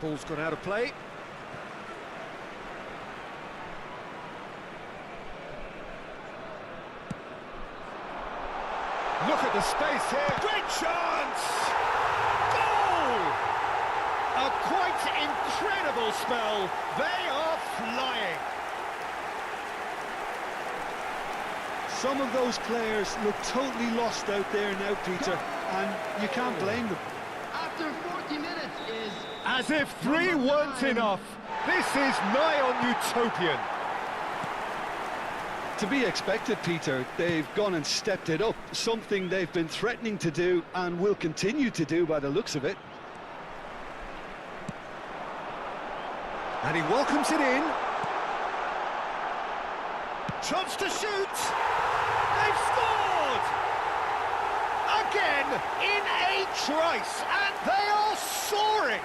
Ball's gone out of play. Look at the space here. Great chance! Goal! A quite incredible spell. They are flying. Some of those players look totally lost out there now, Peter, and you can't blame them. After 40 minutes is... As if 3 weren't enough. This is nigh on utopian. To be expected, Peter. They've gone and stepped it up, something they've been threatening to do and will continue to do by the looks of it. And he welcomes it in. Chance to shoot. They've scored! Again, in a trice, and they are soaring!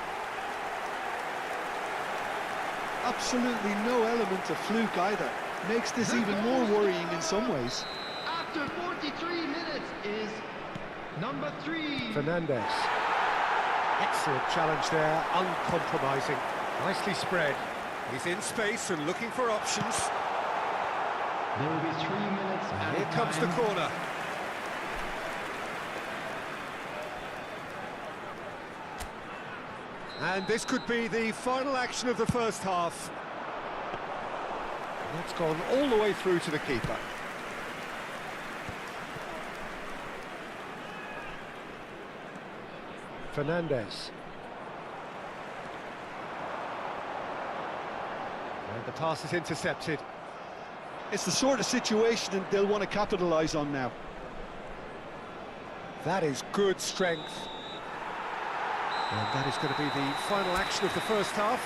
Absolutely no element of fluke either. Makes this even more worrying in some ways. After 43 minutes is number 3. Fernandez. Excellent challenge there, uncompromising. Nicely spread. He's in space and looking for options. There will be 3 minutes and Here comes the corner. And this could be the final action of the first half. That's gone all the way through to the keeper. Fernandez. And the pass is intercepted. It's the sort of situation they'll want to capitalise on now. That is good strength. And that is going to be the final action of the first half.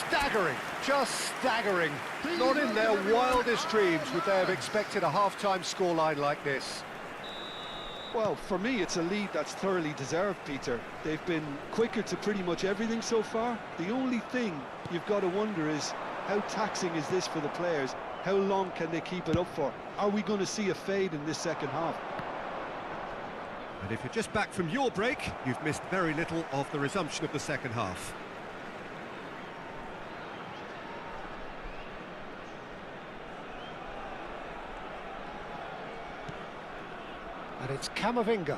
Staggering, just staggering. Not in their wildest dreams would they have expected a half-time scoreline like this. Well, for me, it's a lead that's thoroughly deserved, Peter. They've been quicker to pretty much everything so far. The only thing you've got to wonder is, how taxing is this for the players? How long can they keep it up for? Are we going to see a fade in this second half? And if you're just back from your break, you've missed very little of the resumption of the second half. And it's Camavinga.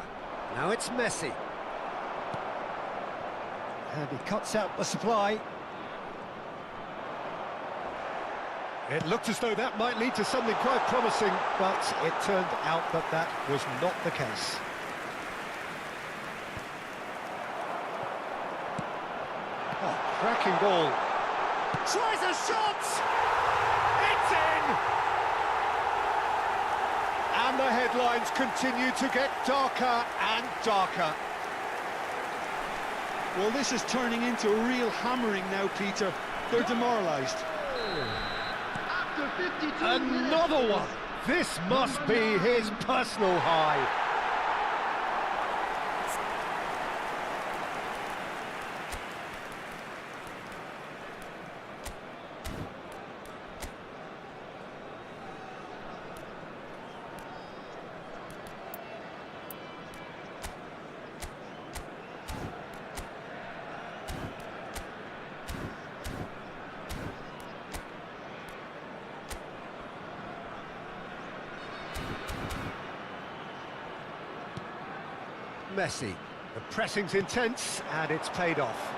Now it's Messi. And he cuts out the supply. It looked as though that might lead to something quite promising, but it turned out that that was not the case. Oh, cracking ball. Tries a shot! It's in! And the headlines continue to get darker and darker. Well, this is turning into a real hammering now, Peter. They're demoralised. After 52 Another minutes one! This must be his personal high. Messi. The pressing's intense, and it's paid off.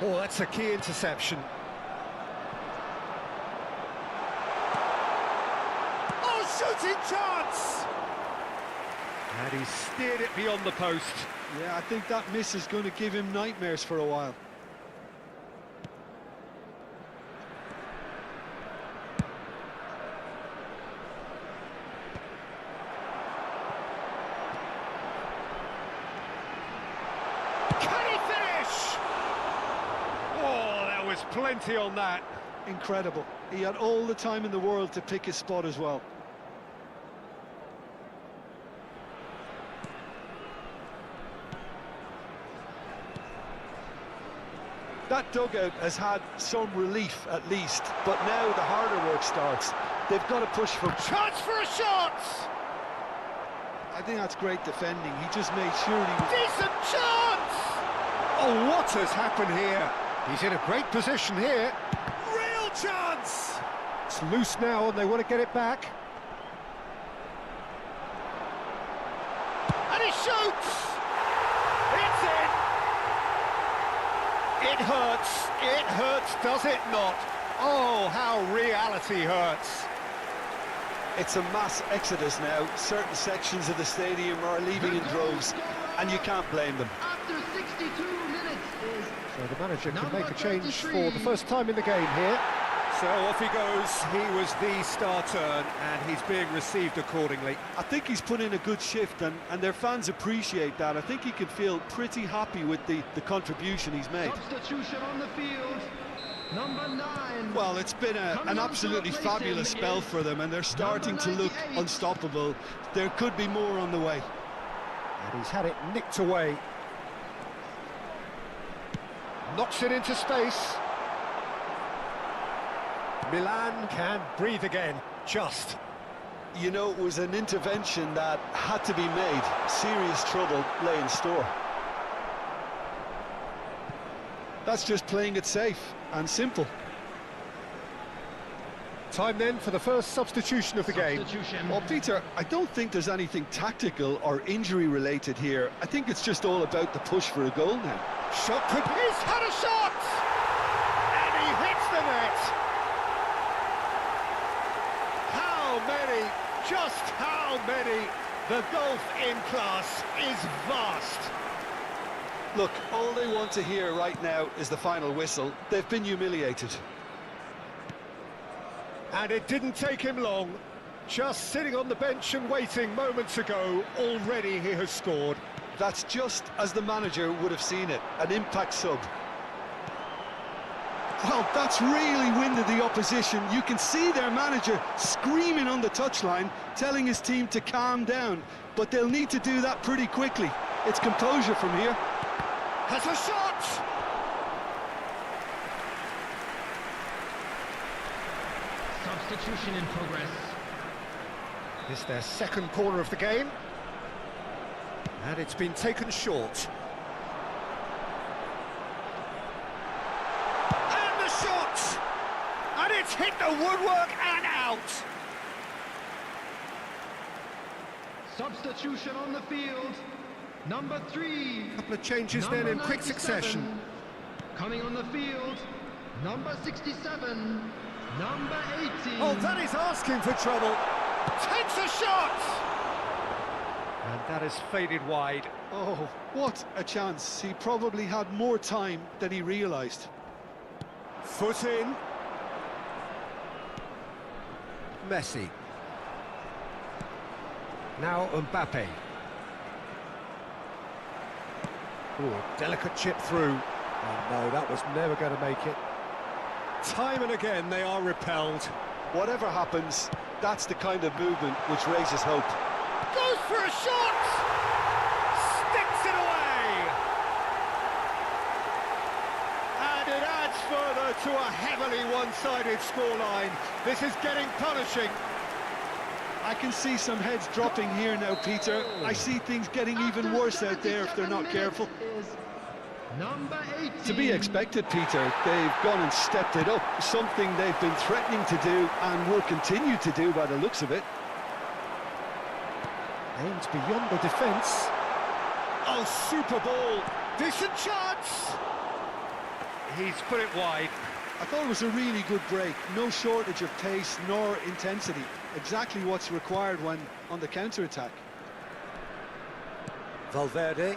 Oh, that's a key interception. Oh, shooting chance! And he steered it beyond the post. Yeah, I think that miss is going to give him nightmares for a while. Can he finish? Oh, there was plenty on that. Incredible. He had all the time in the world to pick his spot as well. That dugout has had some relief at least, but now the harder work starts. They've got to push for... Chance for a shot! I think that's great defending. He just made sure he was... Decent chance! Oh, what has happened here? He's in a great position here. Real chance! It's loose now and they want to get it back. And he shoots! It's in! It hurts, does it not? Oh, how reality hurts. It's a mass exodus now. Certain sections of the stadium are leaving in droves, and you can't blame them. After 62 minutes is So the manager can Number make a change 33. for the first time in the game here. So off he goes. He was the star turn, and he's being received accordingly. I think he's put in a good shift, and their fans appreciate that. I think he can feel pretty happy with the contribution he's made. substitution on the field. Number 9. Well, it's been an absolutely fabulous spell for them, and they're starting to look 98. unstoppable. There could be more on the way. And he's had it nicked away. Knocks it into space. Milan can breathe again, just. You know, it was an intervention that had to be made. Serious trouble lay in store. That's just playing it safe and simple. Time then for the first substitution of the game. Substitution. Well, Peter, I don't think there's anything tactical or injury related here. I think it's just all about the push for a goal now. Shot could... He's had a shot! And he hits the net! How many? Just how many? The gulf in class is vast. Look, all they want to hear right now is the final whistle. They've been humiliated. And it didn't take him long. Just sitting on the bench and waiting moments ago, already he has scored. That's just as the manager would have seen it, an impact sub. Well, that's really winded the opposition. You can see their manager screaming on the touchline, telling his team to calm down. But they'll need to do that pretty quickly. It's composure from here. Has a shot! Substitution in progress. It's their second corner of the game. And it's been taken short. And the shot! And it's hit the woodwork and out! Substitution on the field. Number 3. Couple of changes then in quick succession. Coming on the field. Number 67. Number 18. Oh, that is asking for trouble. Takes a shot! And that has faded wide. Oh, what a chance. He probably had more time than he realised. Foot in. Messi. Now Mbappe. Ooh, a delicate chip through. Oh no, that was never going to make it. Time and again they are repelled. Whatever happens, that's the kind of movement which raises hope. Goes for a shot! Sticks it away! And it adds further to a heavily one-sided scoreline. This is getting punishing. I can see some heads dropping here now, Peter. I see things getting even worse out there if they're not careful. Number 18. To be expected, Peter. They've gone and stepped it up, something they've been threatening to do and will continue to do by the looks of it. Aims beyond the defence. Oh, super ball. Decent chance. He's put it wide. I thought it was a really good break. No shortage of pace nor intensity. Exactly what's required when on the counter-attack. Valverde.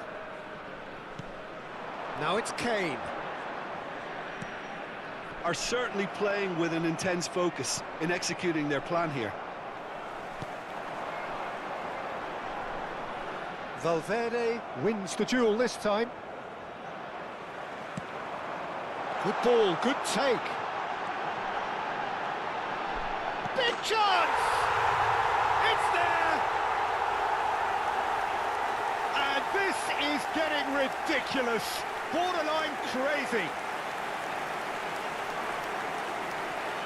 Now it's Kane. Are certainly playing with an intense focus in executing their plan here. Valverde wins the duel this time. Good ball, good take. Big chance! It's there! And this is getting ridiculous. Borderline crazy.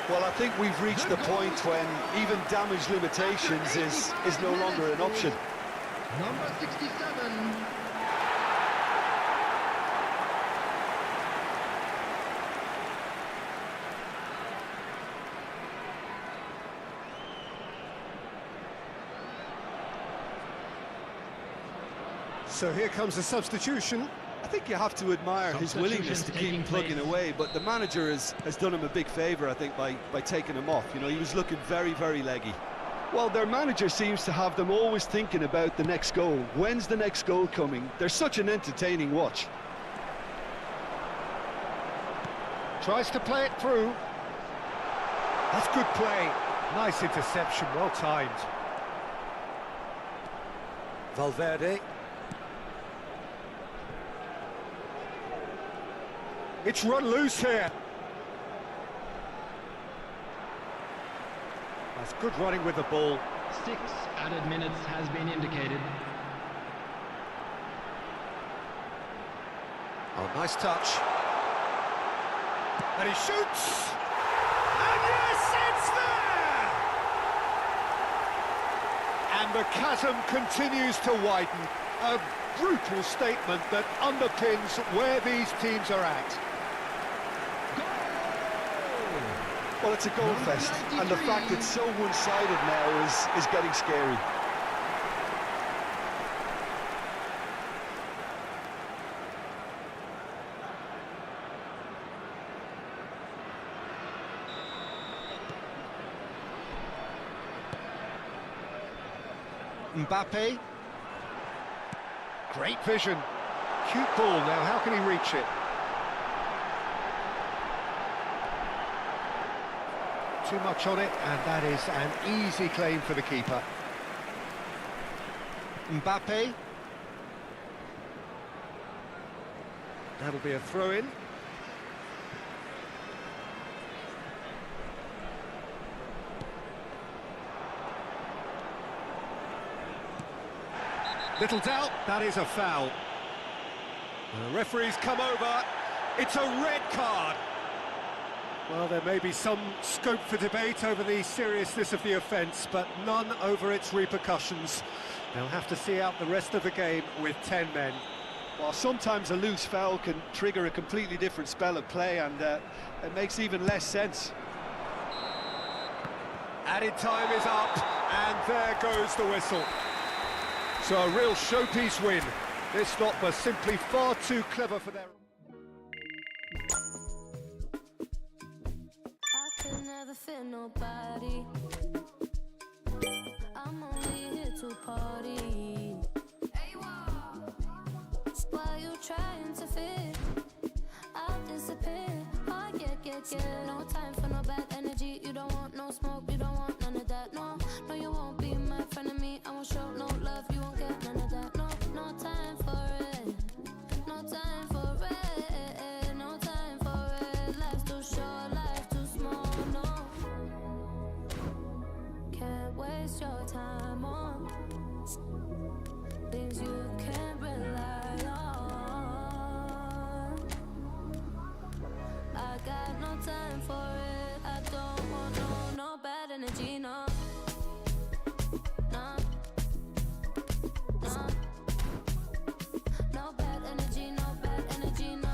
Well, I think we've reached the point when even damage limitations is no longer an option. Number 67. So here comes a substitution. I think you have to admire his willingness to keep plugging away, but the manager has done him a big favour, I think, by taking him off. You know, he was looking very, very leggy. Well, their manager seems to have them always thinking about the next goal. When's the next goal coming? They're such an entertaining watch. Tries to play it through. That's good play. Nice interception, well timed. Valverde. It's run loose here. That's good running with the ball. 6 added minutes has been indicated. Oh, nice touch. And he shoots! And yes, it's there! And the chasm continues to widen. A brutal statement that underpins where these teams are at. Well, it's a goal fest, and the fact it's so one-sided now is getting scary. Mbappe. Great vision. Cute ball now, how can he reach it? Too much on it, and that is an easy claim for the keeper. Mbappe. That'll be a throw-in. Little doubt, that is a foul. The referee's come over. It's a red card. Well, there may be some scope for debate over the seriousness of the offence, but none over its repercussions. They'll have to see out the rest of the game with 10 men. Well, sometimes a loose foul can trigger a completely different spell of play, and it makes even less sense. Added time is up, and there goes the whistle. So a real showpiece win. This stop was simply far too clever for their... I could never fit nobody. I'm only here to party. While you trying to fit, I'll disappear. Oh yeah. No time for no bad energy. You don't want no smoke, you don't want none of that. No, you won't be my friend of me. I won't show no love, you won't get none of that. No time for it. No time for it. No time for it. Life's too short, life too small. No, can't waste your time on things you can't rely on. I got no time for it. I don't want no bad energy, no. No. No bad energy, no bad energy, no.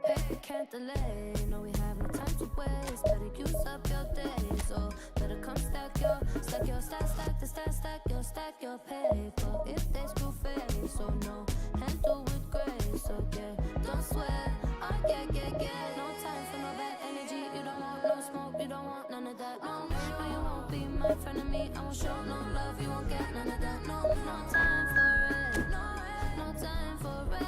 Hey, can't delay. No, we have no time to waste. Better use up your days. So better come stack your stack your paper. If they screw face, so no, handle with grace. So yeah, don't sweat. Oh yeah. No time for no bad energy. You don't want no smoke, you don't want none of that. No, you won't be my friend of me. I won't show no love, you won't get none of that. No time for it. No time for it.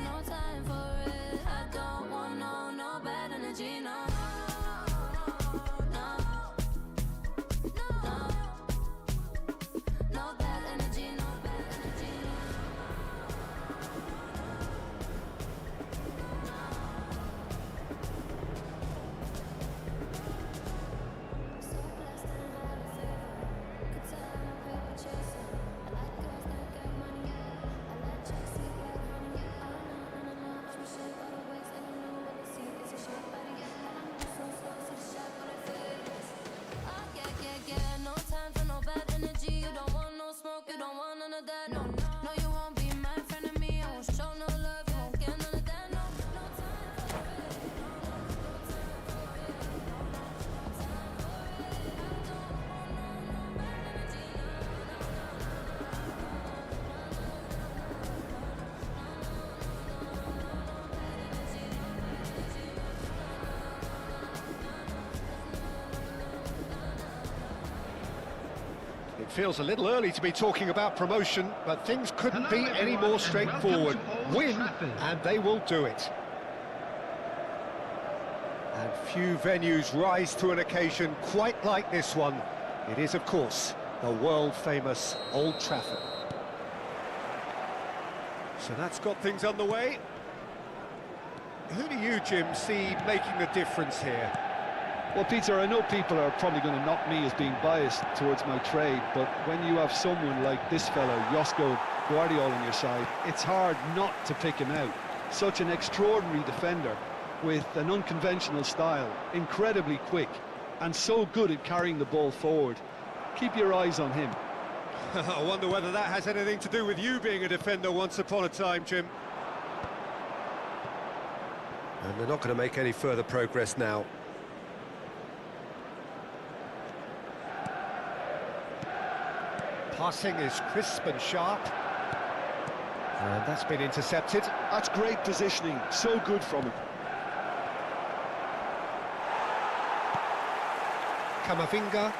No time for it. I don't want no bad energy. No. It feels a little early to be talking about promotion, but things couldn't be any more straightforward. Win, and they will do it. And few venues rise to an occasion quite like this one. It is, of course, the world-famous Old Trafford. So that's got things underway. Who do you, Jim, see making the difference here? Well, Peter, I know people are probably going to knock me as being biased towards my trade, but when you have someone like this fellow, Josko Guardiola, on your side, it's hard not to pick him out. Such an extraordinary defender with an unconventional style, incredibly quick, and so good at carrying the ball forward. Keep your eyes on him. I wonder whether that has anything to do with you being a defender once upon a time, Jim. And they're not going to make any further progress now. Passing is crisp and sharp. And that's been intercepted. That's great positioning, so good from him. Kamavinga.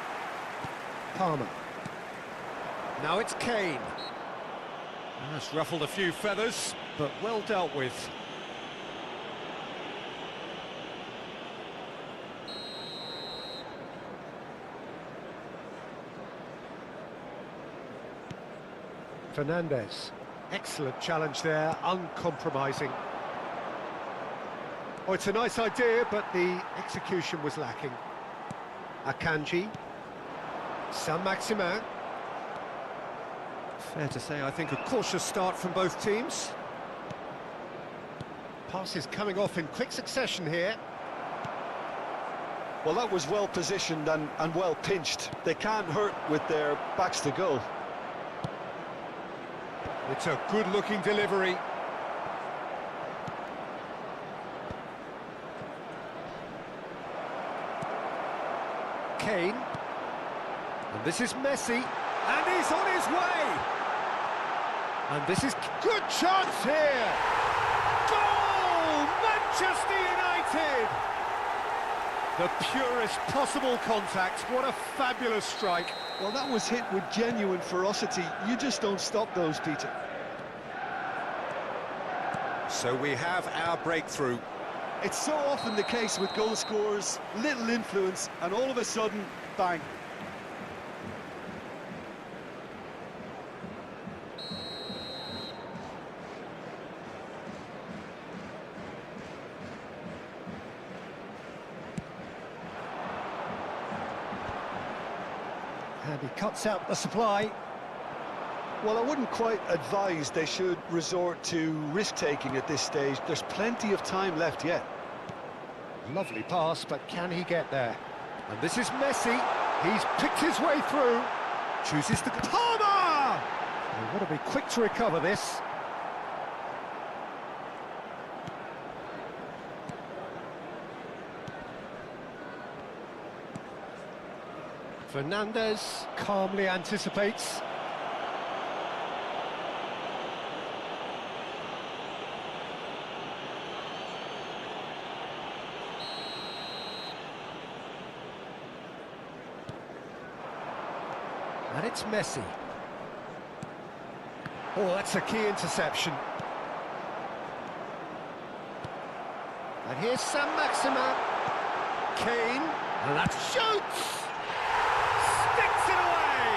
Palmer. Now it's Kane. That's ruffled a few feathers, but well dealt with. Fernandes. Excellent challenge there, uncompromising. Oh, it's a nice idea, but the execution was lacking. Akanji. Saint-Maximin. Fair to say, I think, a cautious start from both teams. Passes coming off in quick succession here. Well, that was well positioned and well pinched. They can't hurt with their backs to goal. It's a good-looking delivery. Kane. And this is Messi. And he's on his way. And this is good chance here. Goal! Manchester United! The purest possible contact. What a fabulous strike. Well, that was hit with genuine ferocity. You just don't stop those, Peter. So we have our breakthrough. It's so often the case with goal scorers, little influence, and all of a sudden, bang. And he cuts out the supply. Well, I wouldn't quite advise they should resort to risk-taking at this stage. There's plenty of time left yet. Lovely pass, but can he get there? And this is Messi. He's picked his way through. Chooses the... Palmer! They've got to be quick to recover this. Fernandes calmly anticipates. And it's Messi. Oh, that's a key interception. And here's Saint-Maximin. Kane. And that shoots! Sticks it away!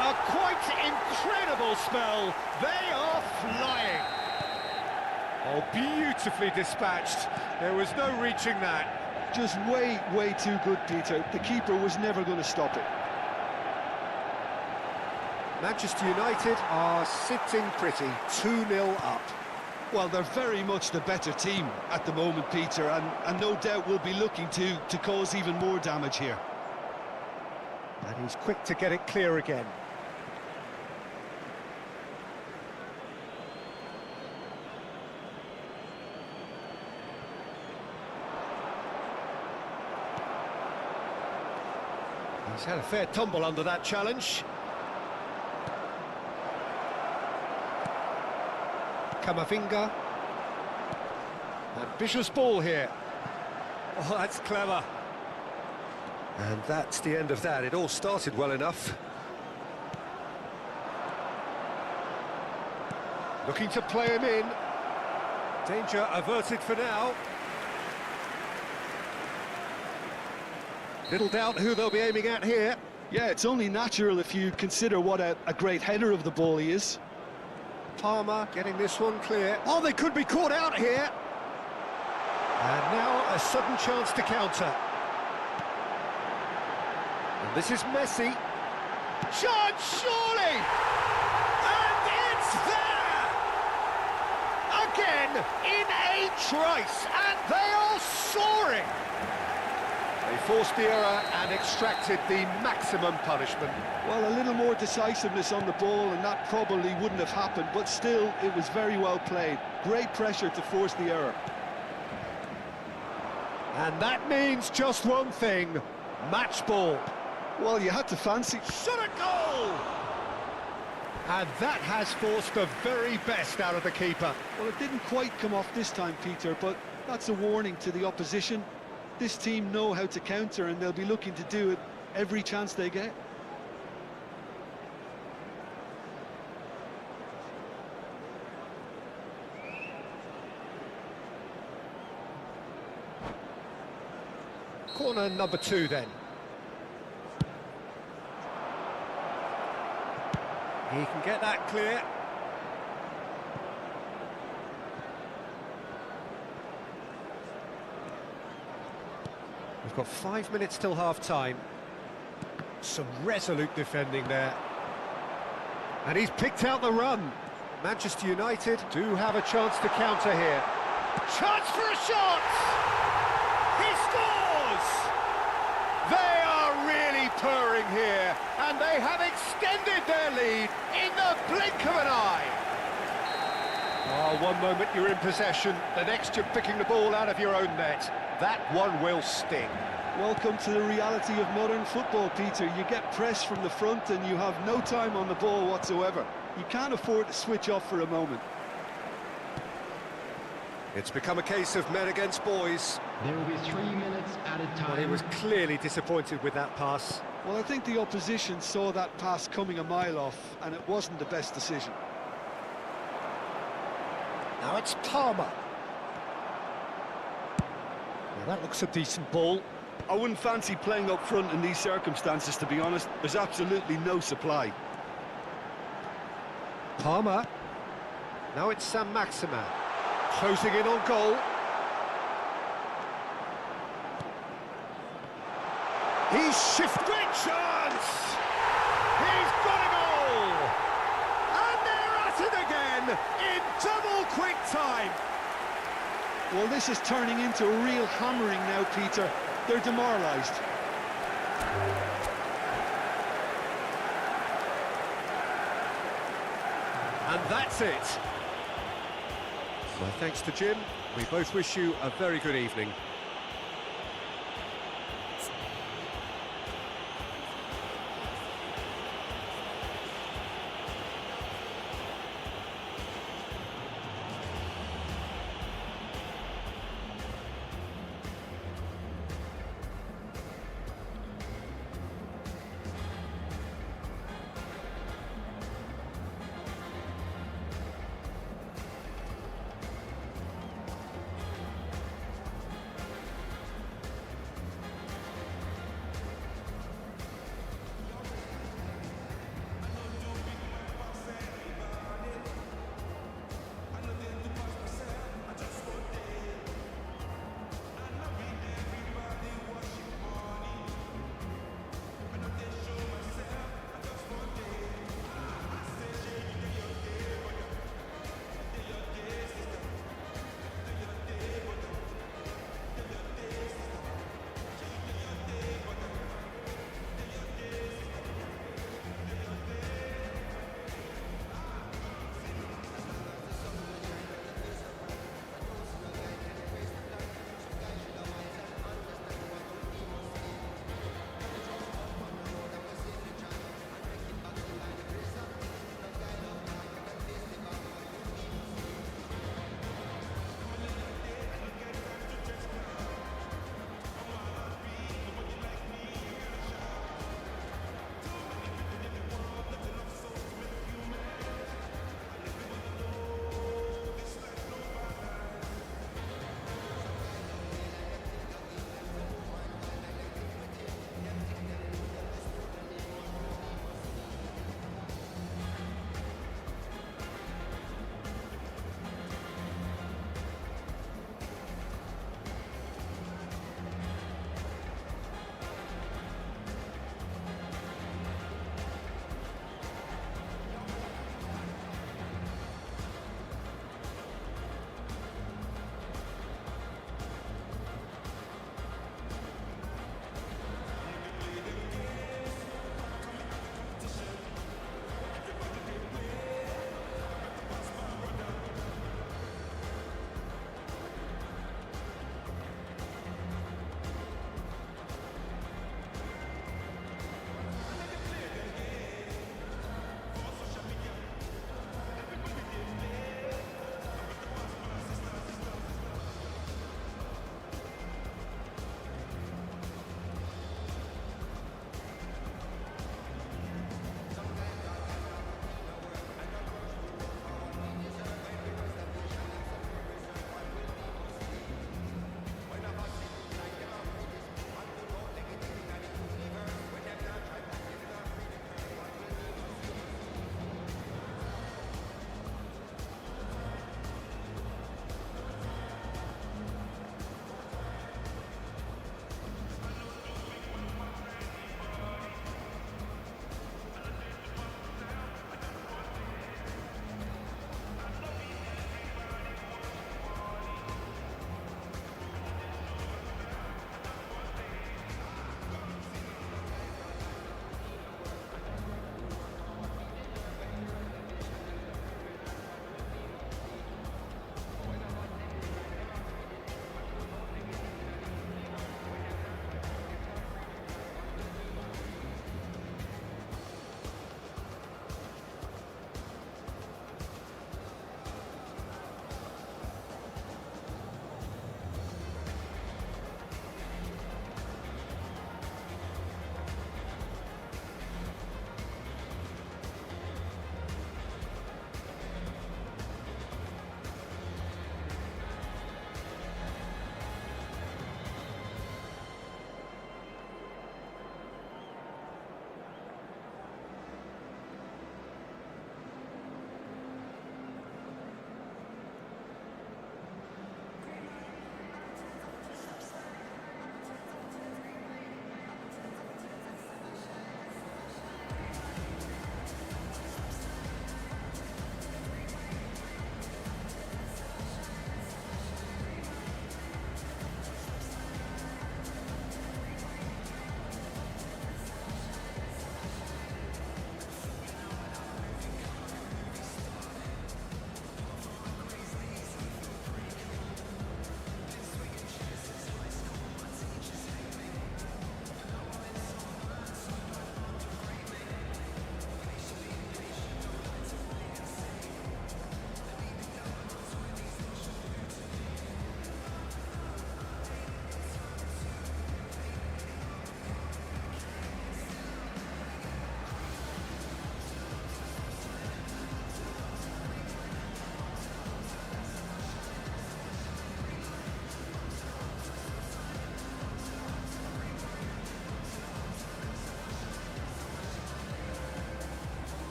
A quite incredible spell. They are flying. Oh, beautifully dispatched. There was no reaching that. Just way too good, Peter. The keeper was never going to stop it. Manchester United are sitting pretty, 2-0 up. Well, they're very much the better team at the moment, Peter, and no doubt will be looking to cause even more damage here. And he's quick to get it clear again. He's had a fair tumble under that challenge. Kamavinga. Ambitious ball here. Oh, that's clever. And that's the end of that. It all started well enough. Looking to play him in. Danger averted for now. Little doubt who they'll be aiming at here. Yeah, it's only natural if you consider what a great header of the ball he is. Palmer getting this one clear. Oh, they could be caught out here. And now a sudden chance to counter. And this is Messi. Chance, surely! And it's there! Again, in a trice, and they are soaring! They forced the error and extracted the maximum punishment. Well, a little more decisiveness on the ball and that probably wouldn't have happened, but still, it was very well played. Great pressure to force the error. And that means just one thing, match ball. Well, you had to fancy... Shot a goal! And that has forced the very best out of the keeper. Well, it didn't quite come off this time, Peter, but that's a warning to the opposition. This team know how to counter and they'll be looking to do it every chance they get. Corner number 2 then. He can get that clear. We've got 5 minutes till half-time. Some resolute defending there. And he's picked out the run. Manchester United do have a chance to counter here. Chance for a shot! He scores! They are really purring here, and they have extended their lead in the blink of an eye. Oh, one moment you're in possession, the next you're picking the ball out of your own net. That one will sting. Welcome to the reality of modern football, Peter. You get pressed from the front and you have no time on the ball whatsoever. You can't afford to switch off for a moment. It's become a case of men against boys. There will be 3 minutes added time. Well, he was clearly disappointed with that pass. Well, I think the opposition saw that pass coming a mile off, and it wasn't the best decision. Now it's Palmer. Well, that looks a decent ball. I wouldn't fancy playing up front in these circumstances, to be honest. There's absolutely no supply. Palmer. Now it's Sam Maximin. Closing in on goal. He's shifted. Great chance! He's got a goal! And they're at it again in double quick time. Well, this is turning into a real hammering now, Peter. They're demoralised. And that's it. My thanks to Jim. We both wish you a very good evening.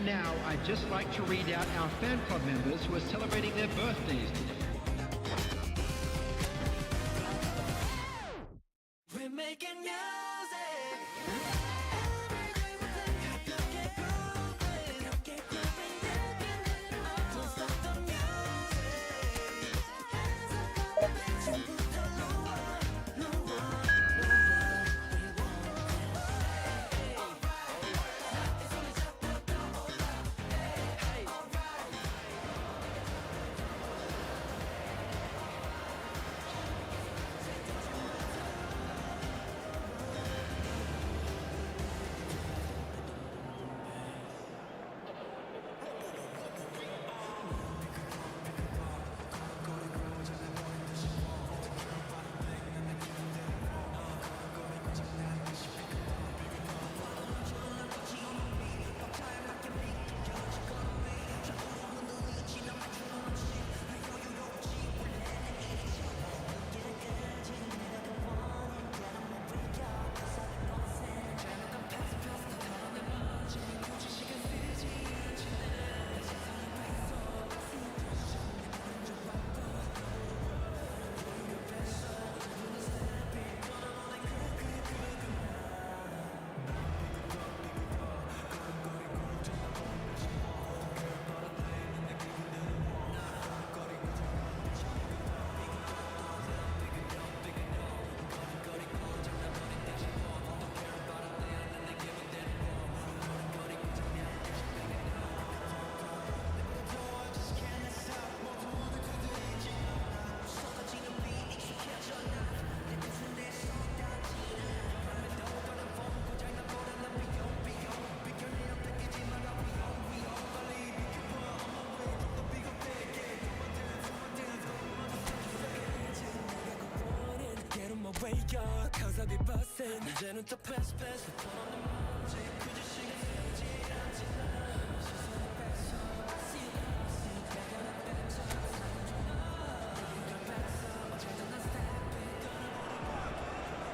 And now I'd just like to read out our fan club members who are celebrating their birthdays today. We're making music. Don't stop the music.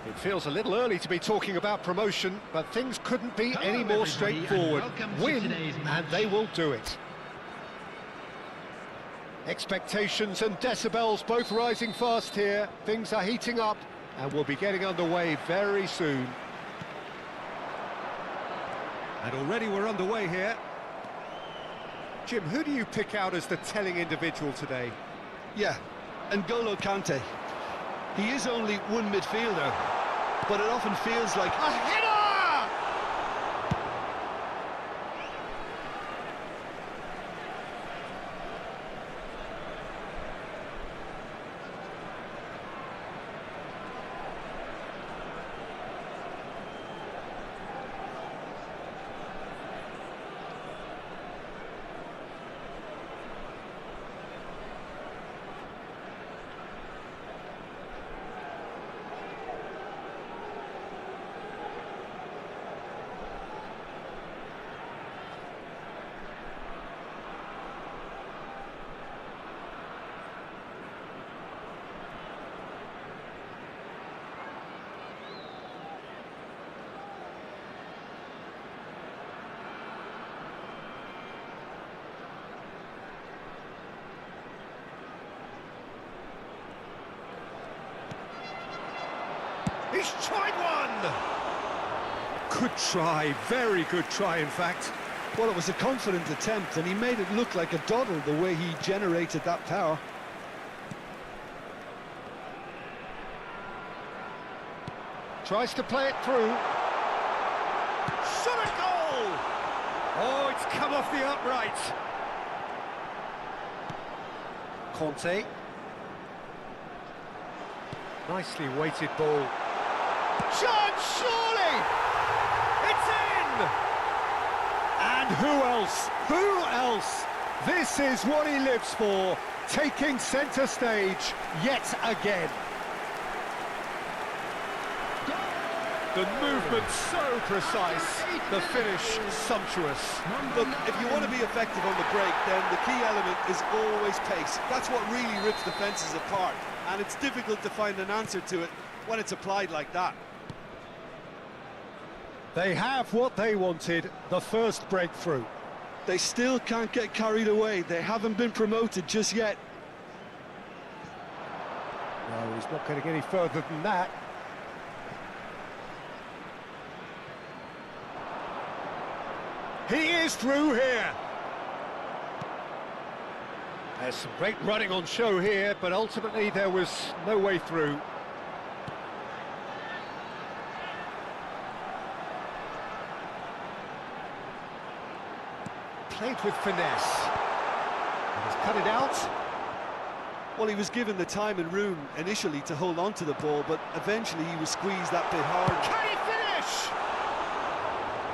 It feels a little early to be talking about promotion, but things couldn't be any more everybody, straightforward. and welcome to Win, today's match. and they will do it. Expectations and decibels both rising fast here. Things are heating up, and we'll be getting underway very soon. And already we're underway here. Jim, who do you pick out as the telling individual today? Yeah, N'Golo Kante. He is only one midfielder, but it often feels like A header! He's tried one! Good try, very good try in fact. well, it was a confident attempt, and he made it look like a doddle the way he generated that power. Tries to play it through. Shot a goal! Oh, it's come off the upright. Conte. Nicely weighted ball. Chance, surely! It's in! And who else? Who else? This is what he lives for, taking centre stage yet again. The movement so precise, the finish sumptuous. Look, if you want to be effective on the break, then the key element is always pace. That's what really rips defences apart, and it's difficult to find an answer to it when it's applied like that. They have what they wanted, the first breakthrough. They still can't get carried away. They haven't been promoted just yet. No, he's not getting any further than that. He is through here. There's some great running on show here, but ultimately there was no way through. Played with finesse. And he's cut it out. Well, he was given the time and room initially to hold on to the ball, but eventually he was squeezed that bit hard. Can he finish?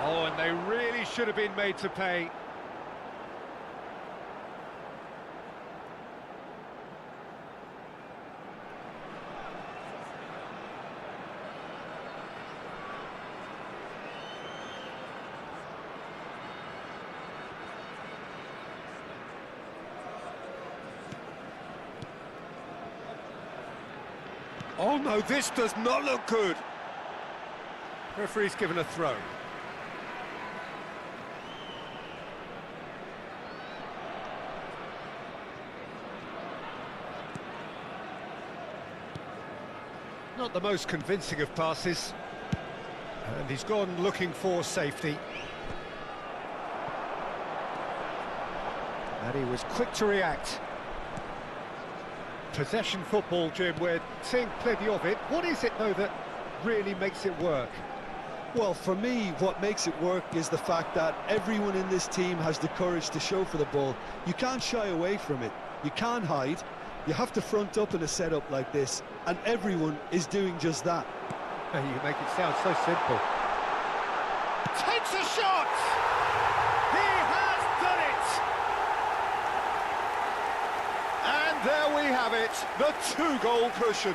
Oh, and they really should have been made to pay. Oh no, this does not look good. Referee's given a throw. Not the most convincing of passes. And he's gone looking for safety. And he was quick to react. Possession football, Jim, we're seeing plenty of it. What is it, though, that really makes it work? Well, for me, what makes it work is the fact that everyone in this team has the courage to show for the ball. You can't shy away from it. You can't hide. You have to front up in a setup like this, and everyone is doing just that. You make it sound so simple. Takes a shot! He has done it! And there we have it, the two-goal cushion.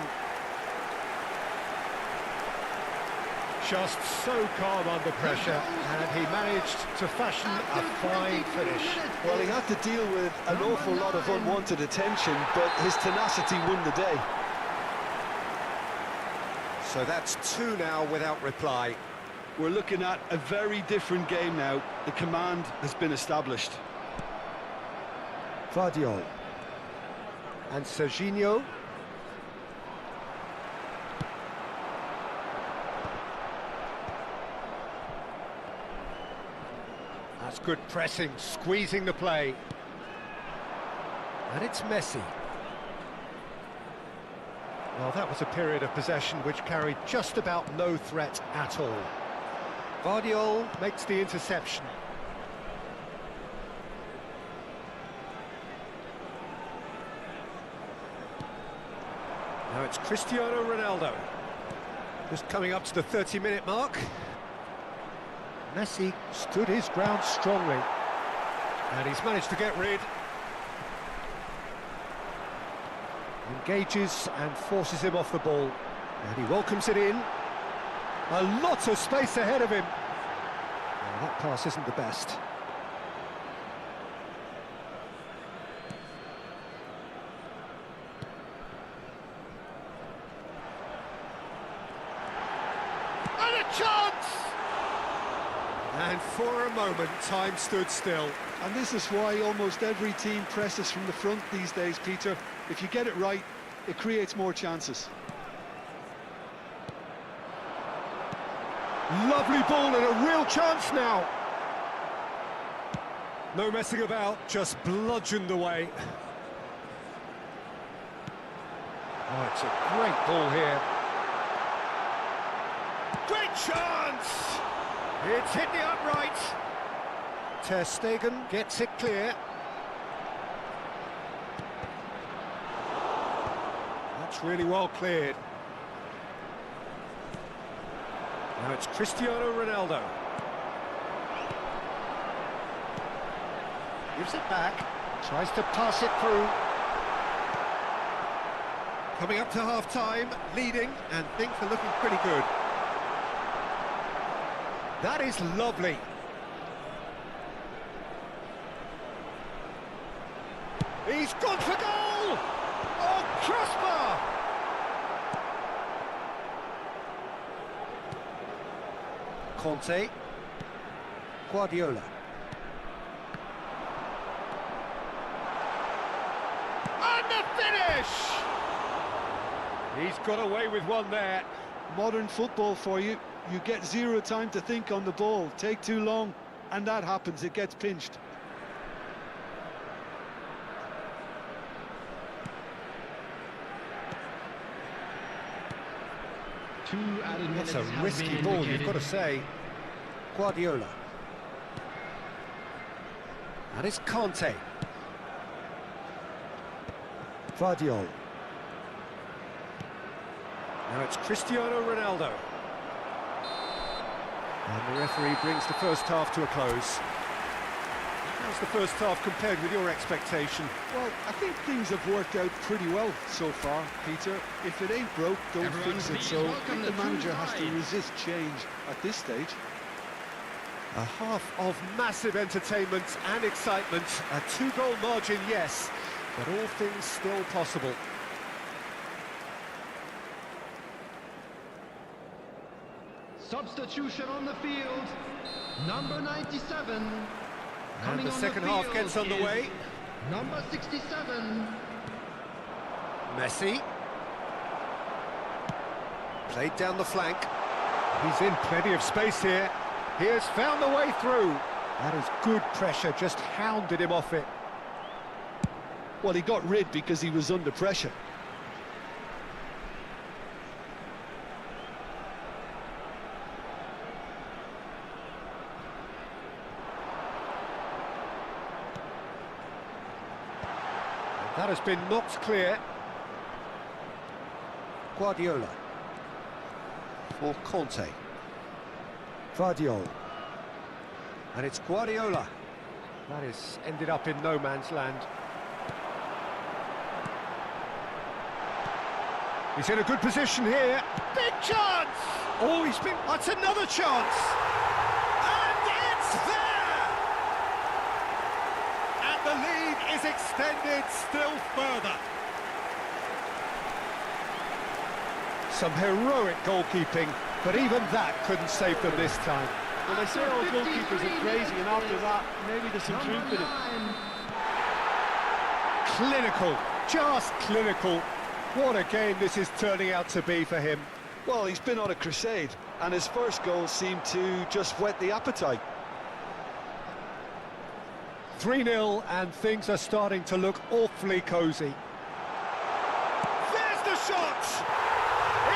Just so calm under pressure, and he managed to fashion a fine finish. Well, he had to deal with an awful lot of unwanted attention, but his tenacity won the day. So that's two now without reply. We're looking at a very different game now. The command has been established. Vardiol. And Serginho. That's good pressing, squeezing the play. And it's Messi. Well, that was a period of possession which carried just about no threat at all. Vardiol makes the interception. Now it's Cristiano Ronaldo. Just coming up to the 30-minute mark. Messi stood his ground strongly. And he's managed to get rid. Engages and forces him off the ball. And he welcomes it in. A lot of space ahead of him. Well, that pass isn't the best. And a chance! And for a moment, time stood still. And this is why almost every team presses from the front these days, Peter. If you get it right, it creates more chances. Lovely ball and a real chance now. No messing about, just bludgeoned away. Oh, it's a great ball here. Great chance! It's hit the upright. Ter Stegen gets it clear. That's really well cleared. Now it's Cristiano Ronaldo. Gives it back, tries to pass it through. Coming up to half-time, leading, and things are looking pretty good. That is lovely. He's gone for goal! Oh, crossbar! Conte. Guardiola. And the finish! He's got away with one there. Modern football for you. You get zero time to think on the ball. Take too long, and that happens. It gets pinched. That's a risky ball, you've got to say. Guardiola. And it's Conte. Vardiol. Now it's Cristiano Ronaldo. And the referee brings the first half to a close. How's the first half compared with your expectation? Well, I think things have worked out pretty well so far, Peter. If it ain't broke, don't fix it. So I think the manager has to resist change at this stage. A half of massive entertainment and excitement. A 2-goal margin, yes, but all things still possible. Substitution on the field. Number 97. And the second half gets underway. Number 67. Messi. Played down the flank. He's in plenty of space here. He has found the way through. That is good pressure, just hounded him off it. Well, he got rid because he was under pressure. That has been knocked clear. Guardiola. For Conte. Vardiol. And it's Guardiola. That is ended up in no man's land. He's in a good position here. Big chance! Oh, he's been... That's another chance! And it's there! And the lead is extended still further. Some heroic goalkeeping, but even that couldn't save them this time. Well, they say all goalkeepers are crazy, and after that, maybe there's some truth in it. Clinical, just clinical. What a game this is turning out to be for him. Well, he's been on a crusade, and his first goal seemed to just whet the appetite. 3-0, and things are starting to look awfully cosy. There's the shot!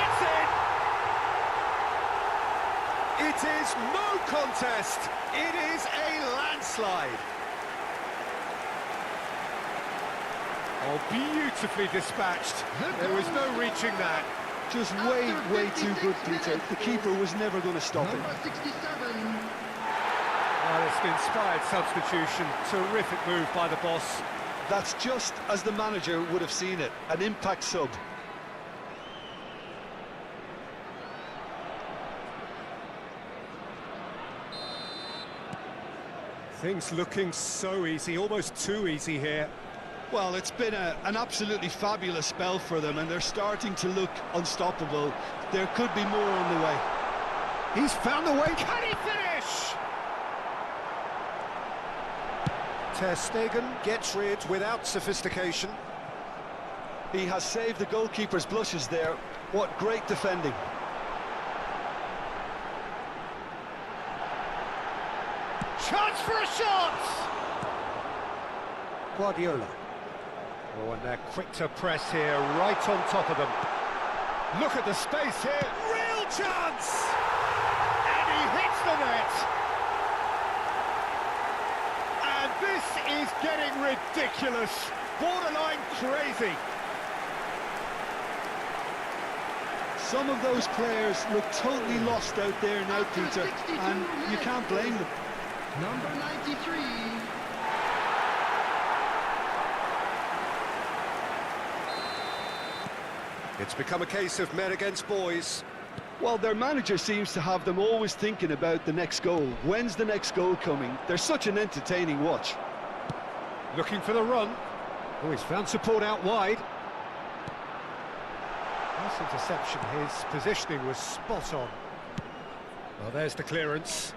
It's in! It is no contest. It is a landslide. Oh, beautifully dispatched. There was no reaching that. Just way too good, Peter. The keeper was never going to stop him. Number 67. Oh, it's an inspired substitution. Terrific move by the boss. That's just as the manager would have seen it. An impact sub. Things looking so easy, almost too easy here. Well, it's been an absolutely fabulous spell for them, and they're starting to look unstoppable. There could be more on the way. He's found the way. Can he finish? Ter Stegen gets rid without sophistication. He has saved the goalkeeper's blushes there. What great defending. Chance for a shot! Guardiola. Oh, and they're quick to press here, right on top of them. Look at the space here. Real chance! And he hits the net. And this is getting ridiculous. Borderline crazy. Some of those players look totally lost out there now, Peter, and you can't blame them. Number 93. It's become a case of men against boys. Well, their manager seems to have them always thinking about the next goal. When's the next goal coming? They're such an entertaining watch. Looking for the run. Oh, he's found support out wide. Nice interception. His positioning was spot on. Well, there's the clearance.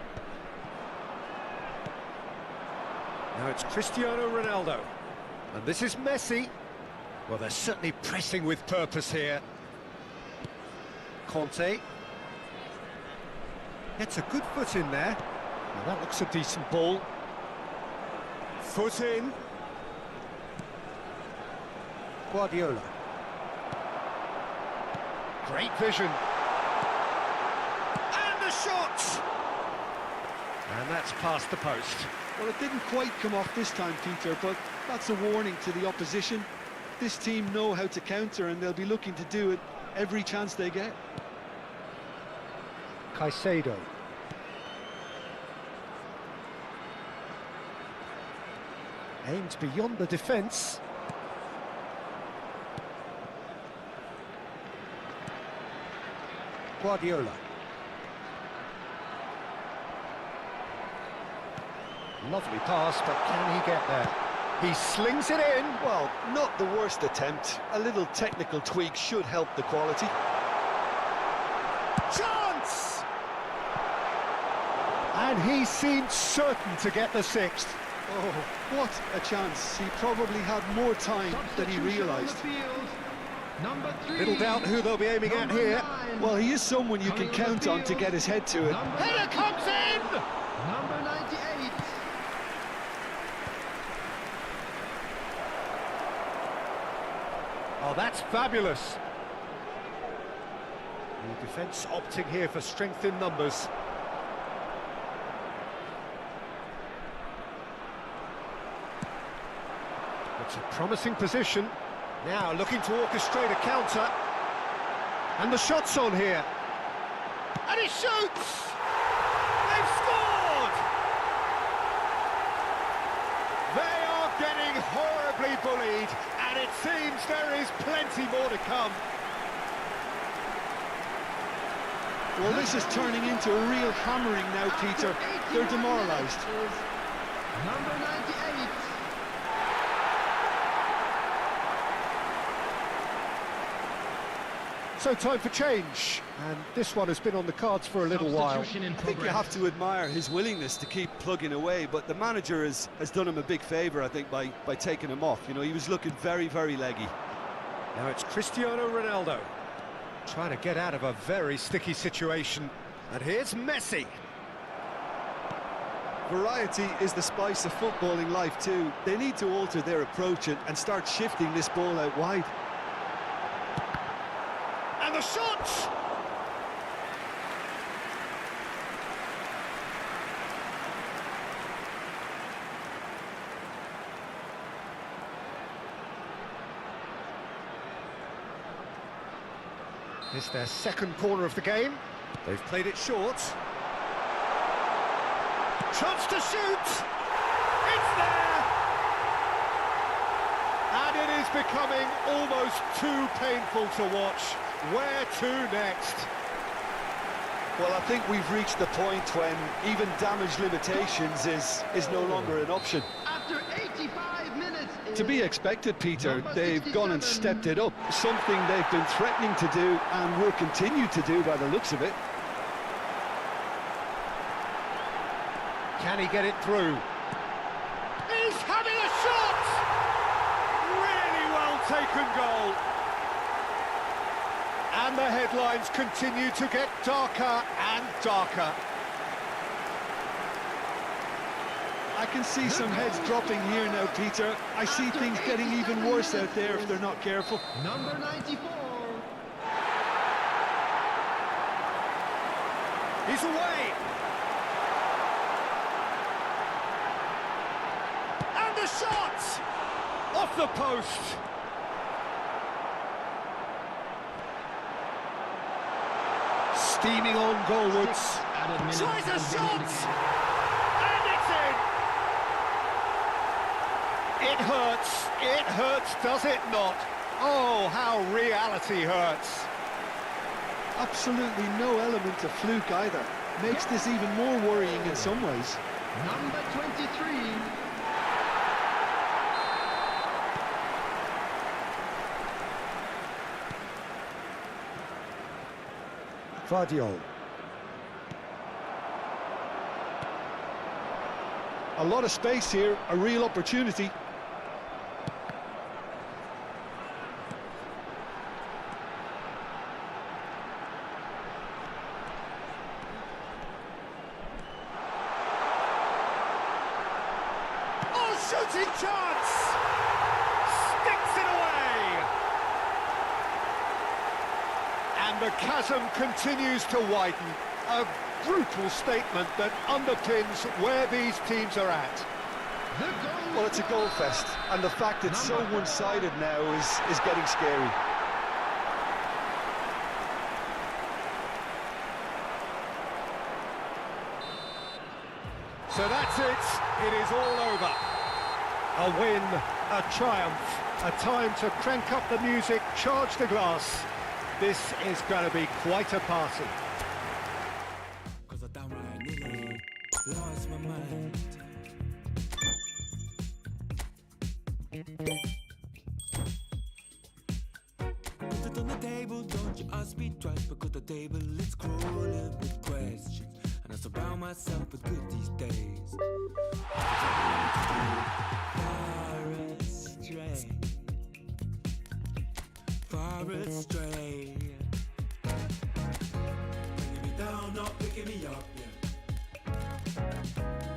Now it's Cristiano Ronaldo. And this is Messi. Well, they're certainly pressing with purpose here. Conte. Gets a good foot in there. Now that looks a decent ball. Foot in. Guardiola. Great vision. And the shot! And that's past the post. Well, it didn't quite come off this time, Peter, but that's a warning to the opposition. This team know how to counter, and they'll be looking to do it every chance they get. Caicedo. Aimed beyond the defence. Guardiola. Lovely pass, but can he get there? He slings it in. Well, not the worst attempt. A little technical tweak should help the quality. Chance! And he seemed certain to get the sixth. Oh, what a chance. He probably had more time than he realised. Little doubt who they'll be aiming at here. Well, he is someone you can count on to get his head to it. Header comes in! Number 98. Oh, that's fabulous. The defence opting here for strength in numbers. It's a promising position. Now looking to orchestrate a counter. And the shot's on here. And he shoots! They've scored! They are getting horribly bullied, and it seems there is plenty more to come. Well, this is turning into a real hammering now, Peter. They're demoralised. Number 98. So time for change, and this one has been on the cards for a little while. I think you have to admire his willingness to keep plugging away, but the manager has done him a big favour, I think, by taking him off. You know, he was looking very, very leggy. Now it's Cristiano Ronaldo, trying to get out of a very sticky situation. And here's Messi. Variety is the spice of footballing life too. They need to alter their approach and start shifting this ball out wide. And the shot! It's their second corner of the game. They've played it short. Chance to shoot! It's there! And it is becoming almost too painful to watch. Where to next? Well, I think we've reached the point when even damage limitations is no longer an option. After 85 minutes. To be expected, Peter. They've gone and stepped it up. Something they've been threatening to do and will continue to do by the looks of it. Can he get it through? He's having a shot! Really well taken goal. And the headlines continue to get darker and darker. I can see some heads dropping here now, Peter. I see things getting even worse out there if they're not careful. Number 94. He's away. And the shot! Off the post. Steaming on goalwards. Tries a shot! And it's in! It hurts, does it not? Oh, how reality hurts. Absolutely no element of fluke either. Makes this even more worrying in some ways. Number 23. Vardiol. A lot of space here, a real opportunity. shooting chance! Sticks it away! And the chasm continues to widen. A brutal statement that underpins where these teams are at. Well, it's a goal fest, and the fact it's so one-sided now is getting scary. So that's it. It is all over. A win, a triumph, a time to crank up the music, charge the glass. This is going to be quite a party. Cause I downright nearly lost my mind. Put it on the table, don't you ask me twice, because the table is crawling with questions, and I surround myself with good these days. Far astray. Bringing me down, not picking me up, yeah.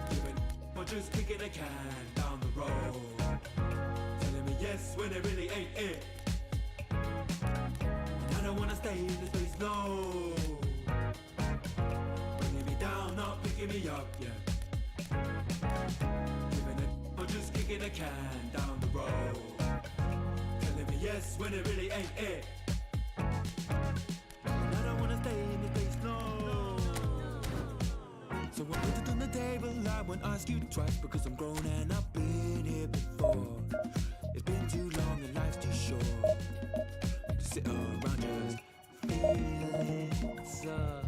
Giving or just kicking a can down the road. Telling me yes when it really ain't it. And I don't wanna stay in this place, no. Bringing me down, not picking me up, yeah. Giving it or just kicking a can down the road. Telling me yes when it really ain't it. And I don't wanna stay in this place, no. So I put it on the table, I won't ask you twice, because I'm grown and I've been here before. It's been too long and life's too short to sit around just feeling sad.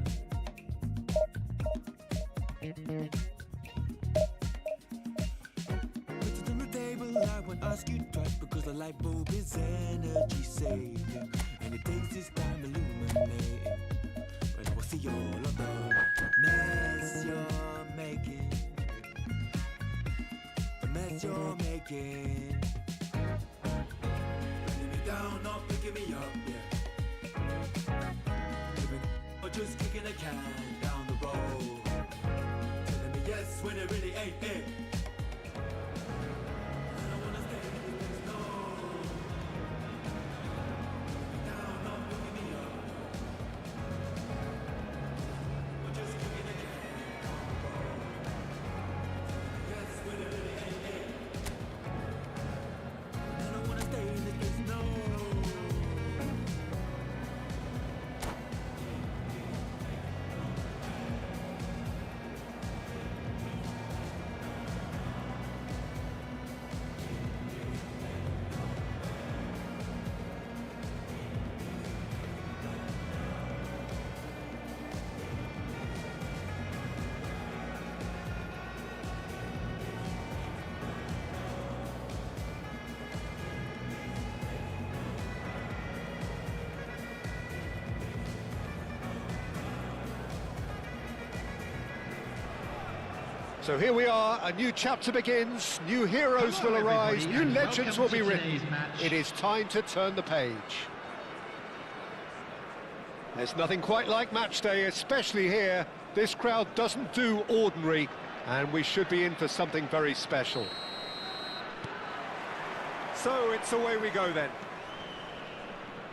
Put it on the table, I won't ask you twice, because the light bulb is energy saving, and it takes its time illuminating. When I will see all of the mess you're making, the mess you're making. Bringing me down, not picking me up, yeah. Giving or just kicking a can down the road. Telling me yes when it really ain't it. I don't wanna stay in this place, no. Bringing me down, not picking me up. Or just kicking a can down the road. Telling me yes when it really ain't it. I don't wanna stay in this place, no. So here we are, a new chapter begins, new heroes will arise, new legends will be written. It is time to turn the page. There's nothing quite like match day, especially here. This crowd doesn't do ordinary, and we should be in for something very special. So it's away we go then.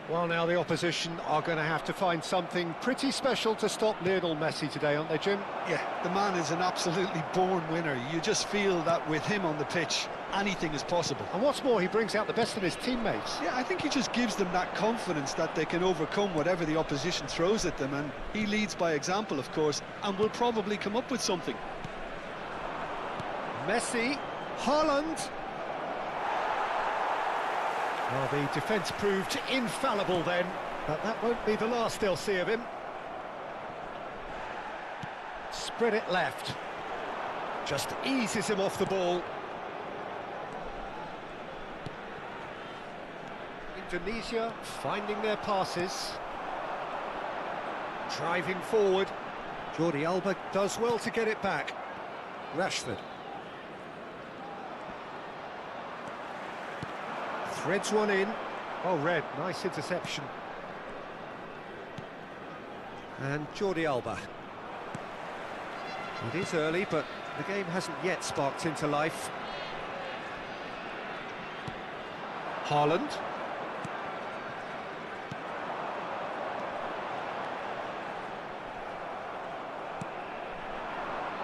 Well, now the opposition are going to have to find something pretty special to stop Lionel Messi today, aren't they, Jim? Yeah, the man is an absolutely born winner. You just feel that with him on the pitch, anything is possible. And what's more, he brings out the best in his teammates. Yeah, I think he just gives them that confidence that they can overcome whatever the opposition throws at them, and he leads by example, of course, and will probably come up with something. Messi, Haaland. Well, the defence proved infallible then, but that won't be the last they'll see of him. Spread it left. Just eases him off the ball. Indonesia finding their passes. Driving forward. Jordi Alba does well to get it back. Rashford. Threads one in. Oh, Red, nice interception. And Jordi Alba. It is early, but the game hasn't yet sparked into life. Haaland.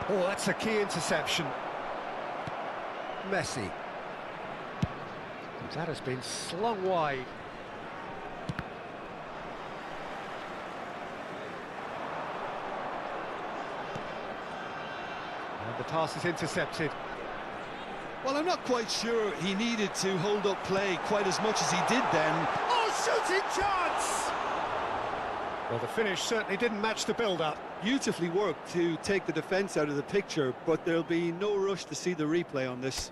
Oh, that's a key interception. Messi. That has been slung wide. And the pass is intercepted. Well, I'm not quite sure he needed to hold up play quite as much as he did then. Oh, shooting chance! Well, the finish certainly didn't match the build-up. Beautifully worked to take the defence out of the picture, but there'll be no rush to see the replay on this.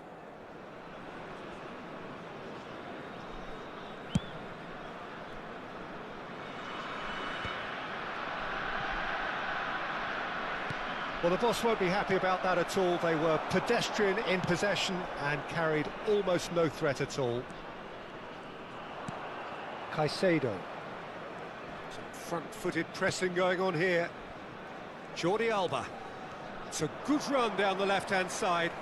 Well, the boss won't be happy about that at all. They were pedestrian in possession and carried almost no threat at all. Caicedo. Some front-footed pressing going on here. Jordi Alba. It's a good run down the left-hand side.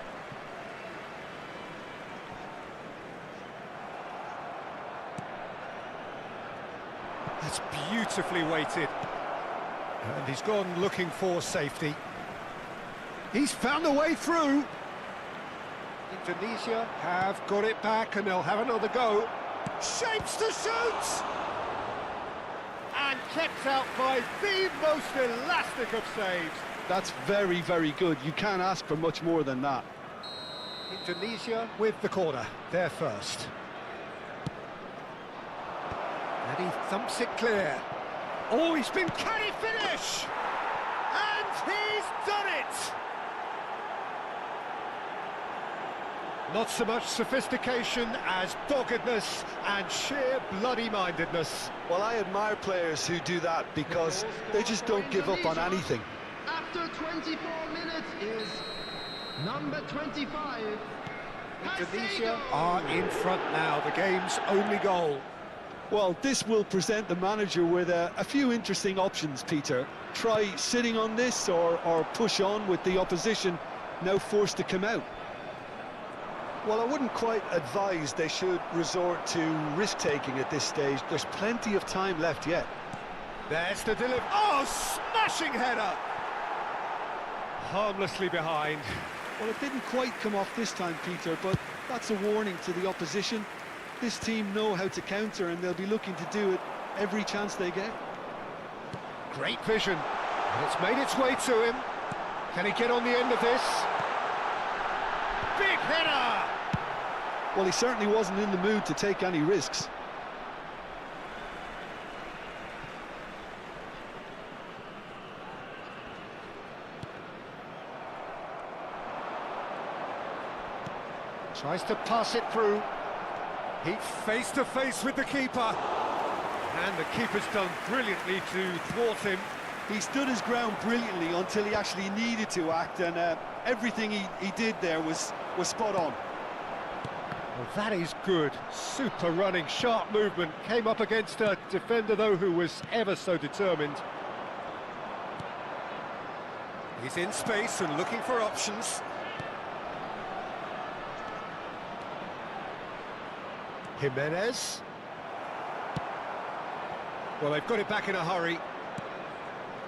That's beautifully weighted. And he's gone looking for safety. He's found a way through. Indonesia have got it back and they'll have another go. Shapes to shoot! And kept out by the most elastic of saves. That's very, very good. You can't ask for much more than that. Indonesia with the corner, they're first. And he thumps it clear. Oh, he's been can he finish? And he's done it! Not so much sophistication as doggedness and sheer bloody-mindedness. Well, I admire players who do that because they just don't give up on anything. After 24 minutes is number 25. Indonesia are in front now, the game's only goal. Well, this will present the manager with a few interesting options, Peter. Try sitting on this or push on with the opposition now forced to come out. Well, I wouldn't quite advise they should resort to risk-taking at this stage. There's plenty of time left yet. There's the delivery. Oh, smashing header! Harmlessly behind. Well, it didn't quite come off this time, Peter, but that's a warning to the opposition. This team know how to counter and they'll be looking to do it every chance they get. Great vision. And it's made its way to him. Can he get on the end of this? Big header! Well, he certainly wasn't in the mood to take any risks. Tries to pass it through. He's face to face with the keeper. And the keeper's done brilliantly to thwart him. He stood his ground brilliantly until he actually needed to act, and everything he did there was spot on. Well, that is good. Super running, sharp movement. Came up against a defender, though, who was ever so determined. He's in space and looking for options. Jimenez. Well, they've got it back in a hurry.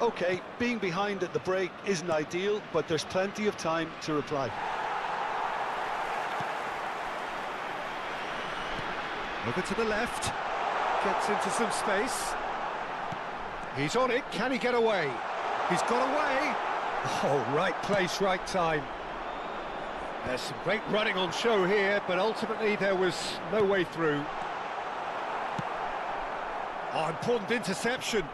OK, being behind at the break isn't ideal, but there's plenty of time to reply. Over to the left. Gets into some space. He's on it. Can he get away? He's got away. Oh, right place, right time. There's some great running on show here, but ultimately there was no way through. Oh, important interception.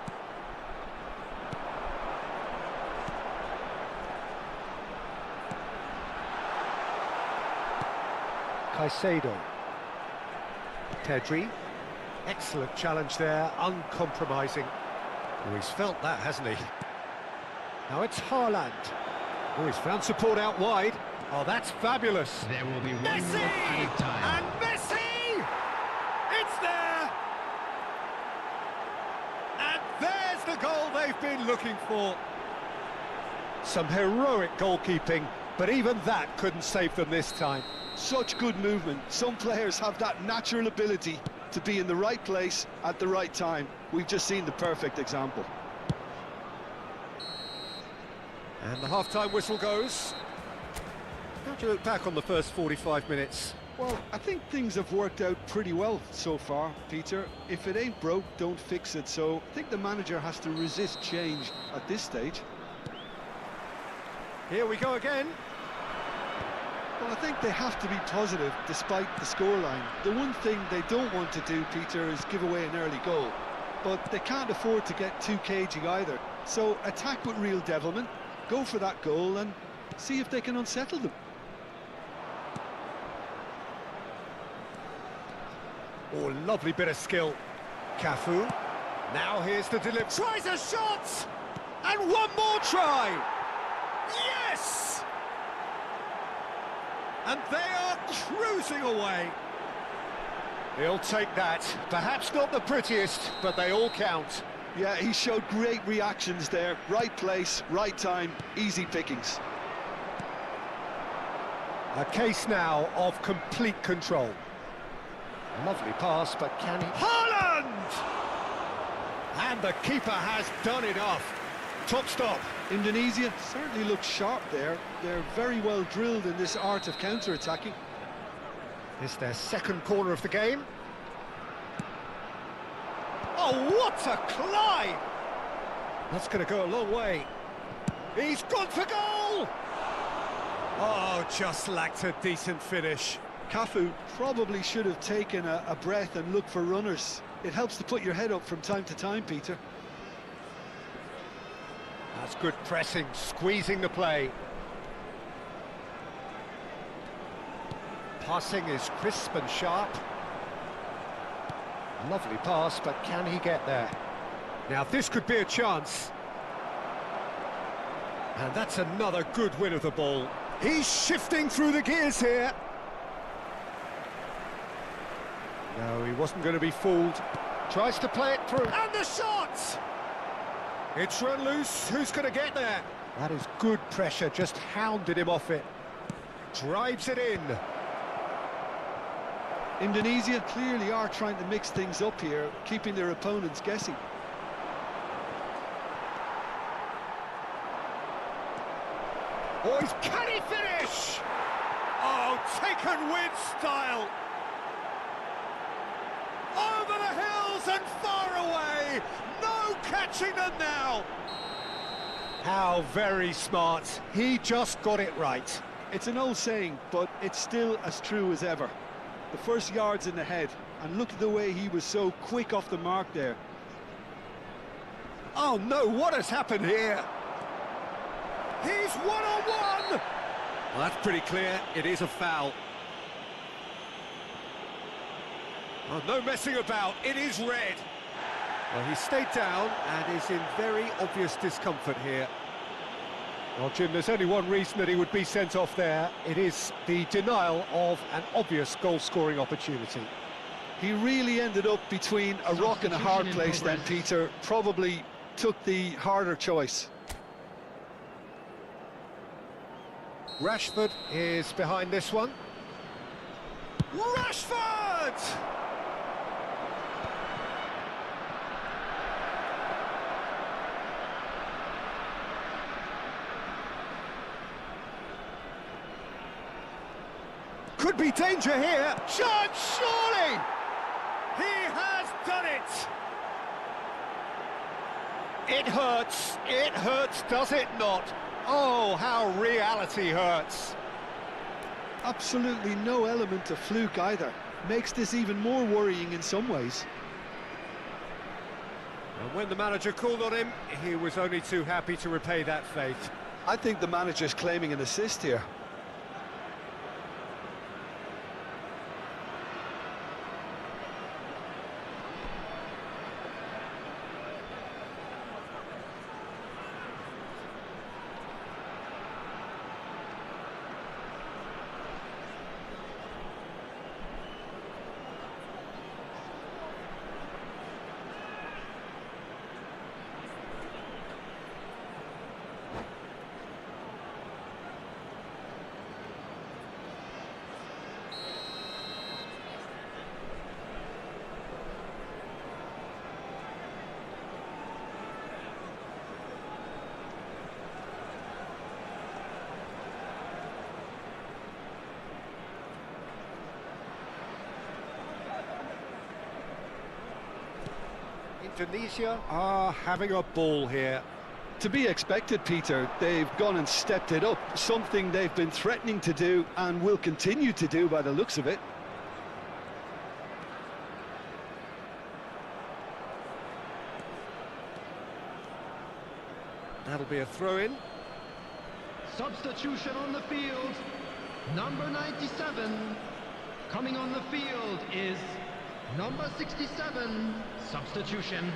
Caicedo. Pergi. Excellent challenge there, uncompromising. Oh, he's felt that, hasn't he? Now it's Haaland. Oh, he's found support out wide. Oh, that's fabulous. There will be one Messi! more added time. And Messi! It's there! And there's the goal they've been looking for. Some heroic goalkeeping, but even that couldn't save them this time. Such good movement. Some players have that natural ability to be in the right place at the right time. We've just seen the perfect example. And the half-time whistle goes. How do you look back on the first 45 minutes? Well, I think things have worked out pretty well so far, Peter. If it ain't broke, don't fix it. So I think the manager has to resist change at this stage. Here we go again. Well, I think they have to be positive despite the scoreline. The one thing they don't want to do, Peter, is give away an early goal. But they can't afford to get too cagey either. So attack with real devilment, go for that goal and see if they can unsettle them. Oh, lovely bit of skill. Cafu. Now here's the delivery. Tries a shot! And one more try! Yes! And they are cruising away. He'll take that. Perhaps not the prettiest, but they all count. Yeah, he showed great reactions there. Right place, right time, easy pickings. A case now of complete control. Lovely pass, but can he... Haaland! And the keeper has done enough. Top stop. Indonesia certainly looks sharp there. They're very well drilled in this art of counter-attacking. It's their second corner of the game. Oh, what a climb! That's going to go a long way. He's gone for goal! Oh, just lacked a decent finish. Cafu probably should have taken a breath and looked for runners. It helps to put your head up from time to time, Peter. That's good pressing, squeezing the play. Passing is crisp and sharp. Lovely pass, but can he get there? Now this could be a chance. And that's another good win of the ball. He's shifting through the gears here. No, he wasn't going to be fooled. Tries to play it through. And the shot! It's run loose. Who's going to get there? That is good pressure, just hounded him off it. Drives it in. Indonesia clearly are trying to mix things up here, keeping their opponents guessing. Boys, can he finish? Oh, taken with style. Over the hills and far away. No catching them now. How very smart. He just got it right. It's an old saying, but it's still as true as ever. The first yard's in the head, and look at the way he was so quick off the mark there. Oh no, what has happened here? He's one-on-one! Well, that's pretty clear. It is a foul. Oh, no messing about. It is red. Well, he stayed down and is in very obvious discomfort here. Well, Jim, there's only one reason that he would be sent off there. It is the denial of an obvious goal-scoring opportunity. He really ended up between a rock and a hard place then, Peter. Probably took the harder choice. Rashford is behind this one. Rashford! Could be danger here. Chance, surely! He has done it! It hurts, does it not? Oh, how reality hurts. Absolutely no element of fluke either. Makes this even more worrying in some ways. And when the manager called on him, he was only too happy to repay that faith. I think the manager's claiming an assist here. Indonesia are having a ball here. To be expected, Peter. They've gone and stepped it up, something they've been threatening to do and will continue to do by the looks of it. That'll be a throw-in. Substitution on the field. Number 97. Coming on the field is number 67. Substitution.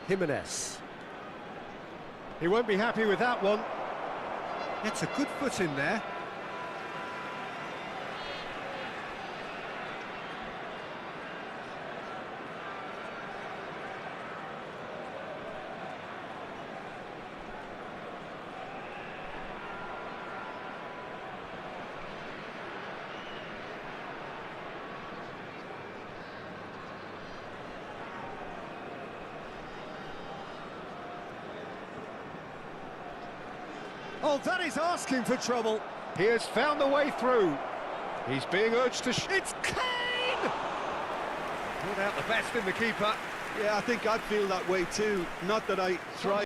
Jimenez. He won't be happy with that one. It's a good foot in there. Oh, that is asking for trouble. He has found the way through. He's being urged to... It's Kane! Pulled out the best in the keeper. Yeah, I think I'd feel that way too. Not that I thrive